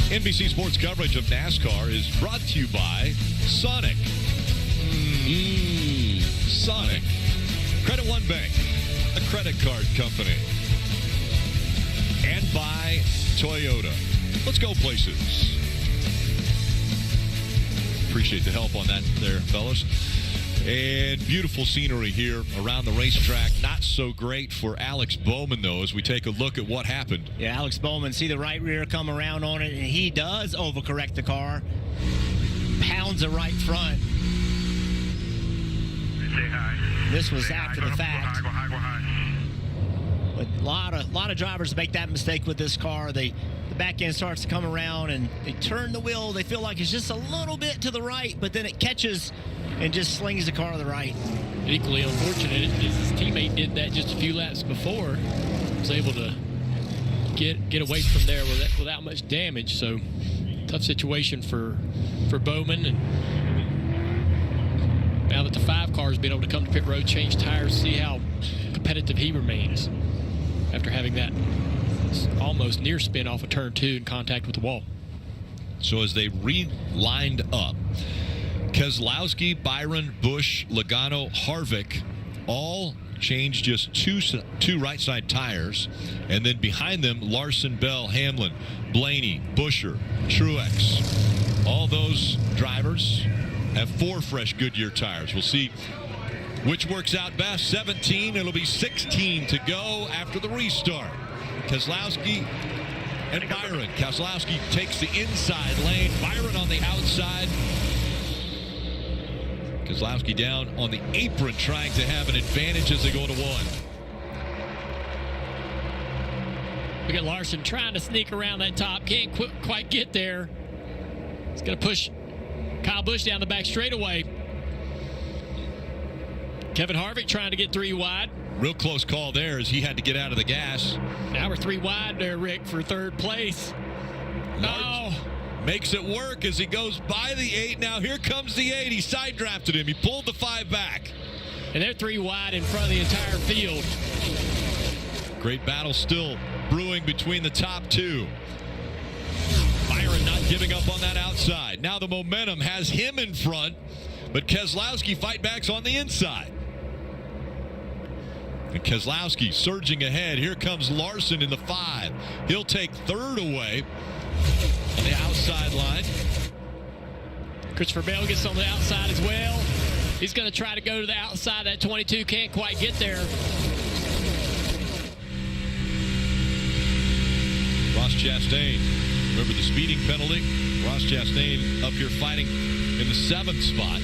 NBC Sports coverage of NASCAR is brought to you by Sonic. Sonic. Credit One Bank, a credit card company. And by Toyota. Let's go places. Appreciate the help on that there, fellas. And beautiful scenery here around the racetrack. Not so great for Alex Bowman, though, as we take a look at what happened. Yeah, Alex Bowman, see the right rear come around on it, and he does overcorrect the car. Pounds the right front. This was after the fact. But a lot of drivers make that mistake with this car. The back end starts to come around, and they turn the wheel. They feel like it's just a little bit to the right, but then it catches and just slings the car to the right. Equally unfortunate is his teammate did that just a few laps before. Was able to get away from there without much damage. So tough situation for Bowman. And now that the 5 car has been able to come to pit road, change tires, see how competitive he remains after having that almost near spin off of turn 2 in contact with the wall. So as they re-lined up, Keselowski, Byron, Busch, Logano, Harvick all changed just two right side tires, and then behind them Larson, Bell, Hamlin, Blaney, Buescher, Truex. All those drivers have 4 fresh Goodyear tires. We'll see which works out best. 17, it'll be 16 to go after the restart. Keselowski and Byron. Keselowski takes the inside lane, Byron on the outside. Keselowski down on the apron, trying to have an advantage as they go to 1. We got Larson trying to sneak around that top. Can't quite get there. He's going to push Kyle Busch down the back straightaway. Kevin Harvick trying to get 3 wide. Real close call there as he had to get out of the gas. Now we're 3 wide there, Rick, for 3rd place. No. Makes it work as he goes by the 8. Now here comes the 8. He side drafted him. He pulled the 5 back. And they're 3 wide in front of the entire field. Great battle still brewing between the top two. Byron not giving up on that outside. Now the momentum has him in front, but Keselowski fight backs on the inside. And Keselowski surging ahead. Here comes Larson in the 5. He'll take third away on the outside line. Christopher Bell gets on the outside as well. He's going to try to go to the outside. That 22 can't quite get there. Ross Chastain, remember the speeding penalty? Ross Chastain up here fighting in the 7th spot.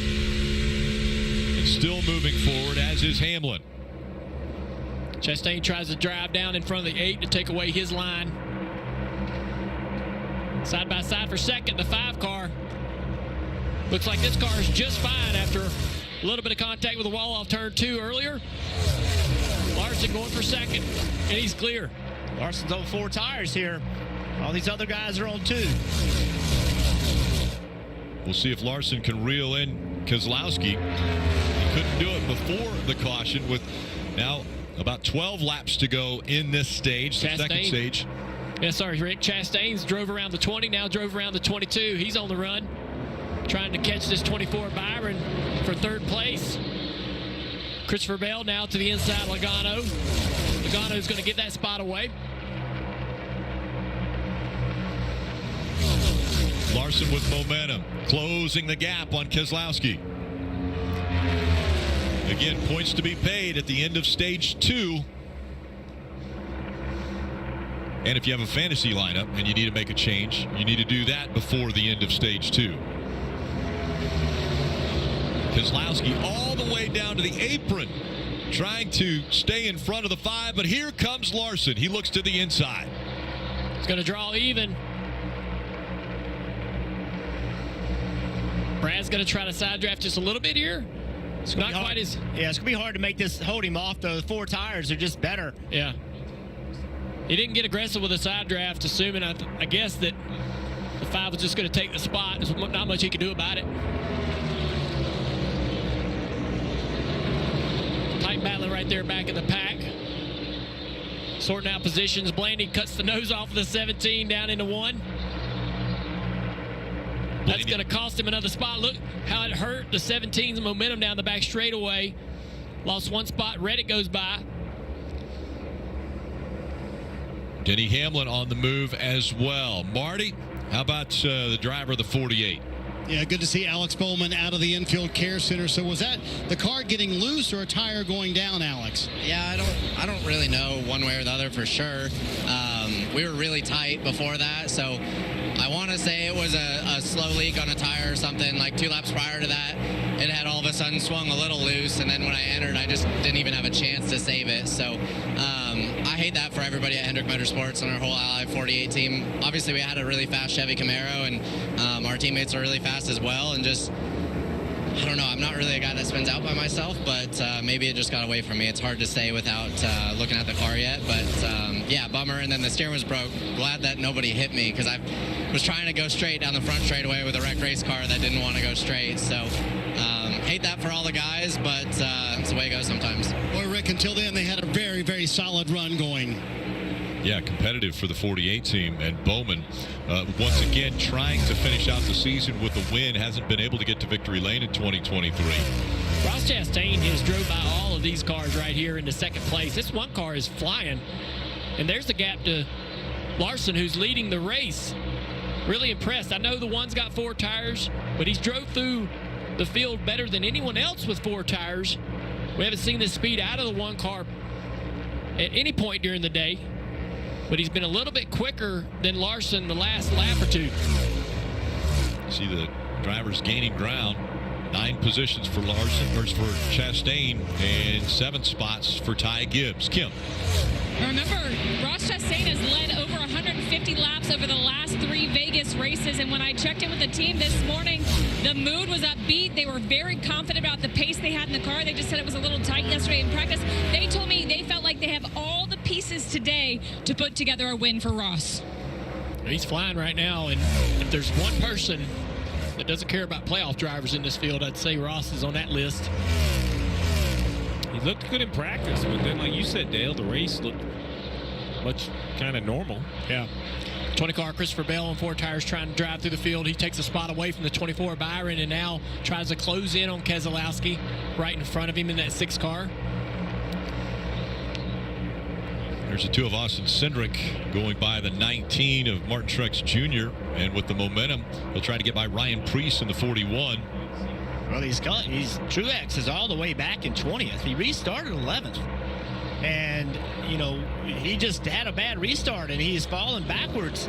And still moving forward, as is Hamlin. Chastain tries to drive down in front of the 8 to take away his line. Side by side for second, the 5 car. Looks like this car is just fine after a little bit of contact with the wall off turn 2 earlier. Larson going for second, and he's clear. Larson's on 4 tires here. All these other guys are on 2. We'll see if Larson can reel in Keselowski. He couldn't do it before the caution with now about 12 laps to go in this stage, the second stage. Yeah, sorry, Rick. Chastain's drove around the 20, now drove around the 22. He's on the run, trying to catch this 24 Byron for third place. Christopher Bell now to the inside, Logano. Logano's going to get that spot away. Larson with momentum, closing the gap on Keselowski. Again, points to be paid at the end of stage 2. And if you have a fantasy lineup and you need to make a change, you need to do that before the end of stage 2. Keselowski all the way down to the apron, trying to stay in front of the 5, but here comes Larson. He looks to the inside. He's going to draw even. Brad's going to try to side draft just a little bit here. It's not quite as... Yeah, it's going to be hard to make this, hold him off, though. The 4 tires are just better. Yeah. He didn't get aggressive with a side draft, assuming, I guess, that the 5 was just going to take the spot. There's not much he could do about it. Tight battling right there back in the pack. Sorting out positions. Blaney cuts the nose off of the 17 down into 1. That's going to cost him another spot. Look how it hurt the 17's momentum down the back straightaway. Lost 1 spot. Reddick goes by. Denny Hamlin on the move as well. Marty, how about the driver of the 48? Yeah, good to see Alex Bowman out of the infield care center. So was that the car getting loose or a tire going down, Alex? Yeah, I don't really know one way or the other for sure. We were really tight before that, so I want to say it was a slow leak on a tire or something. Like 2 laps prior to that, it had all of a sudden swung a little loose, and then when I entered, I just didn't even have a chance to save it. So I hate that for everybody at Hendrick Motorsports and our whole Ally 48 team. Obviously, we had a really fast Chevy Camaro, and our teammates are really fast as well, and just, I don't know, I'm not really a guy that spins out by myself, but maybe it just got away from me. It's hard to say without looking at the car yet, but yeah, bummer. And then the steering was broke. Glad that nobody hit me, because I was trying to go straight down the front straightaway with a wrecked race car that didn't want to go straight. So hate that for all the guys, but it's the way it goes sometimes. Boy, Rick, until then, they had a very, very solid run going. Yeah, competitive for the 48 team. And Bowman, once again, trying to finish out the season with a win. Hasn't been able to get to victory lane in 2023. Ross Chastain has drove by all of these cars right here into second place. This 1 car is flying. And there's the gap to Larson, who's leading the race. Really impressed. I know the 1's got 4 tires, but he's drove through the field better than anyone else with 4 tires. We haven't seen this speed out of the 1 car at any point during the day. But he's been a little bit quicker than Larson the last lap or 2. See the drivers gaining ground. 9 positions for Larson, or for Chastain, and 7 spots for Ty Gibbs. Kim. Remember, Ross Chastain has led over 150 laps over the last 3 Vegas races, and when I checked in with the team this morning, the mood was upbeat. They were very confident about the pace they had in the car. They just said it was a little tight yesterday in practice. They told me they felt like they have all the pieces today to put together a win for Ross. He's flying right now, and if there's one person that doesn't care about playoff drivers in this field, I'd say Ross is on that list. He looked good in practice, but then, like you said, Dale, the race looked much kind of normal. Yeah. 20 car Christopher Bell on 4 tires trying to drive through the field. He takes a spot away from the 24 Byron and now tries to close in on Keselowski right in front of him in that 6 car. There's the 2 of Austin Cindric going by the 19 of Martin Truex Jr. And with the momentum, he'll try to get by Ryan Preece in the 41. Well, Truex is all the way back in 20th. He restarted 11th. And, you know, he just had a bad restart, and he's fallen backwards.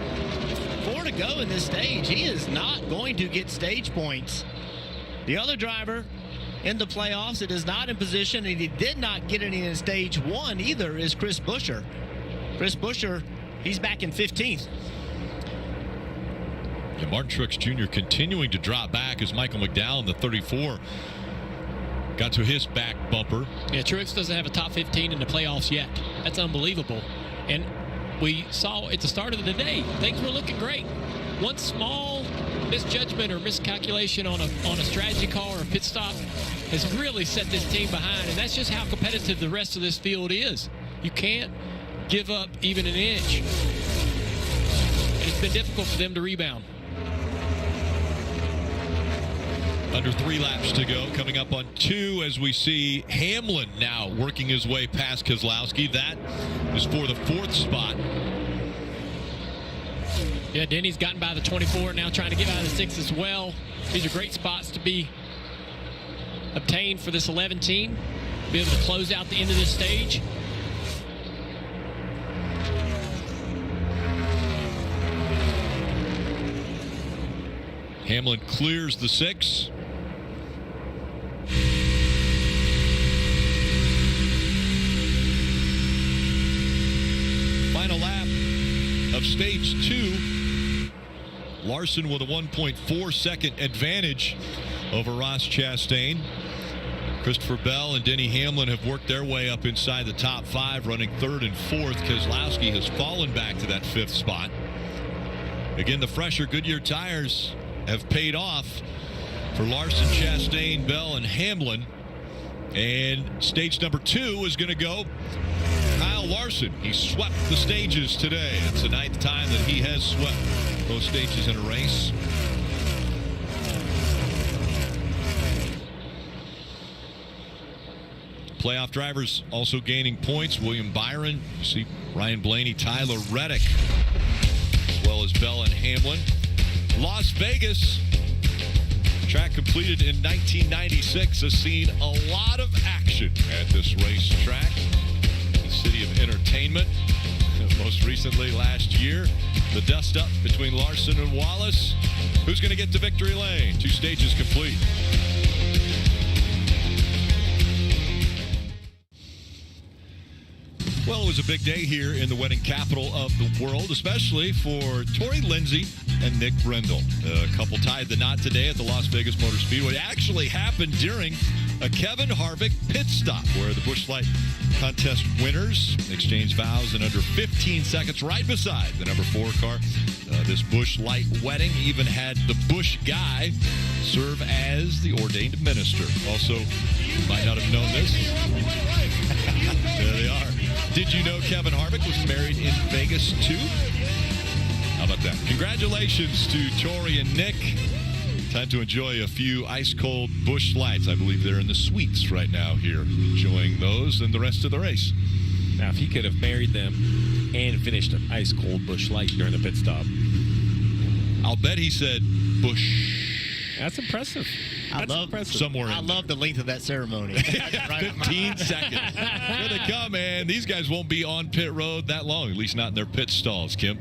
4 to go in this stage. He is not going to get stage points. The other driver in the playoffs that is not in position, and he did not get any in stage 1 either, is Chris Buescher. Chris Buescher, he's back in 15th. And Martin Truex Jr. continuing to drop back as Michael McDowell, the 34, got to his back bumper. Yeah, Truex doesn't have a top 15 in the playoffs yet. That's unbelievable. And we saw at the start of the day, things were looking great. One small misjudgment or miscalculation on a strategy call or a pit stop has really set this team behind, and that's just how competitive the rest of this field is. You can't give up even an inch. And it's been difficult for them to rebound. Under 3 laps to go, coming up on 2 as we see Hamlin now working his way past Keselowski. That is for the 4th spot. Yeah, Denny's gotten by the 24, now trying to get out of the 6 as well. These are great spots to be obtained for this 11 team. Be able to close out the end of this stage. Hamlin clears the 6. Final lap of stage 2. Larson with a 1.4 second advantage over Ross Chastain. Christopher Bell and Denny Hamlin have worked their way up inside the top 5, running 3rd and 4th. Keselowski has fallen back to that 5th spot. Again, the fresher Goodyear tires have paid off for Larson, Chastain, Bell, and Hamlin. And stage number 2 is going to go Kyle Larson. He swept the stages today. It's the 9th time that he has swept both stages in a race. Playoff drivers also gaining points. William Byron, you see Ryan Blaney, Tyler Reddick, as well as Bell and Hamlin. Las Vegas, track completed in 1996, has seen a lot of action at this racetrack. The city of entertainment. Most recently last year, the dust up between Larson and Wallace. Who's going to get to victory lane? 2 stages complete. Well, it was a big day here in the wedding capital of the world, especially for Tori Lindsay and Nick Brendel. A couple tied the knot today at the Las Vegas Motor Speedway. It actually happened during a Kevin Harvick pit stop where the Busch Light contest winners exchanged vows in under 15 seconds right beside the number 4 car. This Busch Light wedding even had the Busch guy serve as the ordained minister. Also, you might not have known this. There they are. Did you know Kevin Harvick was married in Vegas too? How about that? Congratulations to Tori and Nick. Time to enjoy a few ice-cold Busch Lights. I believe they're in the suites right now here, enjoying those and the rest of the race. Now, if he could have married them and finished an ice-cold Busch Light during the pit stop. I'll bet he said Busch. That's impressive. I love the length of that ceremony. 15 seconds. Here they come, man. These guys won't be on pit road that long, at least not in their pit stalls, Kim.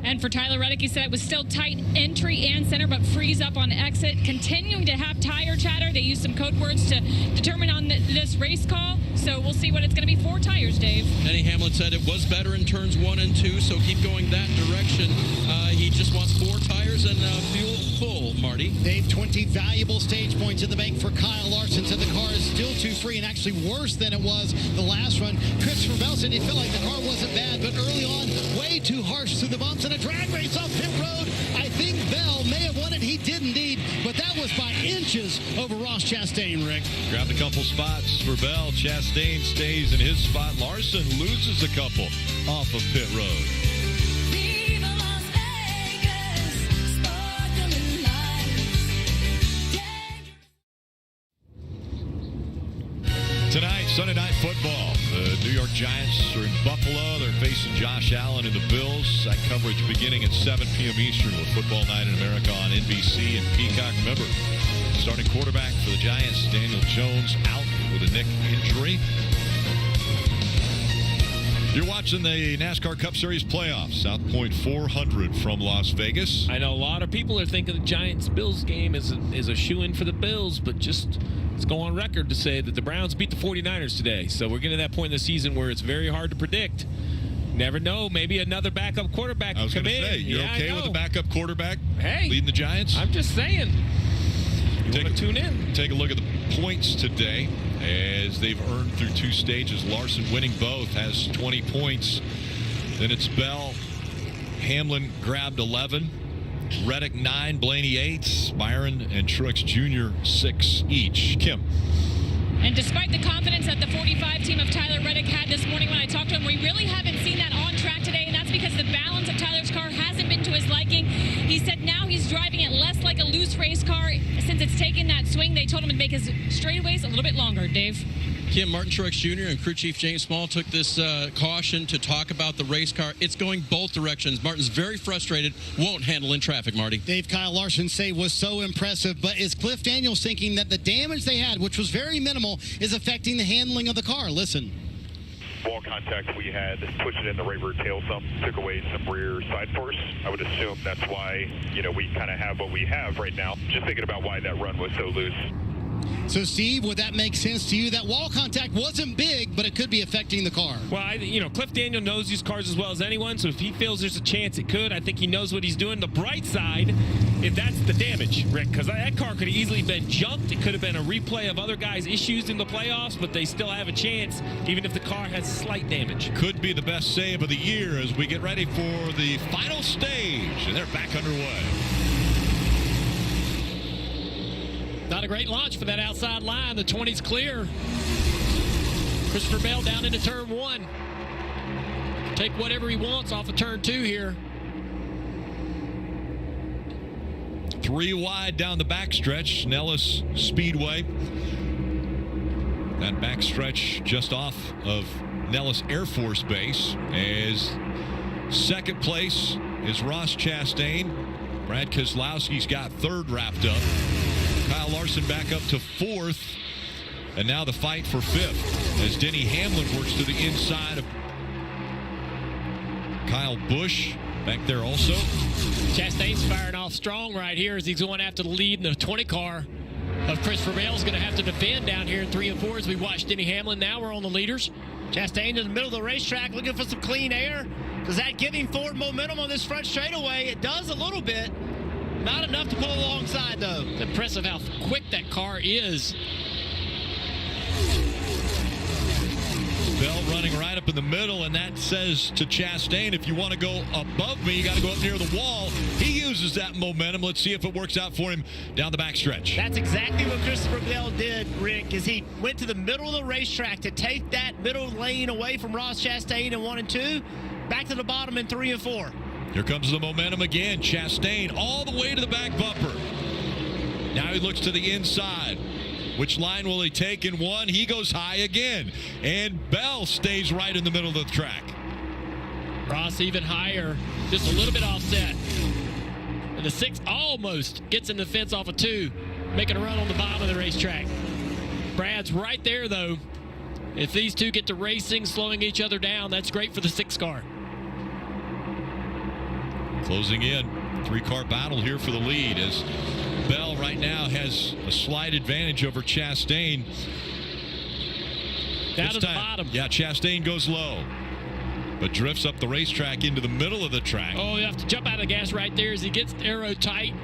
And for Tyler Reddick, he said it was still tight entry and center, but freeze up on exit. Continuing to have tire chatter. They used some code words to determine on this race call. So we'll see what it's going to be. 4 tires, Dave. Denny Hamlin said it was better in turns 1 and 2, so keep going that direction. He just wants 4 tires and fuel full, Marty. Dave, 20 valuable stage points in the bank for Kyle Larson. Said the car is still too free and actually worse than it was the last run. Christopher Bell said he felt like the car wasn't bad, but early on, way too harsh through the bumps and a drag race off pit road. I think Bell may have won it. He did indeed but that was by inches over Ross Chastain, Rick. Grabbed a couple spots for Bell. Chastain stays in his spot. Larson loses a couple off of pit road. Tonight, Sunday Night Football. The New York Giants are in Buffalo. They're facing Josh Allen and the Bills. That coverage beginning at 7 p.m. Eastern with Football Night in America on NBC and Peacock. Remember, starting quarterback for the Giants, Daniel Jones, out with a neck injury. You're watching the NASCAR Cup Series playoffs. South Point 400 from Las Vegas. I know a lot of people are thinking the Giants-Bills game is a shoo-in for the Bills, but just let's go on record to say that the Browns beat the 49ers today. So we're getting to that point in the season where it's very hard to predict. Never know. Maybe another backup quarterback I was will going come to say, in. you're okay with a backup quarterback leading the Giants? I'm just saying. You want to tune in. Take a look at the points today as they've earned through 2 stages. Larson winning both has 20 points. Then it's Bell. Hamlin grabbed 11. Reddick 9, Blaney 8, Byron and Truex Jr. 6 each. Kim. And despite the confidence that the 45 team of Tyler Reddick had this morning when I talked to him, we really haven't seen that on track today, and that's because the balance of Tyler's car hasn't been to his liking. He said now he's driving it less like a loose race car since it's taken that swing. They told him to make his straightaways a little bit longer, Dave. Kim, Martin Truex Jr. and crew chief James Small took this caution to talk about the race car. It's going both directions. Martin's very frustrated, won't handle in traffic, Marty. Dave, Kyle Larson say was so impressive, but is Cliff Daniels thinking that the damage they had, which was very minimal, is affecting the handling of the car? Listen. Wall contact we had, pushed it in the rear tail some, took away some rear side force. I would assume that's why, we kind of have what we have right now. Just thinking about why that run was so loose. So, Steve, would that make sense to you? That wall contact wasn't big, but it could be affecting the car. Well, Cliff Daniel knows these cars as well as anyone, so if he feels there's a chance it could, I think he knows what he's doing. The bright side, if that's the damage, Rick, because that car could have easily been junked. It could have been a replay of other guys' issues in the playoffs, but they still have a chance, even if the car has slight damage. Could be the best save of the year as we get ready for the final stage, and they're back underway. Not a great launch for that outside line. The 20's clear. Christopher Bell down into turn 1. Take whatever he wants off of turn 2 here. 3 wide down the backstretch, Nellis Speedway. That backstretch just off of Nellis Air Force Base. As second place is Ross Chastain. Brad Keselowski's got 3rd wrapped up. Kyle Larson back up to 4th. And now the fight for 5th as Denny Hamlin works to the inside of Kyle Busch back there also. Chastain's firing off strong right here as he's going after the lead in the 20 car of Christopher Bell's going to have to defend down here in 3 and 4 as we watch Denny Hamlin. Now we're on the leaders. Chastain in the middle of the racetrack looking for some clean air. Does that give him forward momentum on this front straightaway? It does a little bit. Not enough to pull alongside, though. It's impressive how quick that car is. Bell running right up in the middle, and that says to Chastain, if you want to go above me, you got to go up near the wall. He uses that momentum. Let's see if it works out for him down the backstretch. That's exactly what Christopher Bell did, Rick, is he went to the middle of the racetrack to take that middle lane away from Ross Chastain in 1 and 2, back to the bottom in 3 and 4. Here comes the momentum again. Chastain all the way to the back bumper. Now he looks to the inside. Which line will he take in 1? He goes high again. And Bell stays right in the middle of the track. Ross even higher, just a little bit offset. And the 6 almost gets in the fence off of 2, making a run on the bottom of the racetrack. Brad's right there, though. If these two get to racing, slowing each other down, that's great for the 6 car. Closing in, 3-car battle here for the lead as Bell right now has a slight advantage over Chastain. Down to the bottom. Yeah, Chastain goes low, but drifts up the racetrack into the middle of the track. Oh, you have to jump out of the gas right there as he gets aero tight.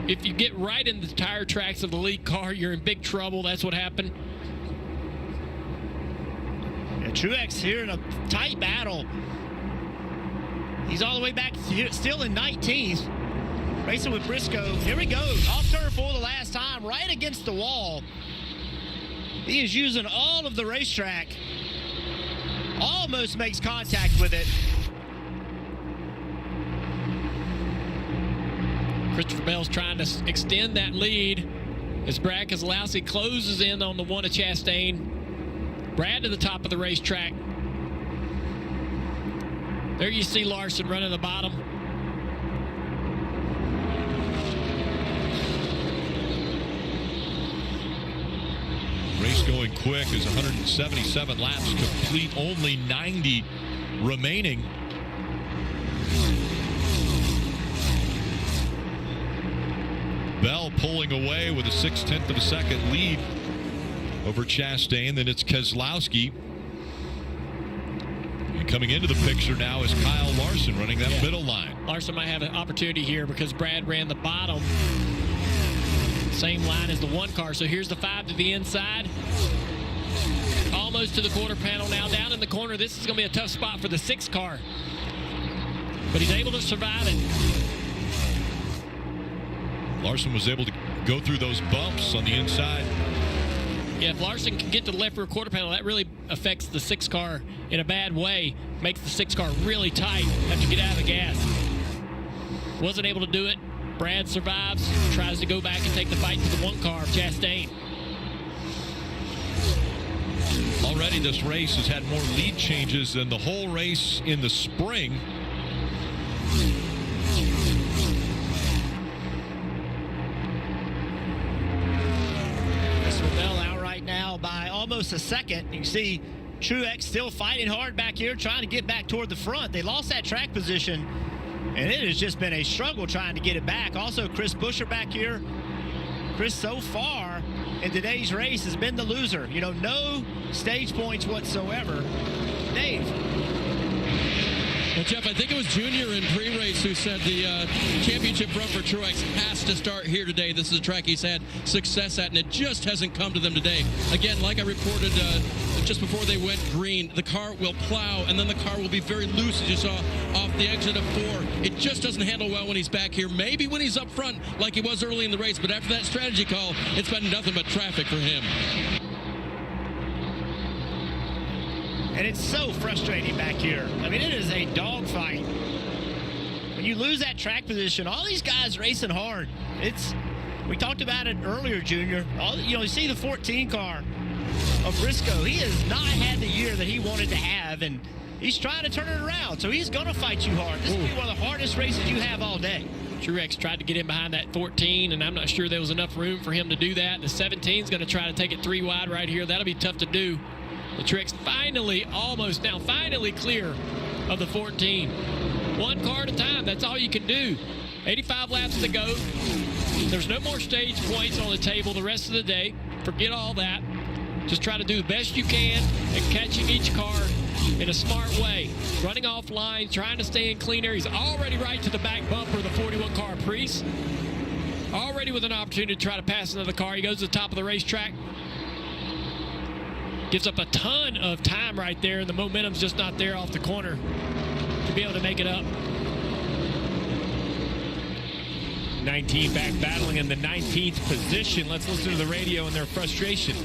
If you get right in the tire tracks of the lead car, you're in big trouble. That's what happened. Yeah, Truex here in a tight battle. He's all the way back here, still in 19th. Racing with Briscoe. Here we go. Off turn for the last time, right against the wall. He is using all of the racetrack. Almost makes contact with it. Christopher Bell's trying to extend that lead as Brad Keselowski closes in on the one of Chastain. Brad to the top of the racetrack. There you see Larson running the bottom. Race going quick is 177 laps complete, only 90 remaining. Bell pulling away with a 0.6 of a second lead over Chastain. Then it's Keselowski. And coming into the picture now is Kyle Larson running that middle line. Larson might have an opportunity here because Brad ran the bottom. Same line as the 1 car. So here's the 5 to the inside. Almost to the quarter panel now. Down in the corner. This is going to be a tough spot for the 6 car. But he's able to survive it. Larson was able to go through those bumps on the inside. Yeah, if Larson can get to the left rear quarter panel, that really affects the 6 car in a bad way. Makes the 6 car really tight after you get out of the gas. Wasn't able to do it. Brad survives, tries to go back and take the fight to the 1 car of Chastain. Already this race has had more lead changes than the whole race in the spring. Bell out right now by almost a second. You can see Truex still fighting hard back here, trying to get back toward the front. They lost that track position, and it has just been a struggle trying to get it back. Also, Chris Buescher back here. Chris, so far in today's race, has been the loser. You know, no stage points whatsoever. Dave. Well, Jeff, I think it was Junior in pre-race who said the championship run for Truex has to start here today. This is a track he's had success at, and it just hasn't come to them today. Again, like I reported just before they went green, the car will plow, and then the car will be very loose, as you saw off the exit of 4. It just doesn't handle well when he's back here. Maybe when he's up front like he was early in the race, but after that strategy call, it's been nothing but traffic for him. And it's so frustrating back here. I mean, it is a dogfight. When you lose that track position, all these guys racing hard. We talked about it earlier, Junior. You see the 14 car of Briscoe. He has not had the year that he wanted to have, and he's trying to turn it around. So he's going to fight you hard. This will be one of the hardest races you have all day. Truex tried to get in behind that 14, and I'm not sure there was enough room for him to do that. The 17 is going to try to take it 3 wide right here. That'll be tough to do. The Truex finally clear of the 14. 1 car at a time. That's all you can do. 85 laps to go. There's no more stage points on the table the rest of the day. Forget all that. Just try to do the best you can and catching each car in a smart way. Running off lines, trying to stay in clean air. He's already right to the back bumper of the 41 car Priest. Already with an opportunity to try to pass another car. He goes to the top of the racetrack. Gives up a ton of time right there, and the momentum's just not there off the corner to be able to make it up. 19 back battling in the 19th position. Let's listen to the radio and their frustration.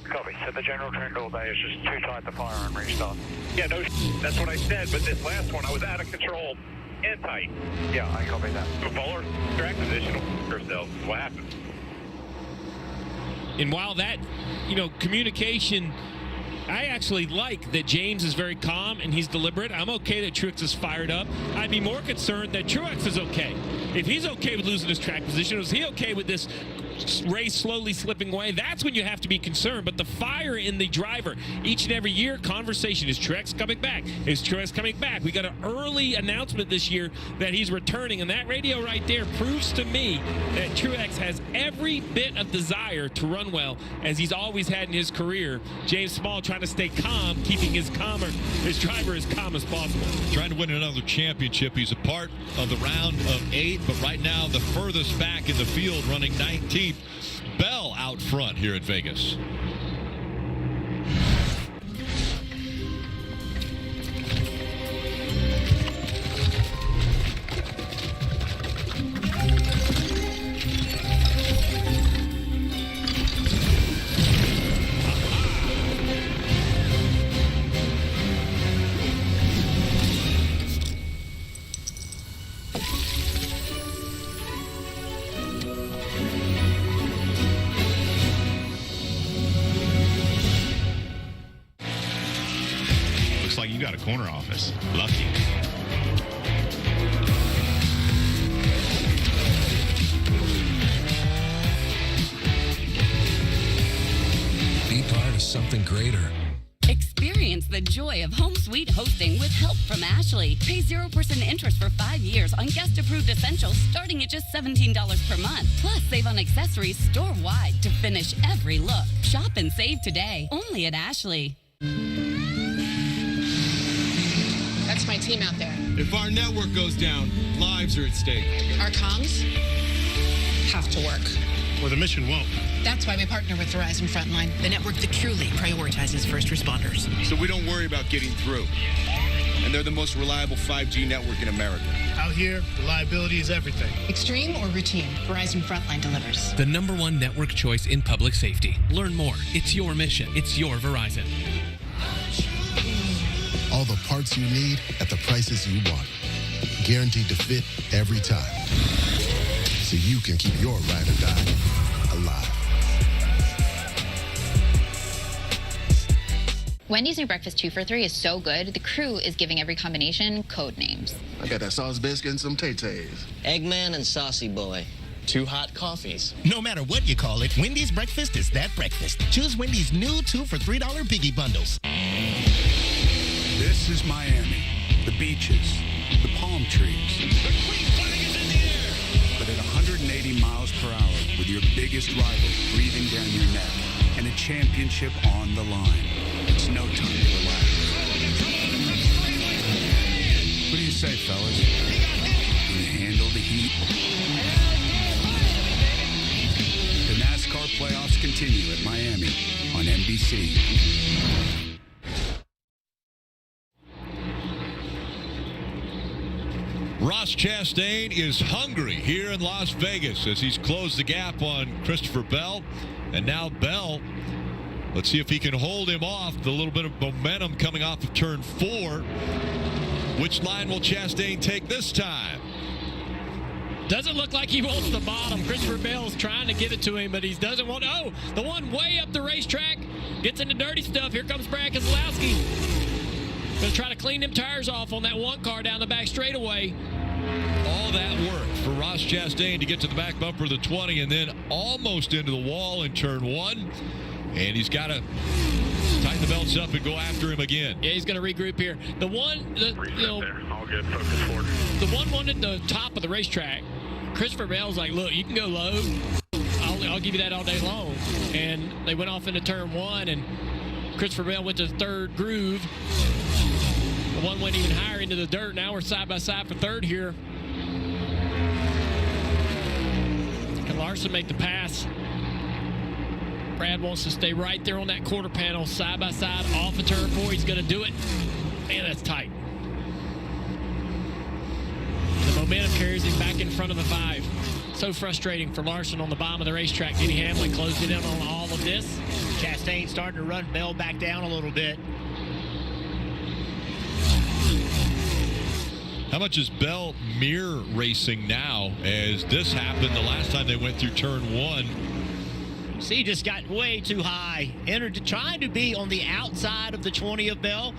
Copy. Said the general trend all day is just too tight to fire and restart. Yeah, no, that's what I said, but this last one, I was out of control and tight. Yeah, I copy that. So Fuller, track position, ourselves. What happened? And while that, communication, I actually like that James is very calm and he's deliberate. I'm okay that Truex is fired up. I'd be more concerned that Truex is okay. If he's okay with losing his track position, is he okay with this race slowly slipping away? That's when you have to be concerned. But the fire in the driver, each and every year, conversation, is Truex coming back? Is Truex coming back? We got an early announcement this year that he's returning, and that radio right there proves to me that Truex has every bit of desire to run well, as he's always had in his career. James Small trying to stay calm, keeping his driver as calm as possible. Trying to win another championship. He's a part of the round of 8, but right now the furthest back in the field, running 19th. Bell out front here at Vegas. got a corner office. Lucky. Be part of something greater. Experience the joy of home suite hosting with help from Ashley. Pay 0% interest for 5 years on guest-approved essentials starting at just $17 per month. Plus, save on accessories store-wide to finish every look. Shop and save today, only at Ashley. That's my team out there. If our network goes down, lives are at stake. Our comms have to work. Or the mission won't. That's why we partner with Verizon Frontline, the network that truly prioritizes first responders. So we don't worry about getting through. And they're the most reliable 5G network in America. Out here, reliability is everything. Extreme or routine, Verizon Frontline delivers. The #1 network choice in public safety. Learn more. It's your mission. It's your Verizon. All the parts you need at the prices you want. Guaranteed to fit every time. So you can keep your ride or die alive. Wendy's new breakfast 2 for $3 is so good, the crew is giving every combination code names. I got that sauce biscuit and some Tay-Tays. Eggman and Saucy Boy. 2 hot coffees. No matter what you call it, Wendy's breakfast is that breakfast. Choose Wendy's new 2 for $3 Biggie Bundles. This is Miami. The beaches, the palm trees. But at 180 miles per hour, with your biggest rival breathing down your neck and a championship on the line, it's no time to relax. What do you say, fellas? Can you handle the heat? The NASCAR playoffs continue at Miami on NBC. Ross Chastain is hungry here in Las Vegas as he's closed the gap on Christopher Bell. And now Bell, let's see if he can hold him off. The little bit of momentum coming off of turn 4. Which line will Chastain take this time? Doesn't look like he wants the bottom. Christopher Bell's trying to give it to him, but he doesn't want. Oh, the one way up the racetrack gets into dirty stuff. Here comes Brad Keselowski. Going to try to clean them tires off on that one car down the back straightaway. All that work for Ross Chastain to get to the back bumper of the 20 and then almost into the wall in turn 1. And he's got to tighten the belts up and go after him again. Yeah, he's going to regroup here. The one, All good. Focus forward. The one at the top of the racetrack, Christopher Bell's like, look, you can go low. I'll give you that all day long. And they went off into turn 1, and Christopher Bell went to the third groove. The one went even higher into the dirt. Now we're side by side for third here. Can Larson make the pass? Brad wants to stay right there on that quarter panel, side by side, off of turn 4. He's going to do it. Man, that's tight. The momentum carries him back in front of the 5. So frustrating for Larson on the bottom of the racetrack. Denny Hamlin closing in on all of this. Chastain starting to run Bell back down a little bit. How much is Bell mirror racing now as this happened the last time they went through turn 1? See, just got way too high. Trying to be on the outside of the 20 of Bell.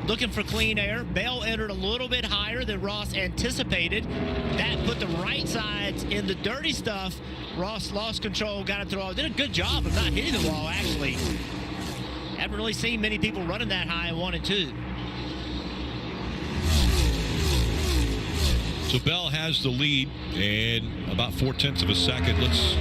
Looking for clean air. Bell entered a little bit higher than Ross anticipated. That put the right sides in the dirty stuff. Ross lost control, got it through all. Did a good job of not hitting the wall, actually. Haven't really seen many people running that high in 1 and 2. So Bell has the lead and about 0.4 of a second. Let's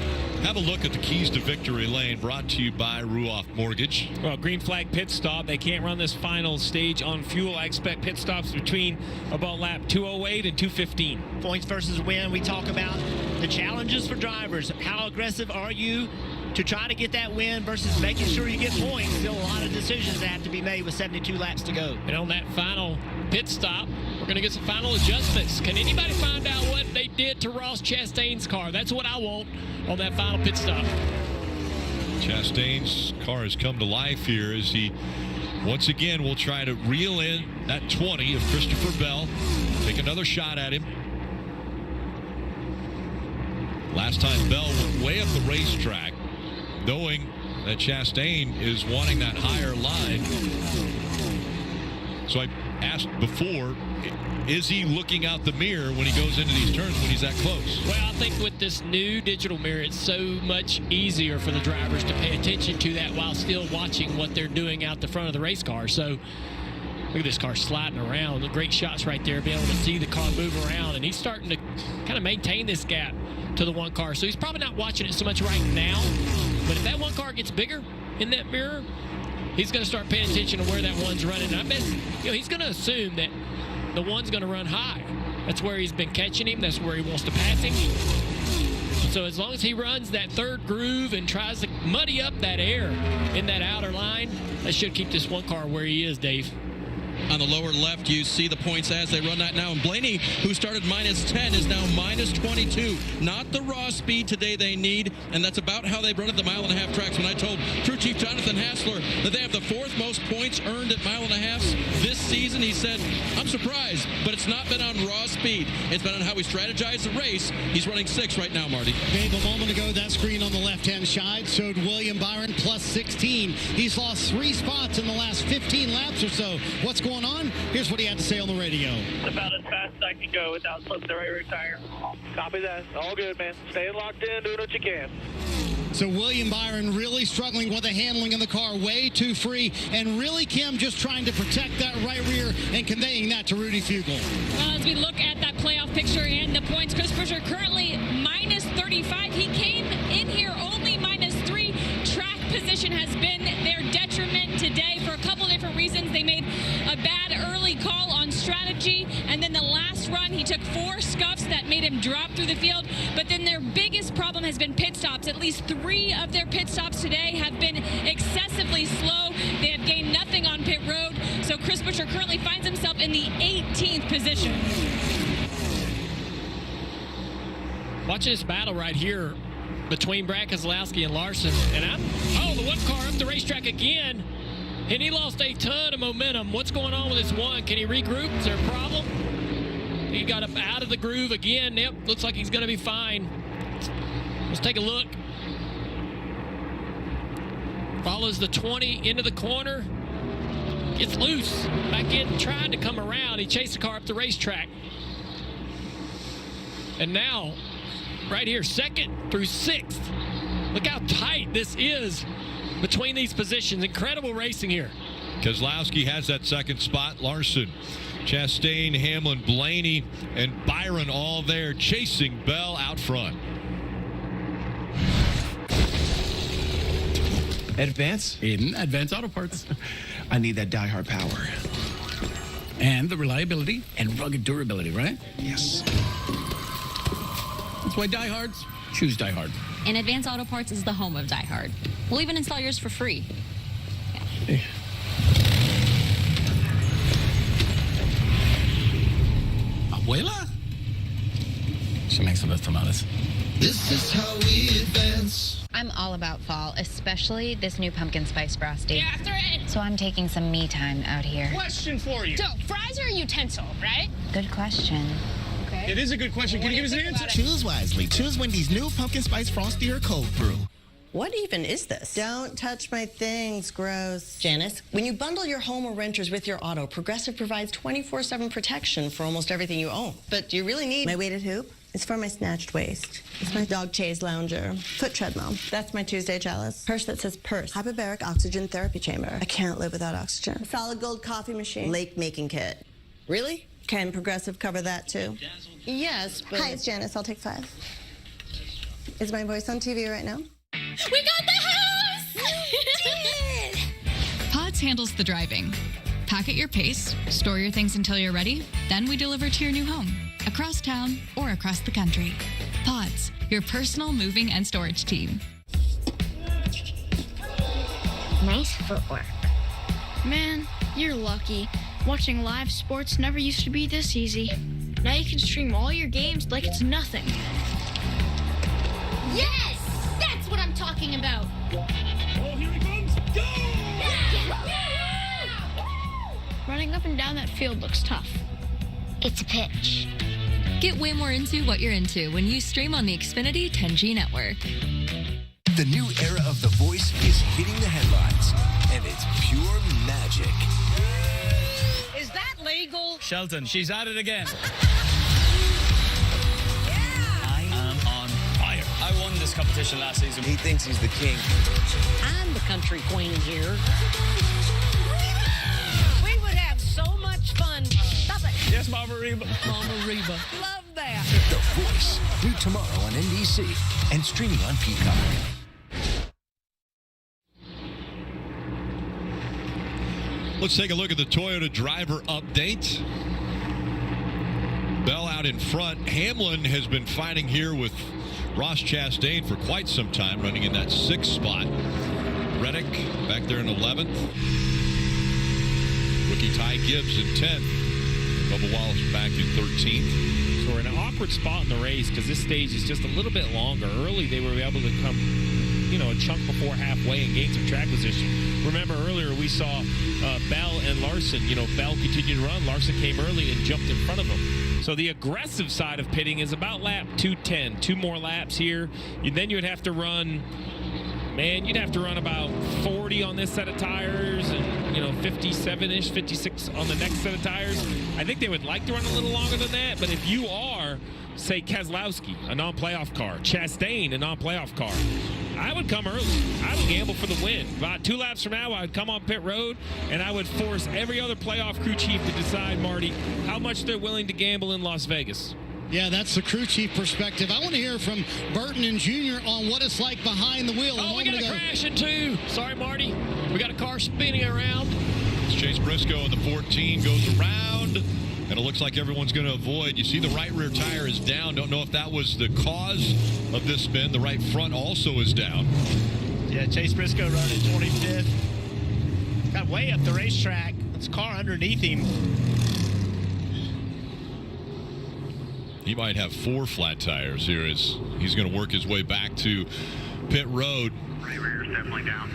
have a look at the keys to victory lane, brought to you by Ruoff Mortgage. Well, green flag pit stop. They can't run this final stage on fuel. I expect pit stops between about lap 208 and 215. Points versus win. We talk about the challenges for drivers. How aggressive are you to try to get that win versus making sure you get points? Still a lot of decisions that have to be made with 72 laps to go. And on that final pit stop, we're going to get some final adjustments. Can anybody find out what they did to Ross Chastain's car? That's what I want on that final pit stop. Chastain's car has come to life here as he once again will try to reel in that 20 of Christopher Bell. Take another shot at him. Last time Bell went way up the racetrack, knowing that Chastain is wanting that higher line. So I asked before, is he looking out the mirror when he goes into these turns when he's that close? Well, I think with this new digital mirror, it's so much easier for the drivers to pay attention to that while still watching what they're doing out the front of the race car. So look at this car sliding around. The great shots right there, being able to see the car move around. And he's starting to kind of maintain this gap to the one car. So he's probably not watching it so much right now. But if that one car gets bigger in that mirror, he's going to start paying attention to where that one's running. And I bet he's going to assume that the one's going to run high. That's where he's been catching him. That's where he wants to pass him. So as long as he runs that third groove and tries to muddy up that air in that outer line, that should keep this one car where he is, Dave. On the lower left, you see the points as they run that now. And Blaney, who started -10, is now -22. Not the raw speed today they need, and that's about how they run at the mile-and-a-half tracks. When I told crew chief Jonathan Hassler that they have the 4th most points earned at mile-and-a-halfs this season, he said, I'm surprised, but it's not been on raw speed. It's been on how we strategize the race. He's running 6 right now, Marty. Dave, a moment ago, that screen on the left-hand side showed William Byron +16. He's lost 3 spots in the last 15 laps or so. What's going on? Here's what he had to say on the radio. It's about as fast as I can go without slipping the right rear tire. Copy that. All good, man. Staying locked in, doing what you can. So William Byron really struggling with the handling of the car, way too free, and really Kim just trying to protect that right rear and conveying that to Rudy Fugle. Well, as we look at that playoff picture and the points, Chris Buescher currently -35. He came in here only -3. Track position has been their detriment today for a couple different reasons. They made a bad early call on strategy, and then the last run he took 4 scuffs that made him drop through the field. But then their biggest problem has been pit stops. At least 3 of their pit stops today have been excessively slow. They have gained nothing on pit road. So Chris Buescher currently finds himself in the 18th position. Watch this battle right here between Brad Keselowski and Larson. And the one car up the racetrack again. And he lost a ton of momentum. What's going on with this one? Can he regroup? Is there a problem? He got up out of the groove again. Yep, looks like he's going to be fine. Let's take a look. Follows the 20 into the corner. Gets loose. Back in, trying to come around. He chased the car up the racetrack. And now, right here, 2nd through 6th. Look how tight this is between these positions. Incredible racing here. Keselowski has that 2nd spot. Larson, Chastain, Hamlin, Blaney, and Byron all there chasing Bell out front. Advance? In Advance Auto Parts. I need that die-hard power. And the reliability and rugged durability, right? Yes. That's why diehards choose Die Hard. And Advance Auto Parts is the home of Die Hard. We'll even install yours for free. Yeah. Abuela? She makes the best tamales. This is how we advance. I'm all about fall, especially this new pumpkin spice frosty. Yeah, after it. So I'm taking some me time out here. Question for you. So, fries are a utensil, right? Good question. Okay. It is a good question. Can you give us an answer? Choose wisely. Choose Wendy's new pumpkin spice frosty or cold brew. What even is this? Don't touch my things, gross. Janice, when you bundle your home or renters with your auto, Progressive provides 24/7 protection for almost everything you own. But do you really need my weighted hoop? It's for my snatched waist. It's my dog chaise lounger. Foot treadmill. That's my Tuesday chalice. Purse that says purse. Hyperbaric oxygen therapy chamber. I can't live without oxygen. Solid gold coffee machine. Lake making kit. Really? Can Progressive cover that too? Yes, but... Hi, it's Janice. I'll take 5. Is my voice on TV right now? We got the house! Pods handles the driving. Pack at your pace, store your things until you're ready, then we deliver to your new home, across town or across the country. Pods, your personal moving and storage team. Nice footwork. Man, you're lucky. Watching live sports never used to be this easy. Now you can stream all your games like it's nothing. Yes! That's what I'm talking about. Oh, here he comes! Go! Running up and down that field looks tough. It's a pitch. Get way more into what you're into when you stream on the Xfinity 10G network. The new era of The Voice is hitting the headlines, and it's pure magic. Is Is that legal? Shelton, she's at it again. I am on fire. I won this competition last season. He thinks he's the king. I'm the country queen here. We would have so much fun. Stop it. Yes, Mama Reba. Mama Reba. Love that. The Voice. New tomorrow on NBC and streaming on Peacock. Let's take a look at the Toyota driver update. Bell out in front. Hamlin has been fighting here with Ross Chastain for quite some time, running in that 6th spot. Reddick back there in 11th. Rookie Ty Gibbs in 10th. Bubba Wallace back in 13th. So we're in an awkward spot in the race because this stage is just a little bit longer. Early, they were able to come, a chunk before halfway and gain some track position. Remember earlier we saw Bell and Larson. Bell continued to run. Larson came early and jumped in front of him. So the aggressive side of pitting is about lap 210. 2 more laps here. Then you'd have to run, you'd have to run about 40 on this set of tires and, 57-ish, 56 on the next set of tires. I think they would like to run a little longer than that, but if you are, say, Keselowski, a non-playoff car, Chastain, a non-playoff car, I would come early. I would gamble for the win. About 2 laps from now, I would come on pit road, and I would force every other playoff crew chief to decide, Marty, how much they're willing to gamble in Las Vegas. Yeah, that's the crew chief perspective. I want to hear from Burton and Jr. on what it's like behind the wheel. Oh, we got a crash in 2. Sorry, Marty. We got a car spinning around. It's Chase Briscoe in the 14 goes around, and it looks like everyone's going to avoid. You see the right rear tire is down. Don't know if that was the cause of this spin. The right front also is down. Yeah, Chase Briscoe running 25th. Got way up the racetrack. This car underneath him. He might have 4 flat tires here as he's going to work his way back to pit road. Right rear is definitely down.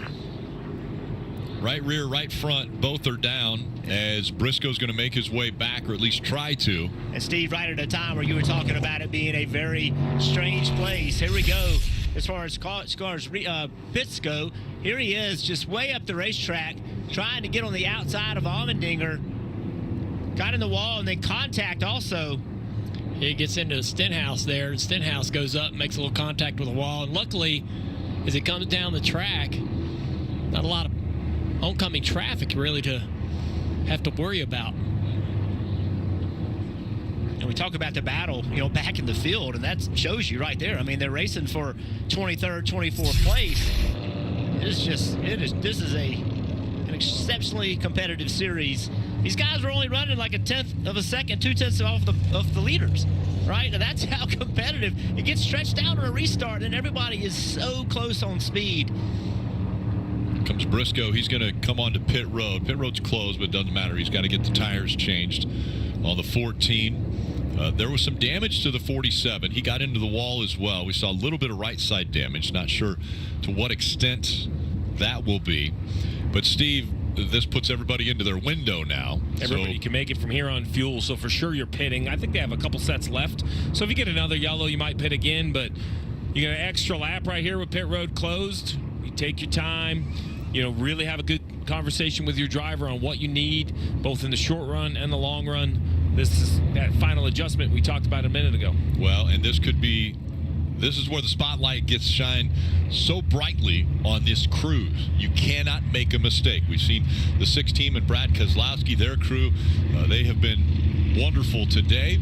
Right rear, right front, both are down as Briscoe's going to make his way back, or at least try to. And Steve, right at a time where you were talking about it being a very strange place. Here we go. As far as pits go, here he is just way up the racetrack trying to get on the outside of Allmendinger. Got in the wall and then contact also. He gets into Stenhouse there, and Stenhouse goes up and makes a little contact with the wall. And luckily, as it comes down the track, not a lot of oncoming traffic really to have to worry about. And we talk about the battle, back in the field, and that shows you right there. I mean, they're racing for 23rd, 24th place. This is an exceptionally competitive series. These guys were only running like 1/10 of a second, 2/10 of the leaders, right? And that's how competitive. It gets stretched out on a restart, and everybody is so close on speed. Comes Briscoe. He's going to come onto pit road. Pit road's closed, but it doesn't matter. He's got to get the tires changed on the 14. There was some damage to the 47. He got into the wall as well. We saw a little bit of right side damage. Not sure to what extent that will be. But Steve, this puts everybody into their window now. Everybody can make it from here on fuel, so for sure you're pitting. I think they have a couple sets left. So if you get another yellow, you might pit again, but you got an extra lap right here with pit road closed. You take your time. Really have a good conversation with your driver on what you need, both in the short run and the long run. This is that final adjustment we talked about a minute ago. Well, and this is where the spotlight gets shined so brightly on this crew. You cannot make a mistake. We've seen the 6 team and Brad Keselowski, their crew. They have been wonderful today.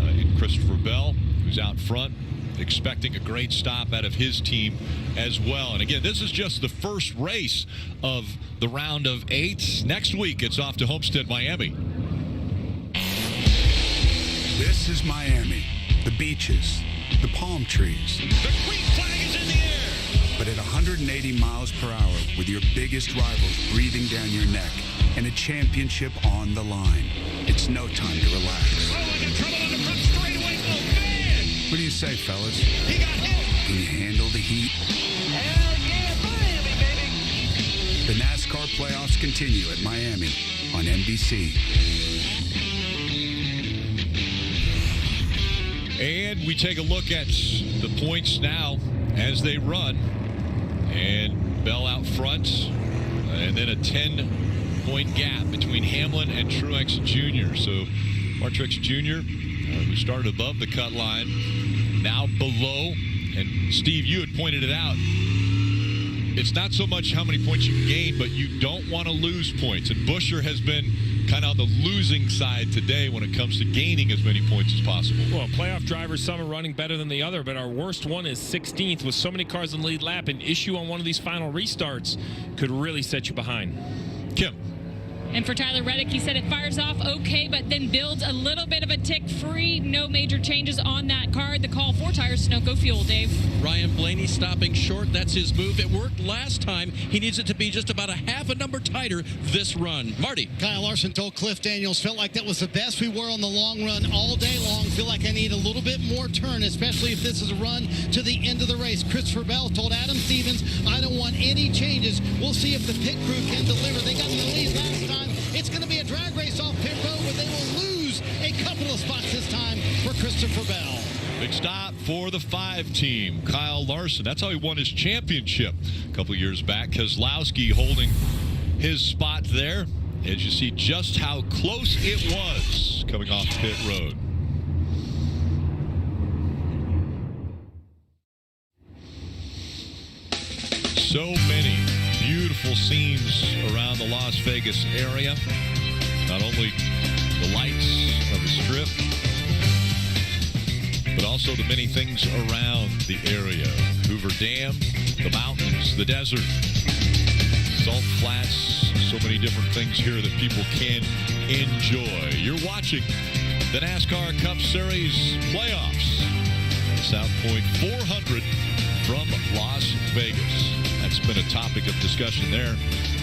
And Christopher Bell, who's out front, expecting a great stop out of his team as well. And again, this is just the first race of the round of 8. Next week, it's off to Homestead, Miami. This is Miami. The beaches, the palm trees. The green flag is in the air. But at 180 miles per hour, with your biggest rivals breathing down your neck and a championship on the line, it's no time to relax. Oh, I got trouble on the front straightaway. Oh, man! What do you say, fellas? He got hit. Can you handle the heat? Hell yeah, Miami, baby. The NASCAR playoffs continue at Miami on NBC. And we take a look at the points now as they run. And Bell out front. And then a 10 point gap between Hamlin and Truex Jr. So Truex Jr., who started above the cut line, now below. And Steve, you had pointed it out. It's not so much how many points you gain, but you don't want to lose points. And Buescher has been kind of on the losing side today when it comes to gaining as many points as possible. Well, playoff drivers, some are running better than the other, but our worst one is 16th with so many cars in the lead lap. An issue on one of these final restarts could really set you behind. Kim. And for Tyler Reddick, he said it fires off okay, but then builds a little bit of a tick free. No major changes on that car. The call, 4 tires, Sunoco fuel, Dave. Ryan Blaney stopping short. That's his move. It worked last time. He needs it to be just about a half a number tighter this run. Marty. Kyle Larson told Cliff Daniels, felt like that was the best we were on the long run all day long. Feel like I need a little bit more turn, especially if this is a run to the end of the race. Christopher Bell told Adam Stevens, I don't want any changes. We'll see if the pit crew can deliver. They got in the lead last time. It's going to be a drag race off pit road, but they will lose a couple of spots this time for Christopher Bell. Big stop for the 5 team. Kyle Larson. That's how he won his championship a couple years back. Keselowski holding his spot there. As you see just how close it was coming off pit road. So many beautiful scenes around the Las Vegas area. Not only the lights of the Strip, but also the many things around the area. Hoover Dam, the mountains, the desert, Salt Flats, so many different things here that people can enjoy. You're watching the NASCAR Cup Series playoffs. South Point 400 from Las Vegas. That's been a topic of discussion there.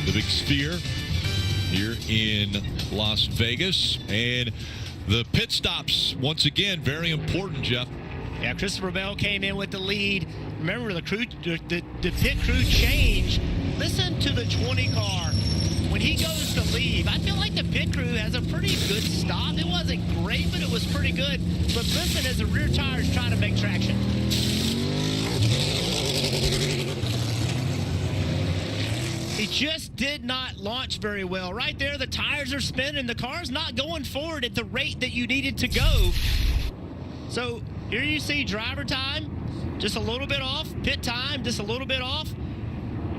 The big sphere here in Las Vegas. And the pit stops, once again, very important, Jeff. Yeah, Christopher Bell came in with the lead. Remember, the pit crew changed. Listen to the 20 car. When he goes to leave, I feel like the pit crew has a pretty good stop. It wasn't great, but it was pretty good. But listen as the rear tire is trying to make traction. He just did not launch very well. Right there, the tires are spinning. The car's not going forward at the rate that you needed to go. So here you see driver time, just a little bit off. Pit time, just a little bit off.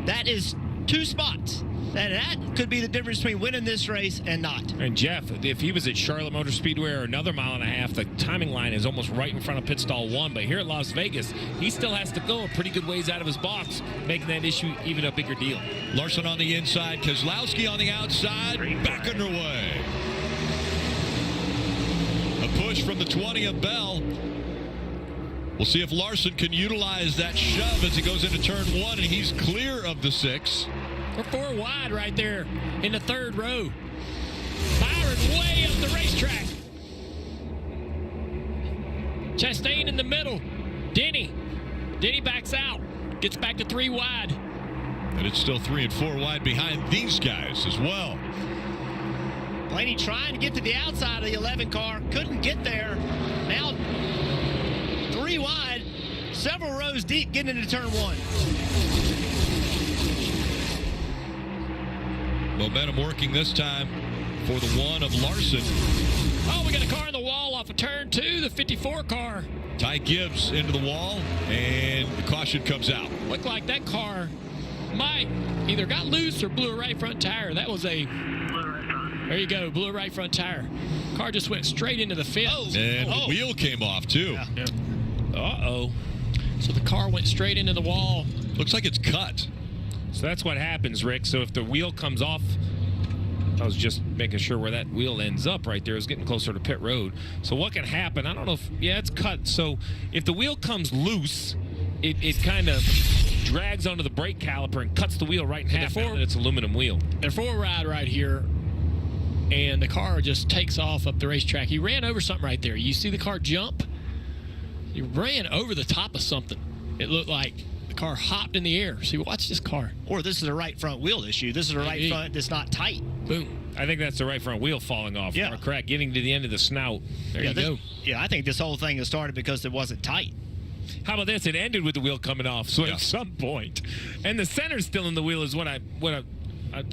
That is 2 spots. And that could be the difference between winning this race and not. And Jeff, if he was at Charlotte Motor Speedway or another mile and a half, the timing line is almost right in front of pit stall 1. But here at Las Vegas, he still has to go a pretty good ways out of his box, making that issue even a bigger deal. Larson on the inside, Keselowski on the outside, back underway. A push from the 20 of Bell. We'll see if Larson can utilize that shove as he goes into turn 1, and he's clear of the 6. We're 4 wide right there in the 3rd row. Byron way up the racetrack. Chastain in the middle. Denny backs out. Gets back to 3 wide. And it's still 3 and 4 wide behind these guys as well. Blaney trying to get to the outside of the 11 car. Couldn't get there. Now 3 wide. Several rows deep getting into turn 1. Momentum working this time for the 1 of Larson. Oh, we got a car in the wall off of turn 2, the 54 car. Ty Gibbs into the wall, and the caution comes out. Looked like that car might either got loose or blew a right front tire. That was a, there you go, blew a right front tire. Car just went straight into the fence. And the wheel came off, too. Yeah. Uh-oh. So the car went straight into the wall. Looks like it's cut. So that's what happens, Rick. So if the wheel comes off, I was just making sure where that wheel ends up right there. It's getting closer to pit road. So what can happen? I don't know if, yeah, it's cut. So if the wheel comes loose, it kind of drags onto the brake caliper and cuts the wheel right in half. And it's aluminum wheel. They're 4 wide right here, and the car just takes off up the racetrack. He ran over something right there. You see the car jump? He ran over the top of something. It looked like the car hopped in the air. See, watch this car. Or this is a right front wheel issue. This is a right front that's not tight. Boom. I think that's the right front wheel falling off. Yeah. Or crack, getting to the end of the snout. There you go. Yeah, I think this whole thing has started because it wasn't tight. How about this? It ended with the wheel coming off. So at some point, and the center's still in the wheel is what I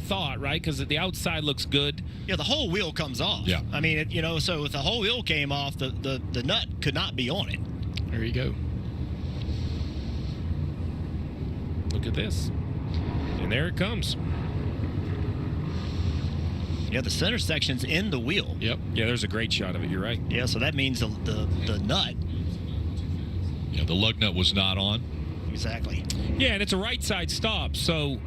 thought, right? Because the outside looks good. Yeah, the whole wheel comes off. Yeah. I mean, so if the whole wheel came off, the nut could not be on it. There you go. Look at this. And there it comes. Yeah, the center section's in the wheel. Yep. Yeah, there's a great shot of it. You're right. Yeah, so that means the nut. Yeah, the lug nut was not on. Exactly. Yeah, and it's a right side stop. So,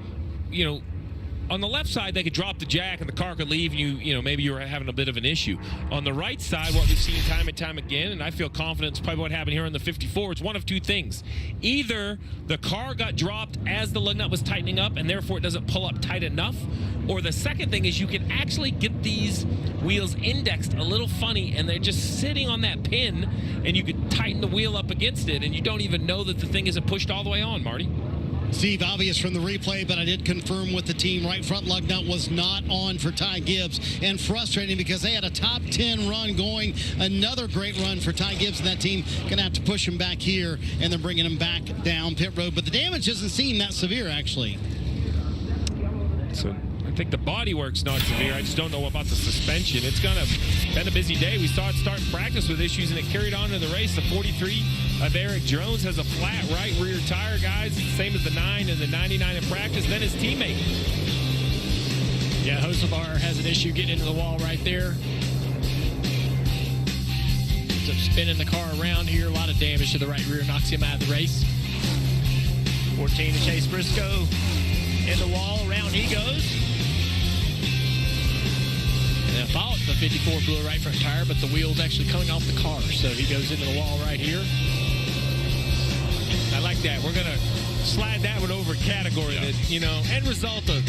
on the left side, they could drop the jack and the car could leave, and maybe you were having a bit of an issue. On the right side, what we've seen time and time again, and I feel confident it's probably what happened here on the 54, it's one of two things. Either the car got dropped as the lug nut was tightening up, and therefore it doesn't pull up tight enough, or the second thing is you can actually get these wheels indexed a little funny, and they're just sitting on that pin, and you could tighten the wheel up against it, and you don't even know that the thing isn't pushed all the way on, Marty. Steve, obvious from the replay, but I did confirm with the team. Right front lug nut was not on for Ty Gibbs, and frustrating because they had a top 10 run going. Another great run for Ty Gibbs and that team. Going to have to push him back here, and they're bringing him back down pit road. But the damage doesn't seem that severe, actually. So I think the bodywork's not severe. I just don't know about the suspension. It's been a busy day. We saw it start in practice with issues, and it carried on in the race. The 43 of Eric Jones has a flat right rear tire, guys. It's the same as the 9 and the 99 in practice. Then his teammate. Yeah, Hocevar has an issue getting into the wall right there. Ends up spinning the car around here. A lot of damage to the right rear. Knocks him out of the race. 14 to Chase Briscoe. In the wall, around he goes. And I thought the 54 blew a right front tire, but the wheel's actually coming off the car. So he goes into the wall right here. I like that. We're going to slide that one over category that, end result a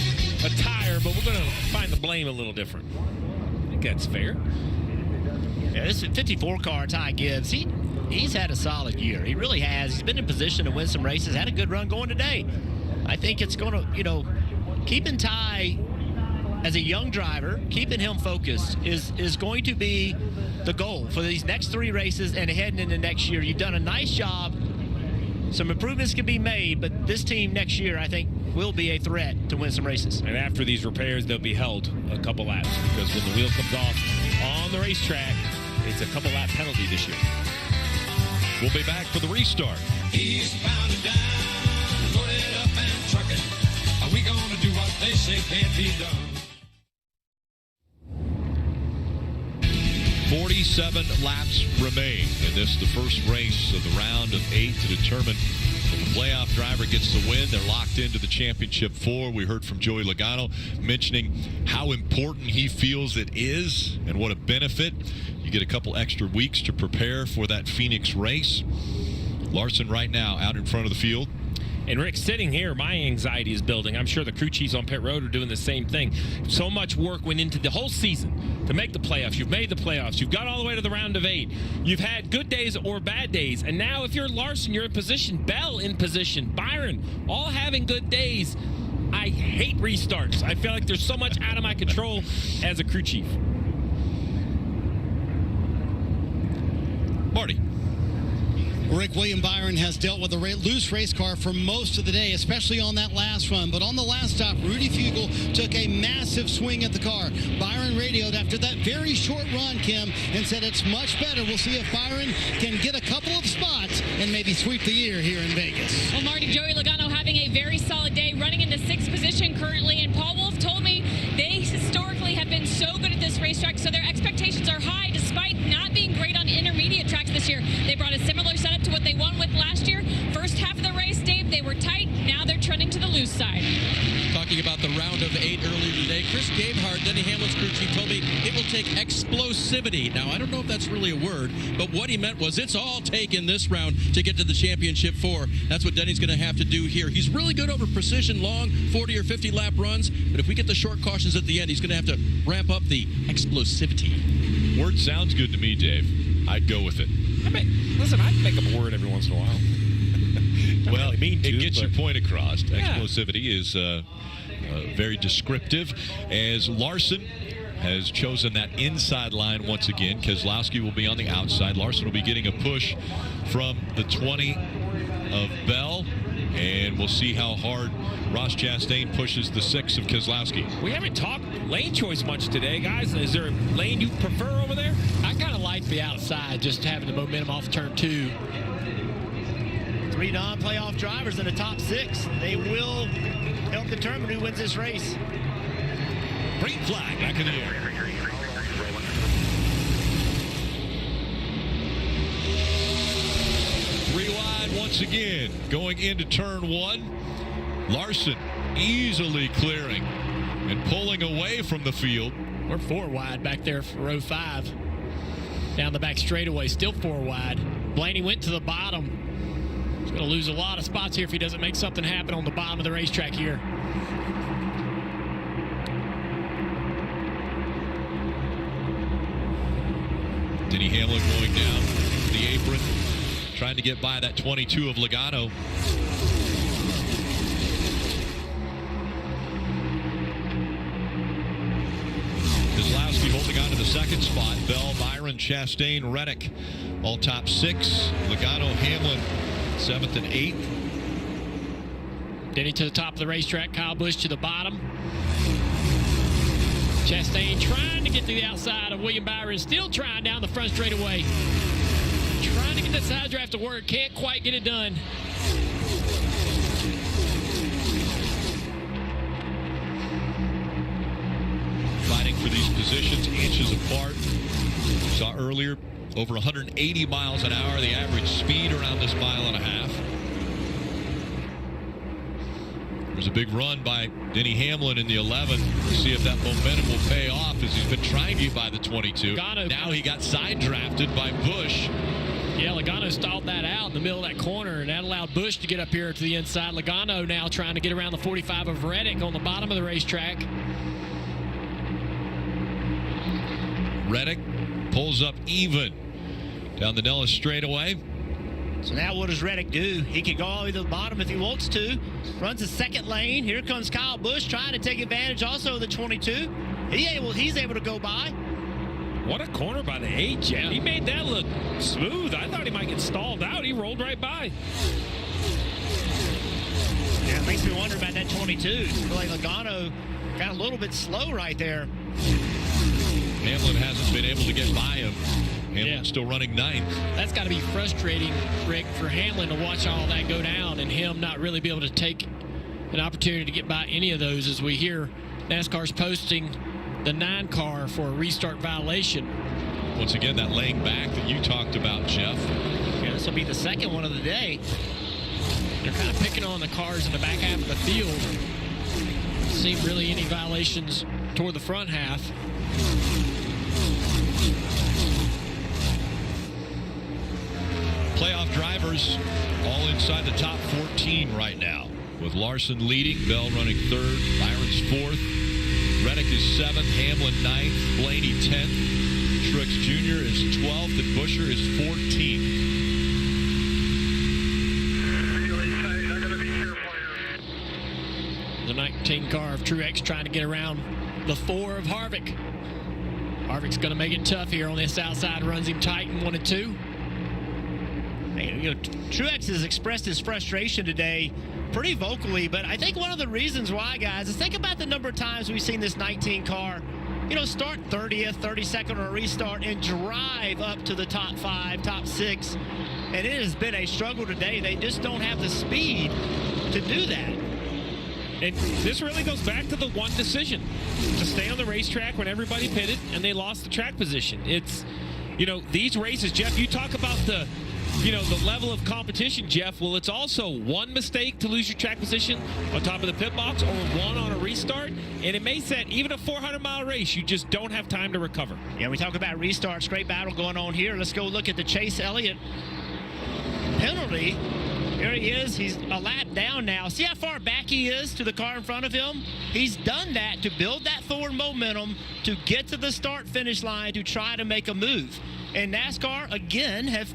tire, but we're going to find the blame a little different. I think that's fair. Yeah, this 54 car, Ty Gibbs, he's had a solid year. He really has. He's been in position to win some races, had a good run going today. I think it's going to, keeping Ty as a young driver, keeping him focused is going to be the goal for these next 3 races and heading into next year. You've done a nice job. Some improvements can be made, but this team next year, I think, will be a threat to win some races. And after these repairs, they'll be held a couple laps, because when the wheel comes off on the racetrack, it's a couple lap penalty this year. We'll be back for the restart. Eastbound and down, load it up and truck it. Are we gonna do what they say can't be done? 47 laps remain in this, the first race of the round of 8 to determine if the playoff driver gets the win. They're locked into the championship 4. We heard from Joey Logano mentioning how important he feels it is and what a benefit. You get a couple extra weeks to prepare for that Phoenix race. Larson right now out in front of the field. And Rick, sitting here, my anxiety is building. I'm sure the crew chiefs on pit road are doing the same thing. So much work went into the whole season to make the playoffs. You've made the playoffs. You've got all the way to the round of 8. You've had good days or bad days. And now if you're Larson, you're in position. Bell in position. Byron, all having good days. I hate restarts. I feel like there's so much out of my control as a crew chief. Marty. Rick, William Byron has dealt with a loose race car for most of the day, especially on that last run. But on the last stop, Rudy Fugle took a massive swing at the car. Byron radioed after that very short run, Kim, and said it's much better. We'll see if Byron can get a couple of spots and maybe sweep the year here in Vegas. Well, Marty, Joey Logano having a very solid day, running in the 6th position currently. And Paul Wolf told me they historically have been so good at this racetrack, so their expectations are high despite not being great on intermediate tracks this year. They brought a similar setup to what they won with last year. First half of the race, Dave, they were tight. Now they're trending to the loose side. Talking about the round of 8 earlier today, Chris Gabehart, Denny Hamlin's crew chief, told me it will take explosivity. Now, I don't know if that's really a word, but what he meant was it's all taken this round to get to the championship 4. That's what Denny's going to have to do here. He's really good over precision, long 40 or 50 lap runs, but if we get the short cautions at the end, he's going to have to ramp up the explosivity. Word sounds good to me, Dave. I'd go with it. Listen, I'd make up a word every once in a while. Well, really it gets your point across. Yeah. Explosivity is very descriptive, as Larson has chosen that inside line once again. Keselowski will be on the outside. Larson will be getting a push from the 20 of Bell. And we'll see how hard Ross Chastain pushes the 6 of Keselowski. We haven't talked lane choice much today, guys. Is there a lane you prefer over there? I kind of like the outside, just having the momentum off turn 2. 3 non-playoff drivers in the top 6. They will help determine who wins this race. Green flag back in the air. Three wide once again, going into turn 1. Larson easily clearing and pulling away from the field. We're 4 wide back there for row 5. Down the back straightaway, still 4 wide. Blaney went to the bottom. He's going to lose a lot of spots here if he doesn't make something happen on the bottom of the racetrack here. Denny Hamlin going down the apron, trying to get by that 22 of Logano. Keselowski holding on to the 2nd spot. Bell, Byron, Chastain, Reddick, all top 6. Logano, Hamlin, 7th and 8th. Denny to the top of the racetrack. Kyle Busch to the bottom. Chastain trying to get to the outside of William Byron. Still trying down the front straightaway. Trying to get that side draft to work. Can't quite get it done. Fighting for these positions inches apart. Saw earlier over 180 miles an hour, the average speed around this 1.5 miles. There's a big run by Denny Hamlin in the 11. We'll see if that momentum will pay off as he's been trying to get by the 22. Now he got side drafted by Busch. Yeah, Logano stalled that out in the middle of that corner, and that allowed Busch to get up here to the inside. Logano now trying to get around the 45 of Reddick on the bottom of the racetrack. Reddick pulls up even down the Nellis straightaway. So now what does Reddick do? He can go all the way to the bottom if he wants to. Runs the 2nd lane. Here comes Kyle Busch trying to take advantage also of the 22. He's able to go by. What a corner by the 8, Jeff. Yeah. He made that look smooth. I thought he might get stalled out. He rolled right by. Yeah, it makes me wonder about that 22. I feel like Logano got a little bit slow right there. Hamlin hasn't been able to get by him. Hamlin's still running 9th. That's got to be frustrating, Rick, for Hamlin to watch all that go down and him not really be able to take an opportunity to get by any of those, as we hear NASCAR's posting the 9 car for a restart violation. Once again, that laying back that you talked about, Jeff. Yeah, this will be the 2nd one of the day. They're kind of picking on the cars in the back half of the field. See really any violations toward the front half. Playoff drivers all inside the top 14 right now, with Larson leading, Bell running 3rd, Byron's 4th, Reddick is 7th, Hamlin 9th, Blaney 10th, Truex Jr. is 12th, and Buescher is 14th. The 19 car of Truex trying to get around the 4 of Harvick. Harvick's going to make it tough here on this outside, runs him tight in 1 and 2. Truex has expressed his frustration today pretty vocally, but I think one of the reasons why, guys, is think about the number of times we've seen this 19 car, start 30th, 32nd or a restart and drive up to the top 5, top 6. And it has been a struggle today. They just don't have the speed to do that. And this really goes back to the one decision, to stay on the racetrack when everybody pitted and they lost the track position. It's, these races, Jeff, you talk about the level of competition, Jeff. Well, it's also one mistake to lose your track position on top of the pit box or one on a restart. And it may set even a 400-mile race. You just don't have time to recover. Yeah, we talk about restarts. Great battle going on here. Let's go look at the Chase Elliott penalty. Here he is. He's a lap down now. See how far back he is to the car in front of him? He's done that to build that forward momentum to get to the start-finish line to try to make a move. And NASCAR, again, has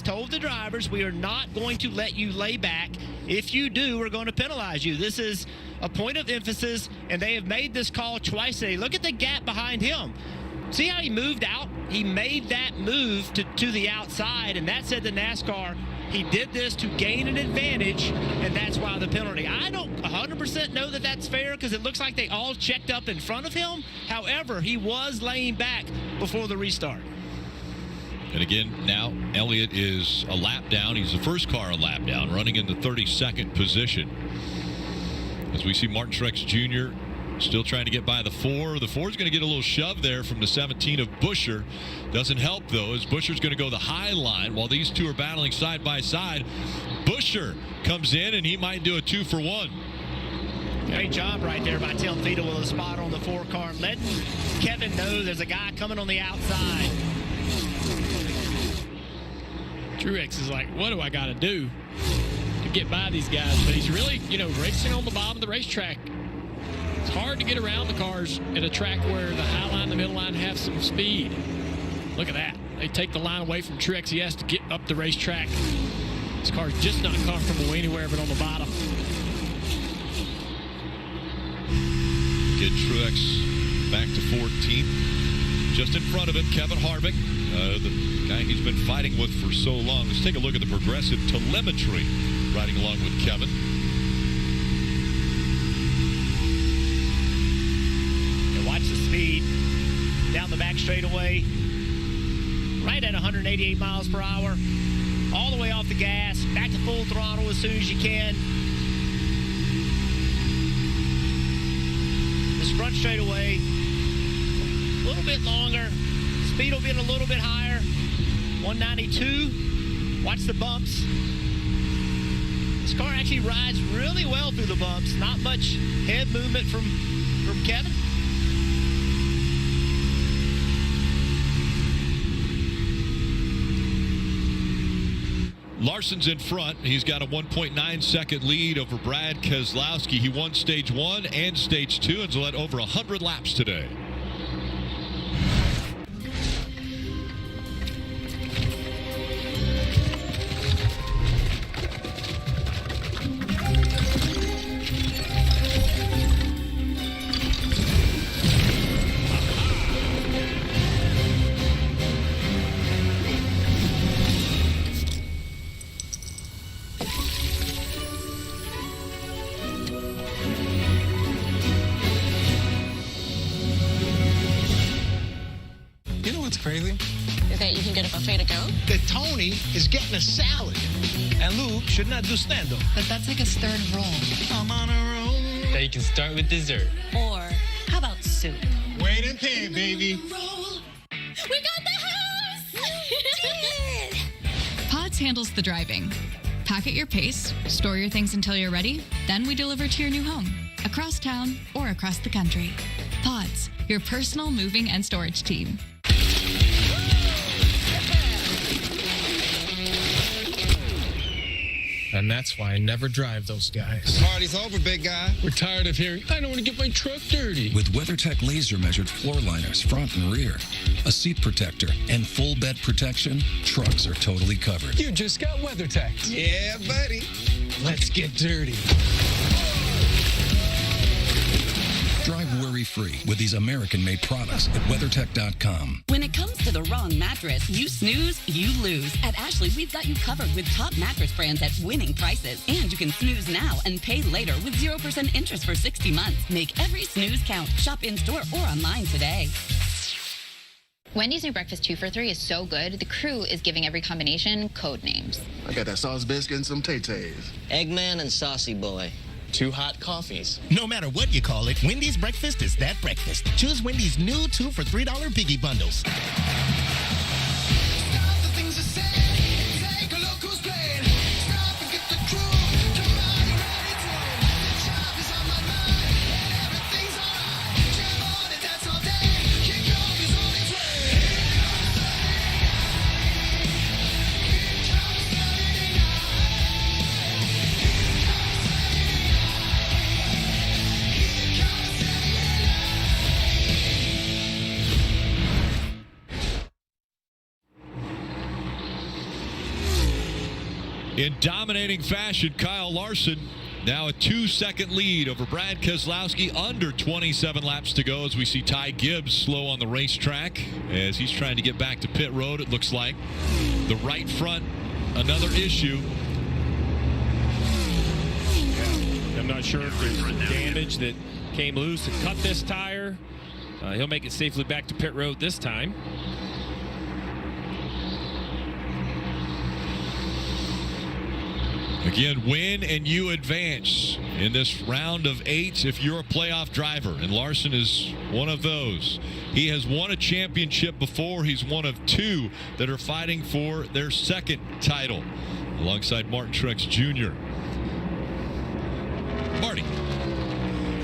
told the drivers, we are not going to let you lay back. If you do, we're going to penalize you. This is a point of emphasis, and they have made this call twice today. Look at the gap behind him. See how he moved out he made that move to the outside, and that said to NASCAR, he did this to gain an advantage, and that's why the penalty. I don't 100% know that that's fair because it looks like they all checked up in front of him. However, he was laying back before the restart. And again, now Elliott is a lap down. He's the first car a lap down, running in the 32nd position. As we see Martin Truex Jr. still trying to get by the 4. The 4 is going to get a little shove there from the 17 of Buescher. Doesn't help, though, as Buescher's going to go the high line while these two are battling side by side. Buescher comes in, and he might do a 2-for-1. Great job right there by Tim Fetal with a spot on the 4 car, letting Kevin know there's a guy coming on the outside. Truex is like, what do I got to do to get by these guys? But he's really, racing on the bottom of the racetrack. It's hard to get around the cars at a track where the high line and the middle line have some speed. Look at that. They take the line away from Truex. He has to get up the racetrack. This car's just not comfortable anywhere but on the bottom. Get Truex back to 14th. Just in front of him, Kevin Harvick, the guy he's been fighting with for so long. Let's take a look at the progressive telemetry riding along with Kevin. And watch the speed down the back straightaway. Right at 188 miles per hour. All the way off the gas. Back to full throttle as soon as you can. This front straightaway, a little bit longer. Speed will be a little bit higher. 192. Watch the bumps. This car actually rides really well through the bumps. Not much head movement from Kevin. Larson's in front. He's got a 1.9 second lead over Brad Keselowski. He won stage 1 and stage 2 and led over 100 laps today. Crazy? That you can get a buffet to go? That Tony is getting a salad. And Luke should not do stand-up. But that's like his third roll. I'm on a roll. That you can start with dessert. Or how about soup? Wait and pay, baby. We got the house! Pods handles the driving. Pack at your pace, store your things until you're ready, then we deliver to your new home, across town or across the country. Pods, your personal moving and storage team. And that's why I never drive those guys. Party's over, big guy. We're tired of hearing, I don't want to get my truck dirty. With WeatherTech laser-measured floor liners, front and rear, a seat protector, and full bed protection, trucks are totally covered. You just got WeatherTech. Yeah, buddy. Let's get dirty. Drive worry-free with these American-made products at WeatherTech.com. When it comes to the wrong mattress, you snooze, you lose. At Ashley, we've got you covered with top mattress brands at winning prices. And you can snooze now and pay later with 0% interest for 60 months. Make every snooze count. Shop in-store or online today. Wendy's new breakfast 2 for $3 is so good, the crew is giving every combination code names. I got that sauce biscuit and some Tay-Tays. Eggman and Saucy Boy. 2 hot coffees. No matter what you call it, Wendy's breakfast is that breakfast. Choose Wendy's new 2 for $3 Biggie Bundles. In dominating fashion, Kyle Larson Now a 2-second lead over Brad Keselowski, under 27 laps to go as we see Ty Gibbs slow on the racetrack as he's trying to get back to pit road, it looks like. The right front, another issue. I'm not sure if there's damage that came loose and cut this tire. He'll make it safely back to pit road this time. Again, win and you advance in this round of 8 if you're a playoff driver, and Larson is one of those. He has won a championship before. He's one of 2 that are fighting for their second title alongside Martin Truex Jr. Marty.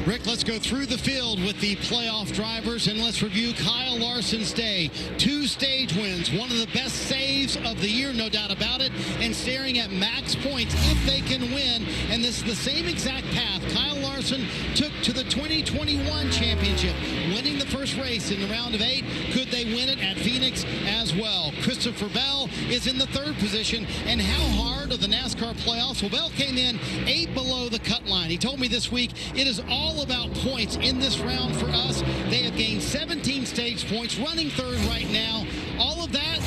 Rick, let's go through the field with the playoff drivers, and let's review Kyle Larson's day. 2 stage wins, one of the best saves of the year, no doubt about it, and staring at max points if they can win. And this is the same exact path Kyle Larson took to the 2021 championship, winning the first race in the round of 8. Could they win it at Phoenix as well? Christopher Bell is in the 3rd position, and how hard are the NASCAR playoffs? Well, Bell came in 8 below the cut line. He told me this week it is all about points in this round for us. They have gained 17 stage points, running 3rd right now. All of that,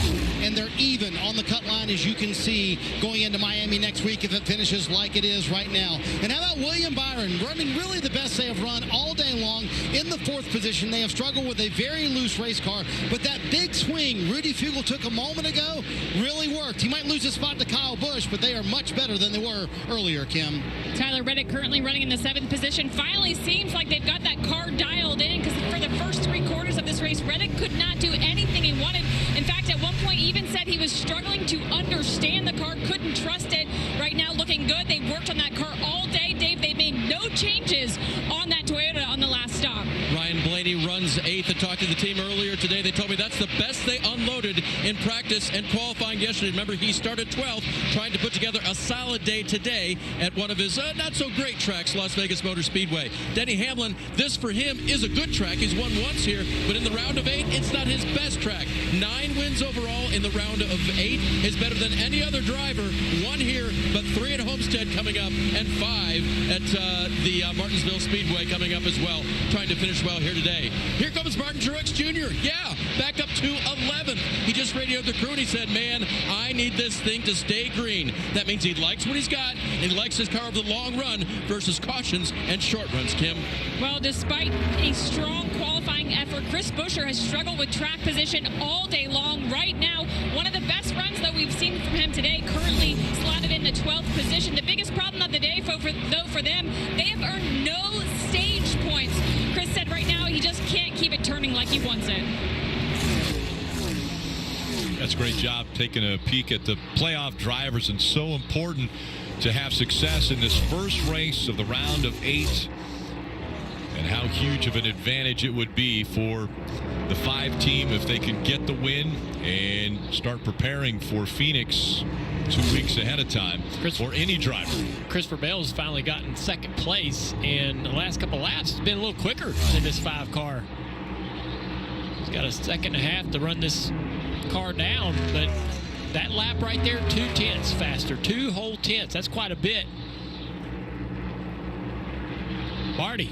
and they're even on the cut line, as you can see, going into Miami next week if it finishes like it is right now. And how about William Byron, running really the best they have run all day long in the 4th position. They have struggled with a very loose race car, but that big swing Rudy Fugle took a moment ago really worked. He might lose his spot to Kyle Busch, but they are much better than they were earlier, Kim. Tyler Reddick currently running in the 7th position. Finally seems like they've got that car dialed in, because for the first 3 quarters of this race, Reddick could not do anything he wanted. In fact, at one point, he even said he was struggling to understand the car, couldn't trust it. Right now, looking good. They worked on that car all day, Dave. They made no changes on that Toyota on the last stop. Ryan Blaney runs 8th. I talked to the team earlier today. They told me that's the best they unloaded in practice and qualifying yesterday. Remember, he started 12th, trying to put together a solid day today at one of his not-so-great tracks, Las Vegas Motor Speedway. Denny Hamlin, this for him is a good track. He's won once here, but in the round of 8, it's not his best track. 9 wins overall in the round of 8 is better than any other driver. 1 here, but 3 at Homestead coming up, and 5 at the Martinsville Speedway coming up as well. Trying to finish well here today. Here comes Martin Truex Jr. Yeah, back up to 11th. He just radioed the crew and he said, man, I need this thing to stay green. That means he likes what he's got, and he likes his car over the long run versus cautions and short runs, Kim. Well, despite a strong qualifying effort, Chris Buescher has struggled with track position all day long. Right now, one of the best runs that we've seen from him today, currently slotted in the 12th position. The biggest problem of the day, though, for them, they have earned no stage points. Chris said right now he just can't keep it turning like he wants it. That's a great job taking a peek at the playoff drivers, and so important to have success in this first race of the round of 8, and how huge of an advantage it would be for the 5 team if they can get the win and start preparing for Phoenix 2 weeks ahead of time for any driver. Christopher Bell's finally gotten 2nd place, and the last couple laps has been a little quicker than this 5 car. He's got a 2.5 to run this car down, but that lap right there, 2 tenths faster, 2 whole tenths. That's quite a bit. Marty.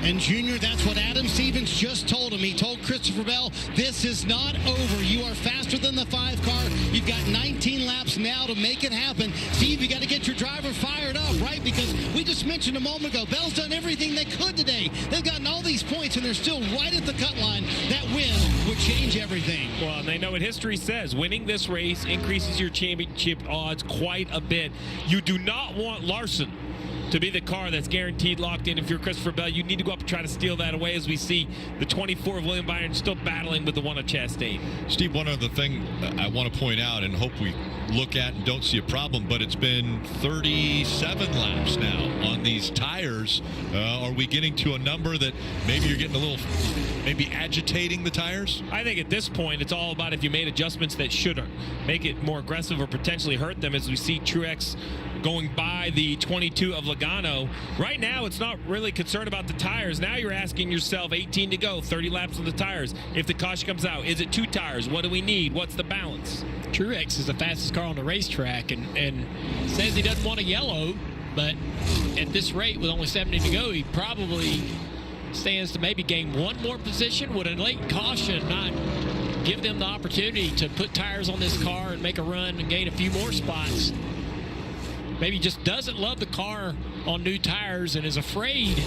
And Junior, that's what Adam Stevens just told him. He told Christopher Bell, this is not over. You are faster than the 5 car. You've got 19 laps now to make it happen. Steve, you got to get your driver fired up, right? Because we just mentioned a moment ago, Bell's done everything they could today. They've gotten all these points, and they're still right at the cut line. That win would change everything. Well, they know what history says. Winning this race increases your championship odds quite a bit. You do not want Larson to be the car that's guaranteed locked in. If you're Christopher Bell, you need to go up and try to steal that away, as we see the 24 of William Byron still battling with the 1 of Chastain. Steve, one other thing I want to point out and hope we look at and don't see a problem, but it's been 37 laps now on these tires. Are we getting to a number that maybe you're getting a little, maybe agitating the tires? I think at this point it's all about if you made adjustments that should make it more aggressive or potentially hurt them, as we see Truex going by the 22 of Logano. Right now, it's not really concerned about the tires. Now you're asking yourself, 18 to go, 30 laps on the tires. If the caution comes out, is it 2 tires? What do we need? What's the balance? Truex is the fastest car on the racetrack, and says he doesn't want a yellow. But at this rate, with only 70 to go, he probably stands to maybe gain one more position. Would a late caution not give them the opportunity to put tires on this car and make a run and gain a few more spots? Maybe just doesn't love the car on new tires and is afraid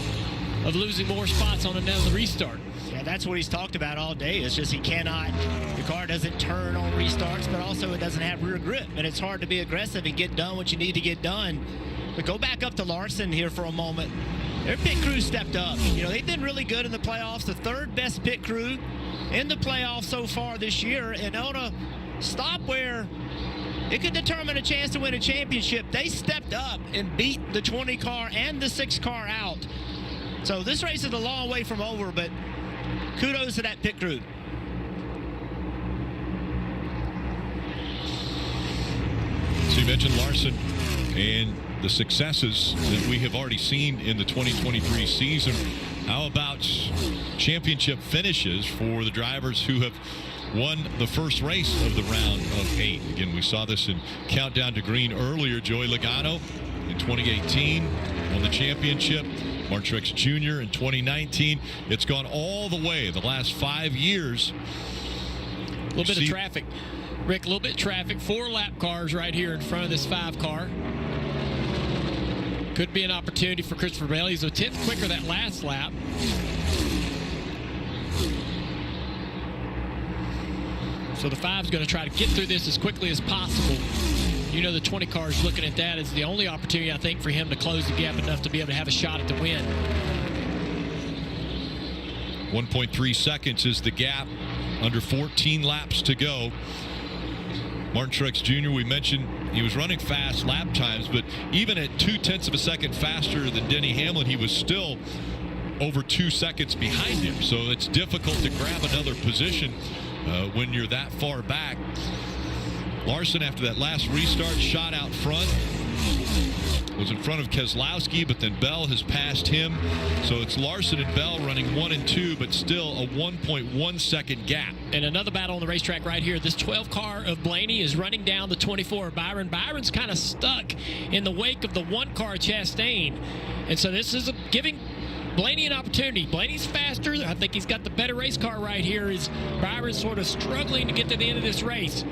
of losing more spots on another restart. Yeah, that's what he's talked about all day. It's just the car doesn't turn on restarts, but also it doesn't have rear grip, and it's hard to be aggressive and get done what you need to get done. But go back up to Larson here for a moment. Their pit crew stepped up. You know, they've been really good in the playoffs, the third best pit crew in the playoffs so far this year, and on a stop where it could determine a chance to win a championship, they stepped up and beat the 20 car and the 6 car out. So this race is a long way from over, but kudos to that pit crew. So you mentioned Larson and the successes that we have already seen in the 2023 season. How about championship finishes for the drivers who have won the first race of the round of 8? Again, we saw this in Countdown to Green earlier. Joey Logano in 2018 won the championship. Martin Truex Jr. in 2019. It's gone all the way the last 5 years. A little bit of traffic. Rick, a little bit of traffic. 4 lap cars right here in front of this 5 car. Could be an opportunity for Christopher Bell. He's a 10th quicker that last lap. So the 5 is going to try to get through this as quickly as possible. You know, the 20 car is looking at that as the only opportunity, I think, for him to close the gap enough to be able to have a shot at the win. 1.3 seconds is the gap. Under 14 laps to go. Martin Truex Jr., we mentioned he was running fast lap times, but even at 0.2 of a second faster than Denny Hamlin, he was still over 2 seconds behind him. So it's difficult to grab another position when you're that far back. Larson, after that last restart, shot out front. Was in front of Keselowski, but then Bell has passed him. So it's Larson and Bell running 1 and 2, but still a 1.1 second gap. And another battle on the racetrack right here. This 12 car of Blaney is running down the 24 of Byron. Byron's kind of stuck in the wake of the 1 car Chastain. And so this is giving Blaney an opportunity. Blaney's faster. I think he's got the better race car right here. Is Byron sort of struggling to get to the end of this race.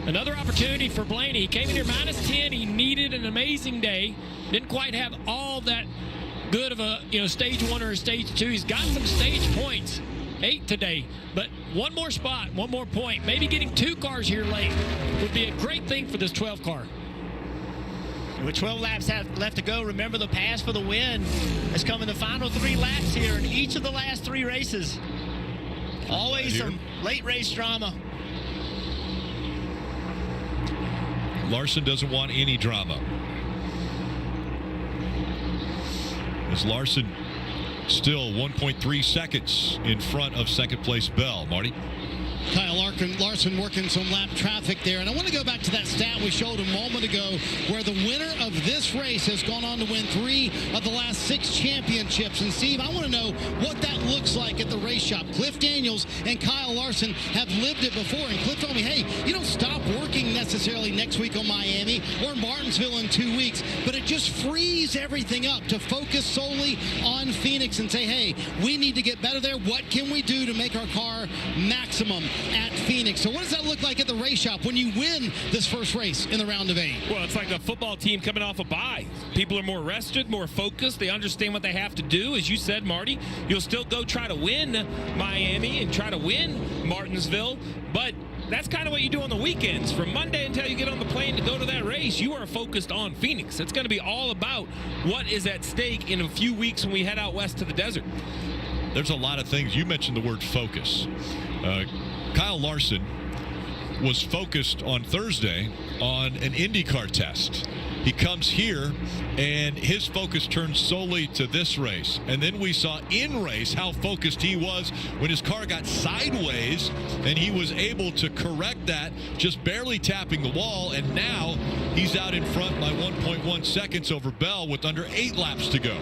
Another opportunity for Blaney. He came in here -10. He needed an amazing day. Didn't quite have all that good of a, stage 1 or a stage 2. He's got some stage points. 8 today. But one more spot, one more point. Maybe getting 2 cars here late would be a great thing for this 12 car. With 12 laps left to go, remember the pass for the win has come in the final 3 laps here in each of the last 3 races. Always some late race drama. Larson doesn't want any drama. As Larson still 1.3 seconds in front of second place Bell. Marty? Kyle Larson working some lap traffic there. And I want to go back to that stat we showed a moment ago where the winner of this race has gone on to win 3 of the last 6 championships. And Steve, I want to know what that looks like at the race shop. Cliff Daniels and Kyle Larson have lived it before. And Cliff told me, hey, you don't stop working necessarily next week on Miami or Martinsville in 2 weeks, but it just frees everything up to focus solely on Phoenix and say, hey, we need to get better there. What can we do to make our car maximum at Phoenix? So what does that look like at the race shop when you win this first race in the round of 8? Well, it's like a football team coming off a bye. People are more rested, more focused. They understand what they have to do. As you said, Marty, you'll still go try to win Miami and try to win Martinsville, but that's kind of what you do on the weekends. From Monday until you get on the plane to go to that race, you are focused on Phoenix. It's going to be all about what is at stake in a few weeks when we head out west to the desert. There's a lot of things. You mentioned the word focus. Kyle Larson was focused on Thursday on an IndyCar test. He comes here, and his focus turns solely to this race. And then we saw in race how focused he was when his car got sideways, and he was able to correct that, just barely tapping the wall. And now he's out in front by 1.1 seconds over Bell with under 8 laps to go.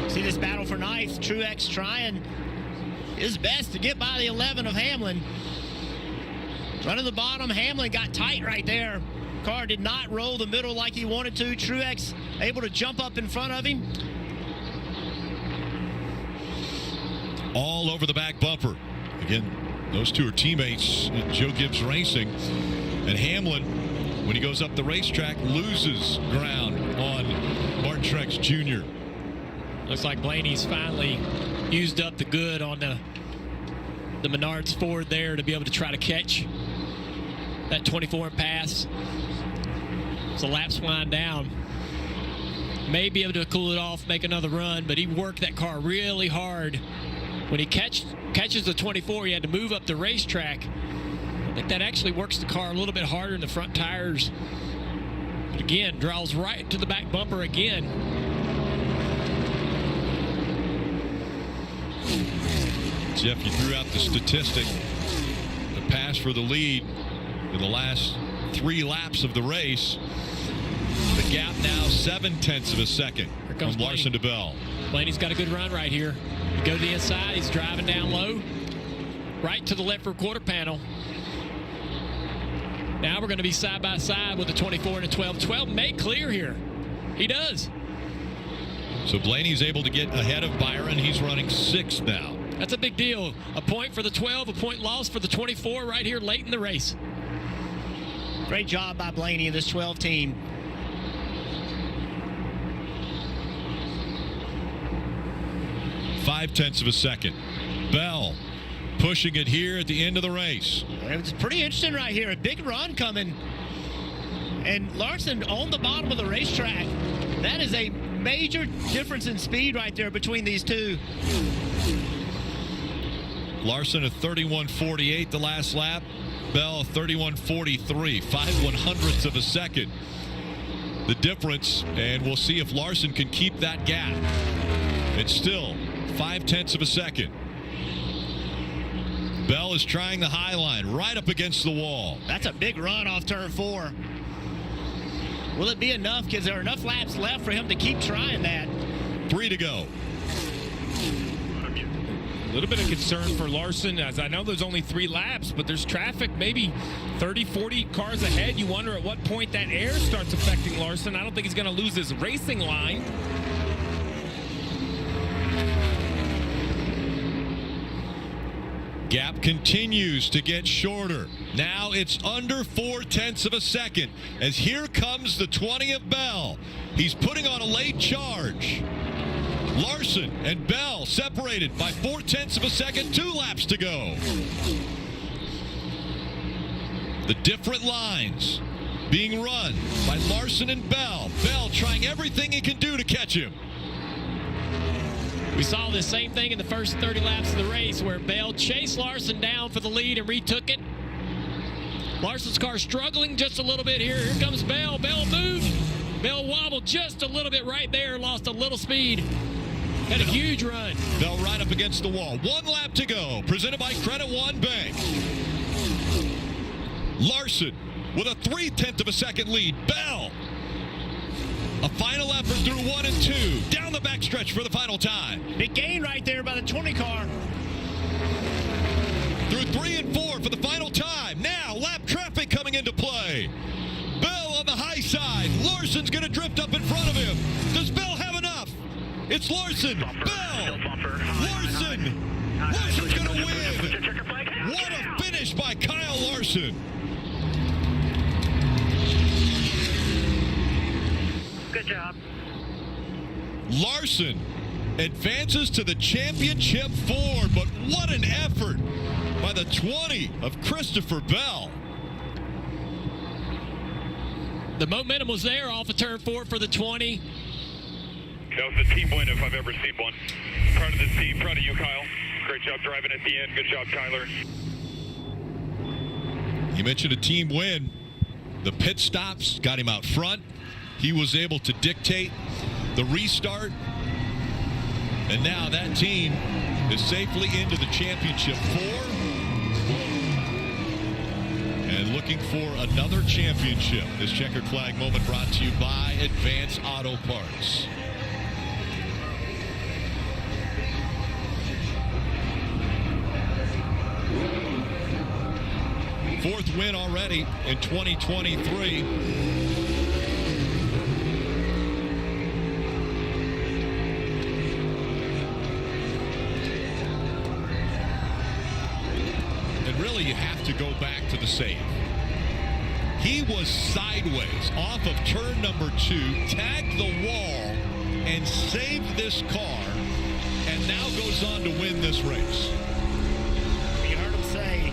See this battle for ninth. Truex trying his best to get by the 11 of Hamlin. Running the bottom, Hamlin got tight right there. Car did not roll the middle like he wanted to. Truex able to jump up in front of him. All over the back bumper. Again, those two are teammates at Joe Gibbs Racing. And Hamlin, when he goes up the racetrack, loses ground on Martin Truex Jr. Looks like Blaney's finally used up the good on the Menards Ford there to be able to try to catch that 24 and pass. So laps wind down. May be able to cool it off, make another run, but he worked that car really hard. When he catches the 24, he had to move up the racetrack. I think that actually works the car a little bit harder in the front tires. But again, draws right to the back bumper again. Jeff, you threw out the statistic. The pass for the lead in the last 3 laps of the race. The gap now 0.7 of a second from Larson to Bell. Blaney's got a good run right here. You go to the inside, he's driving down low. Right to the left for quarter panel. Now we're going to be side by side with the 24 and the 12. 12 may clear here. He does. So Blaney's able to get ahead of Byron. He's running 6th now. That's a big deal. A point for the 12, a point lost for the 24 right here late in the race. Great job by Blaney and this 12 team. .5 of a second. Bell pushing it here at the end of the race. It's pretty interesting right here. A big run coming. And Larson on the bottom of the racetrack. That is a major difference in speed right there between these two. Larson at 31.48 the last lap. Bell 31.43. 5/100ths of a second. The difference, and we'll see if Larson can keep that gap. It's still 0.5 of a second. Bell is trying the high line right up against the wall. That's a big run off turn 4. Will it be enough? Because there are enough laps left for him to keep trying that. 3 to go. A little bit of concern for Larson, as I know there's only 3 laps, but there's traffic maybe 30, 40 cars ahead. You wonder at what point that air starts affecting Larson. I don't think he's going to lose his racing line. Gap continues to get shorter. Now it's under 0.4 of a second as here comes the 20 of Bell. He's putting on a late charge. Larson and Bell separated by 0.4 of a second. 2 laps to go. The different lines being run by Larson and Bell. Bell trying everything he can do to catch him. We saw the same thing in the first 30 laps of the race where Bell chased Larson down for the lead and retook it. Larson's car struggling just a little bit here. Here comes Bell. Bell moved. Bell wobbled just a little bit right there. Lost a little speed. Had a huge run. Bell right up against the wall. 1 lap to go. Presented by Credit One Bank. Larson with a 0.3 of a second lead. Bell. A final effort through 1 and 2. Down the backstretch for the final time. Big gain right there by the 20 car. Through 3 and 4 for the final time. Now lap traffic coming into play. Bell on the high side. Larson's going to drift up in front of him. Does Bell have enough? It's Larson. Bell. Larson. Larson's going to win. What a finish by Kyle Larson. Good job. Larson advances to the championship 4, but what an effort by the 20 of Christopher Bell. The momentum was there off of turn 4 for the 20. That was a team win if I've ever seen one. Proud of the team. Proud of you, Kyle. Great job driving at the end. Good job, Tyler. You mentioned a team win. The pit stops got him out front. He was able to dictate the restart. And now that team is safely into the championship 4. And looking for another championship. This checkered flag moment brought to you by Advance Auto Parts. 4th win already in 2023. And really, you have to go back to the save. He was sideways off of turn number 2, tagged the wall, and saved this car, and now goes on to win this race. You heard him say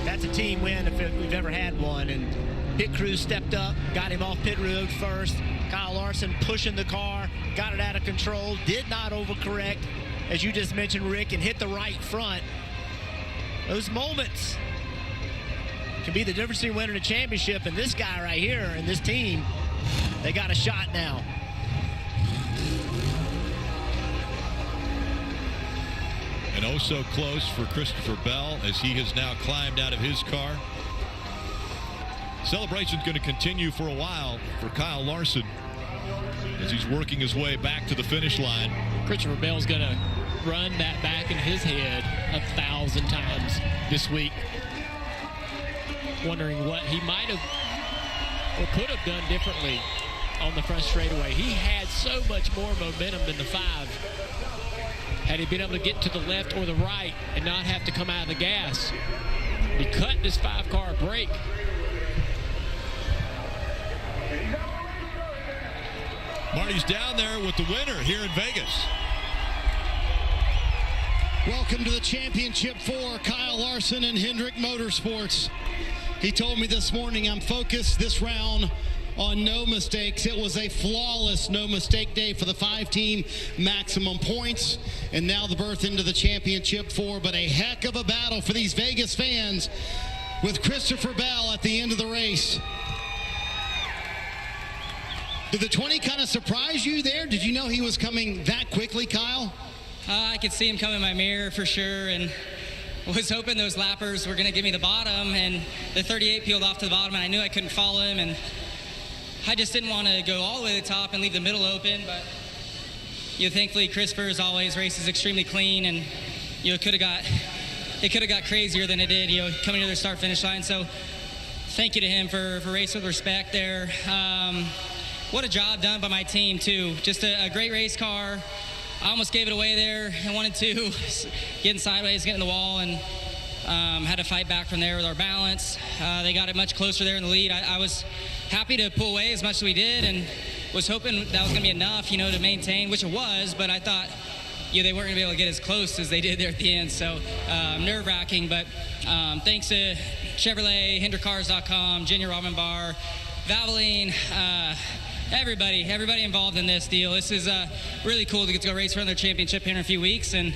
that's a team win if we've ever had one, and pit crew stepped up, got him off pit road first. Kyle Larson pushing the car, got it out of control, did not overcorrect, as you just mentioned, Rick, and hit the right front. Those moments can be the difference between winning a championship, and this guy right here and this team, they got a shot now. And oh so close for Christopher Bell as he has now climbed out of his car. Celebration's going to continue for a while for Kyle Larson as he's working his way back to the finish line. Christopher Bell's going to run that back in his head 1,000 times this week, wondering what he might have or could have done differently on the front straightaway. He had so much more momentum than the 5. Had he been able to get to the left or the right and not have to come out of the gas, he cut this 5-car break. Marty's down there with the winner here in Vegas. Welcome to the championship for Kyle Larson and Hendrick Motorsports. He told me this morning, I'm focused this round on no mistakes. It was a flawless no mistake day for the 5-team maximum points, and now the berth into the championship 4. But a heck of a battle for these Vegas fans with Christopher Bell at the end of the race. Did the 20 kind of surprise you there? Did you know he was coming that quickly, Kyle? I could see him come in my mirror for sure, and was hoping those lappers were going to give me the bottom, and the 38 peeled off to the bottom, and I knew I couldn't follow him, and I just didn't want to go all the way to the top and leave the middle open. But thankfully Christopher, as always, races extremely clean, and it could have got crazier than it did, coming to the start finish line. So thank you to him for racing with respect there. What a job done by my team too. Just a great race car. I almost gave it away there and wanted to, getting sideways, getting the wall, and had to fight back from there with our balance. They got it much closer there in the lead. I was happy to pull away as much as we did, and was hoping that was going to be enough, to maintain, which it was, but I thought they weren't going to be able to get as close as they did there at the end. So nerve-wracking, but thanks to Chevrolet, HendrickCars.com, Junior Robin Bar, Valvoline, everybody involved in this deal. This is really cool to get to go race for another championship here in a few weeks, and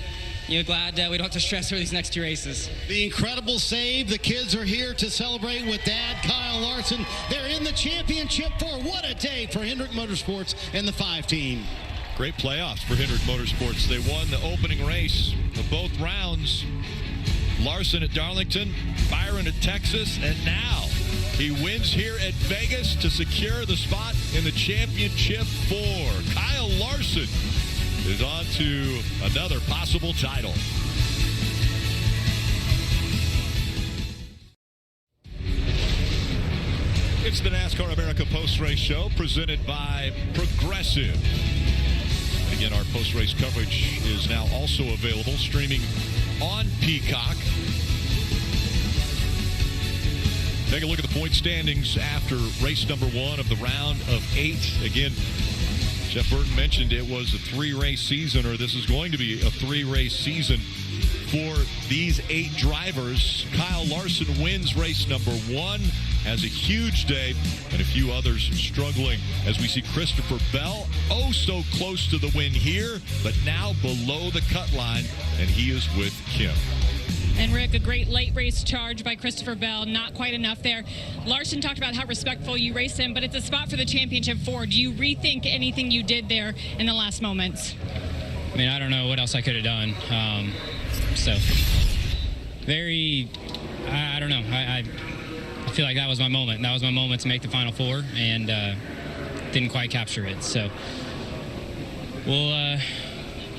glad we don't have to stress over these next 2 races. The incredible save. The kids are here to celebrate with Dad, Kyle Larson. They're in the championship 4. What a day for Hendrick Motorsports and the 5-team. Great playoffs for Hendrick Motorsports. They won the opening race of both rounds. Larson at Darlington, Byron at Texas, and now he wins here at Vegas to secure the spot in the championship 4. Kyle Larson is on to another possible title. It's the NASCAR America Post-Race Show presented by Progressive. Again, our post-race coverage is now also available, streaming on Peacock. Take a look at the point standings after race number 1 of the round of 8. Again, Jeff Burton mentioned it was a 3-race season, or this is going to be a 3-race season for these 8 drivers. Kyle Larson wins race number 1, has a huge day, and a few others struggling as we see Christopher Bell so close to the win here, but now below the cut line, and he is with Kim. And Rick, a great late race charge by Christopher Bell, not quite enough there. Larson talked about how respectful you raced him, but it's a spot for the championship 4. Do you rethink anything you did there in the last moments? I mean, I don't know what else I could have done. I don't know. I feel like that was my moment. That was my moment to make the Final 4, and didn't quite capture it. So,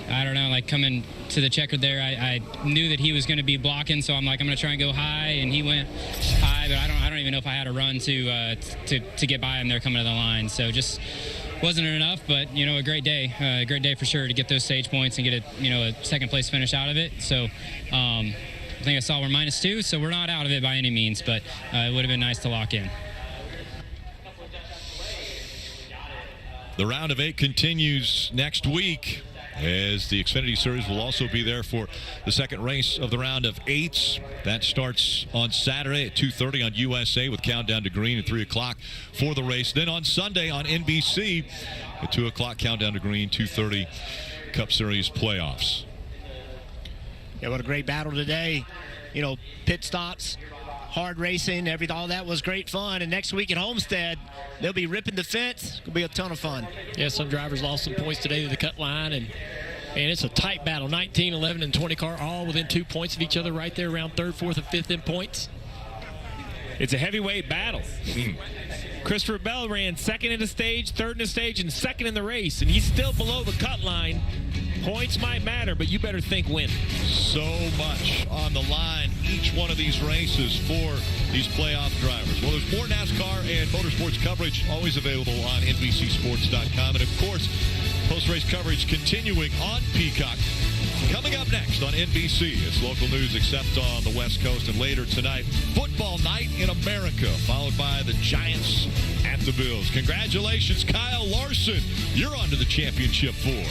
I don't know, like coming to the checker there, I knew that he was going to be blocking, so I'm like, I'm going to try and go high, and he went high. by, but I don't even know if I had a run to get by them there coming to the line. So just wasn't enough, but a great day for sure to get those stage points and get a second place finish out of it. So I think I saw we're -2, so we're not out of it by any means, but it would have been nice to lock in. The round of 8 continues next week, as the Xfinity Series will also be there for the second race of the round of 8s. That starts on Saturday at 2:30 on USA with Countdown to Green at 3 o'clock for the race. Then on Sunday on NBC at 2 o'clock, Countdown to Green, 2:30 Cup Series playoffs. Yeah, what a great battle today. Pit stops, hard racing, all that was great fun. And next week at Homestead, they'll be ripping the fence. It'll be a ton of fun. Yeah, some drivers lost some points today to the cut line, and it's a tight battle. 19, 11, and 20 car all within 2 points of each other right there around 3rd, 4th, and 5th in points. It's a heavyweight battle. Christopher Bell ran 2nd in the stage, 3rd in the stage, and 2nd in the race, and he's still below the cut line. Points might matter, but you better think win. So much on the line, each one of these races for these playoff drivers. Well, there's more NASCAR and motorsports coverage always available on NBCSports.com. And, of course, post-race coverage continuing on Peacock. Coming up next on NBC, it's local news except on the West Coast. And later tonight, football night in America, followed by the Giants at the Bills. Congratulations, Kyle Larson. You're on to the championship 4.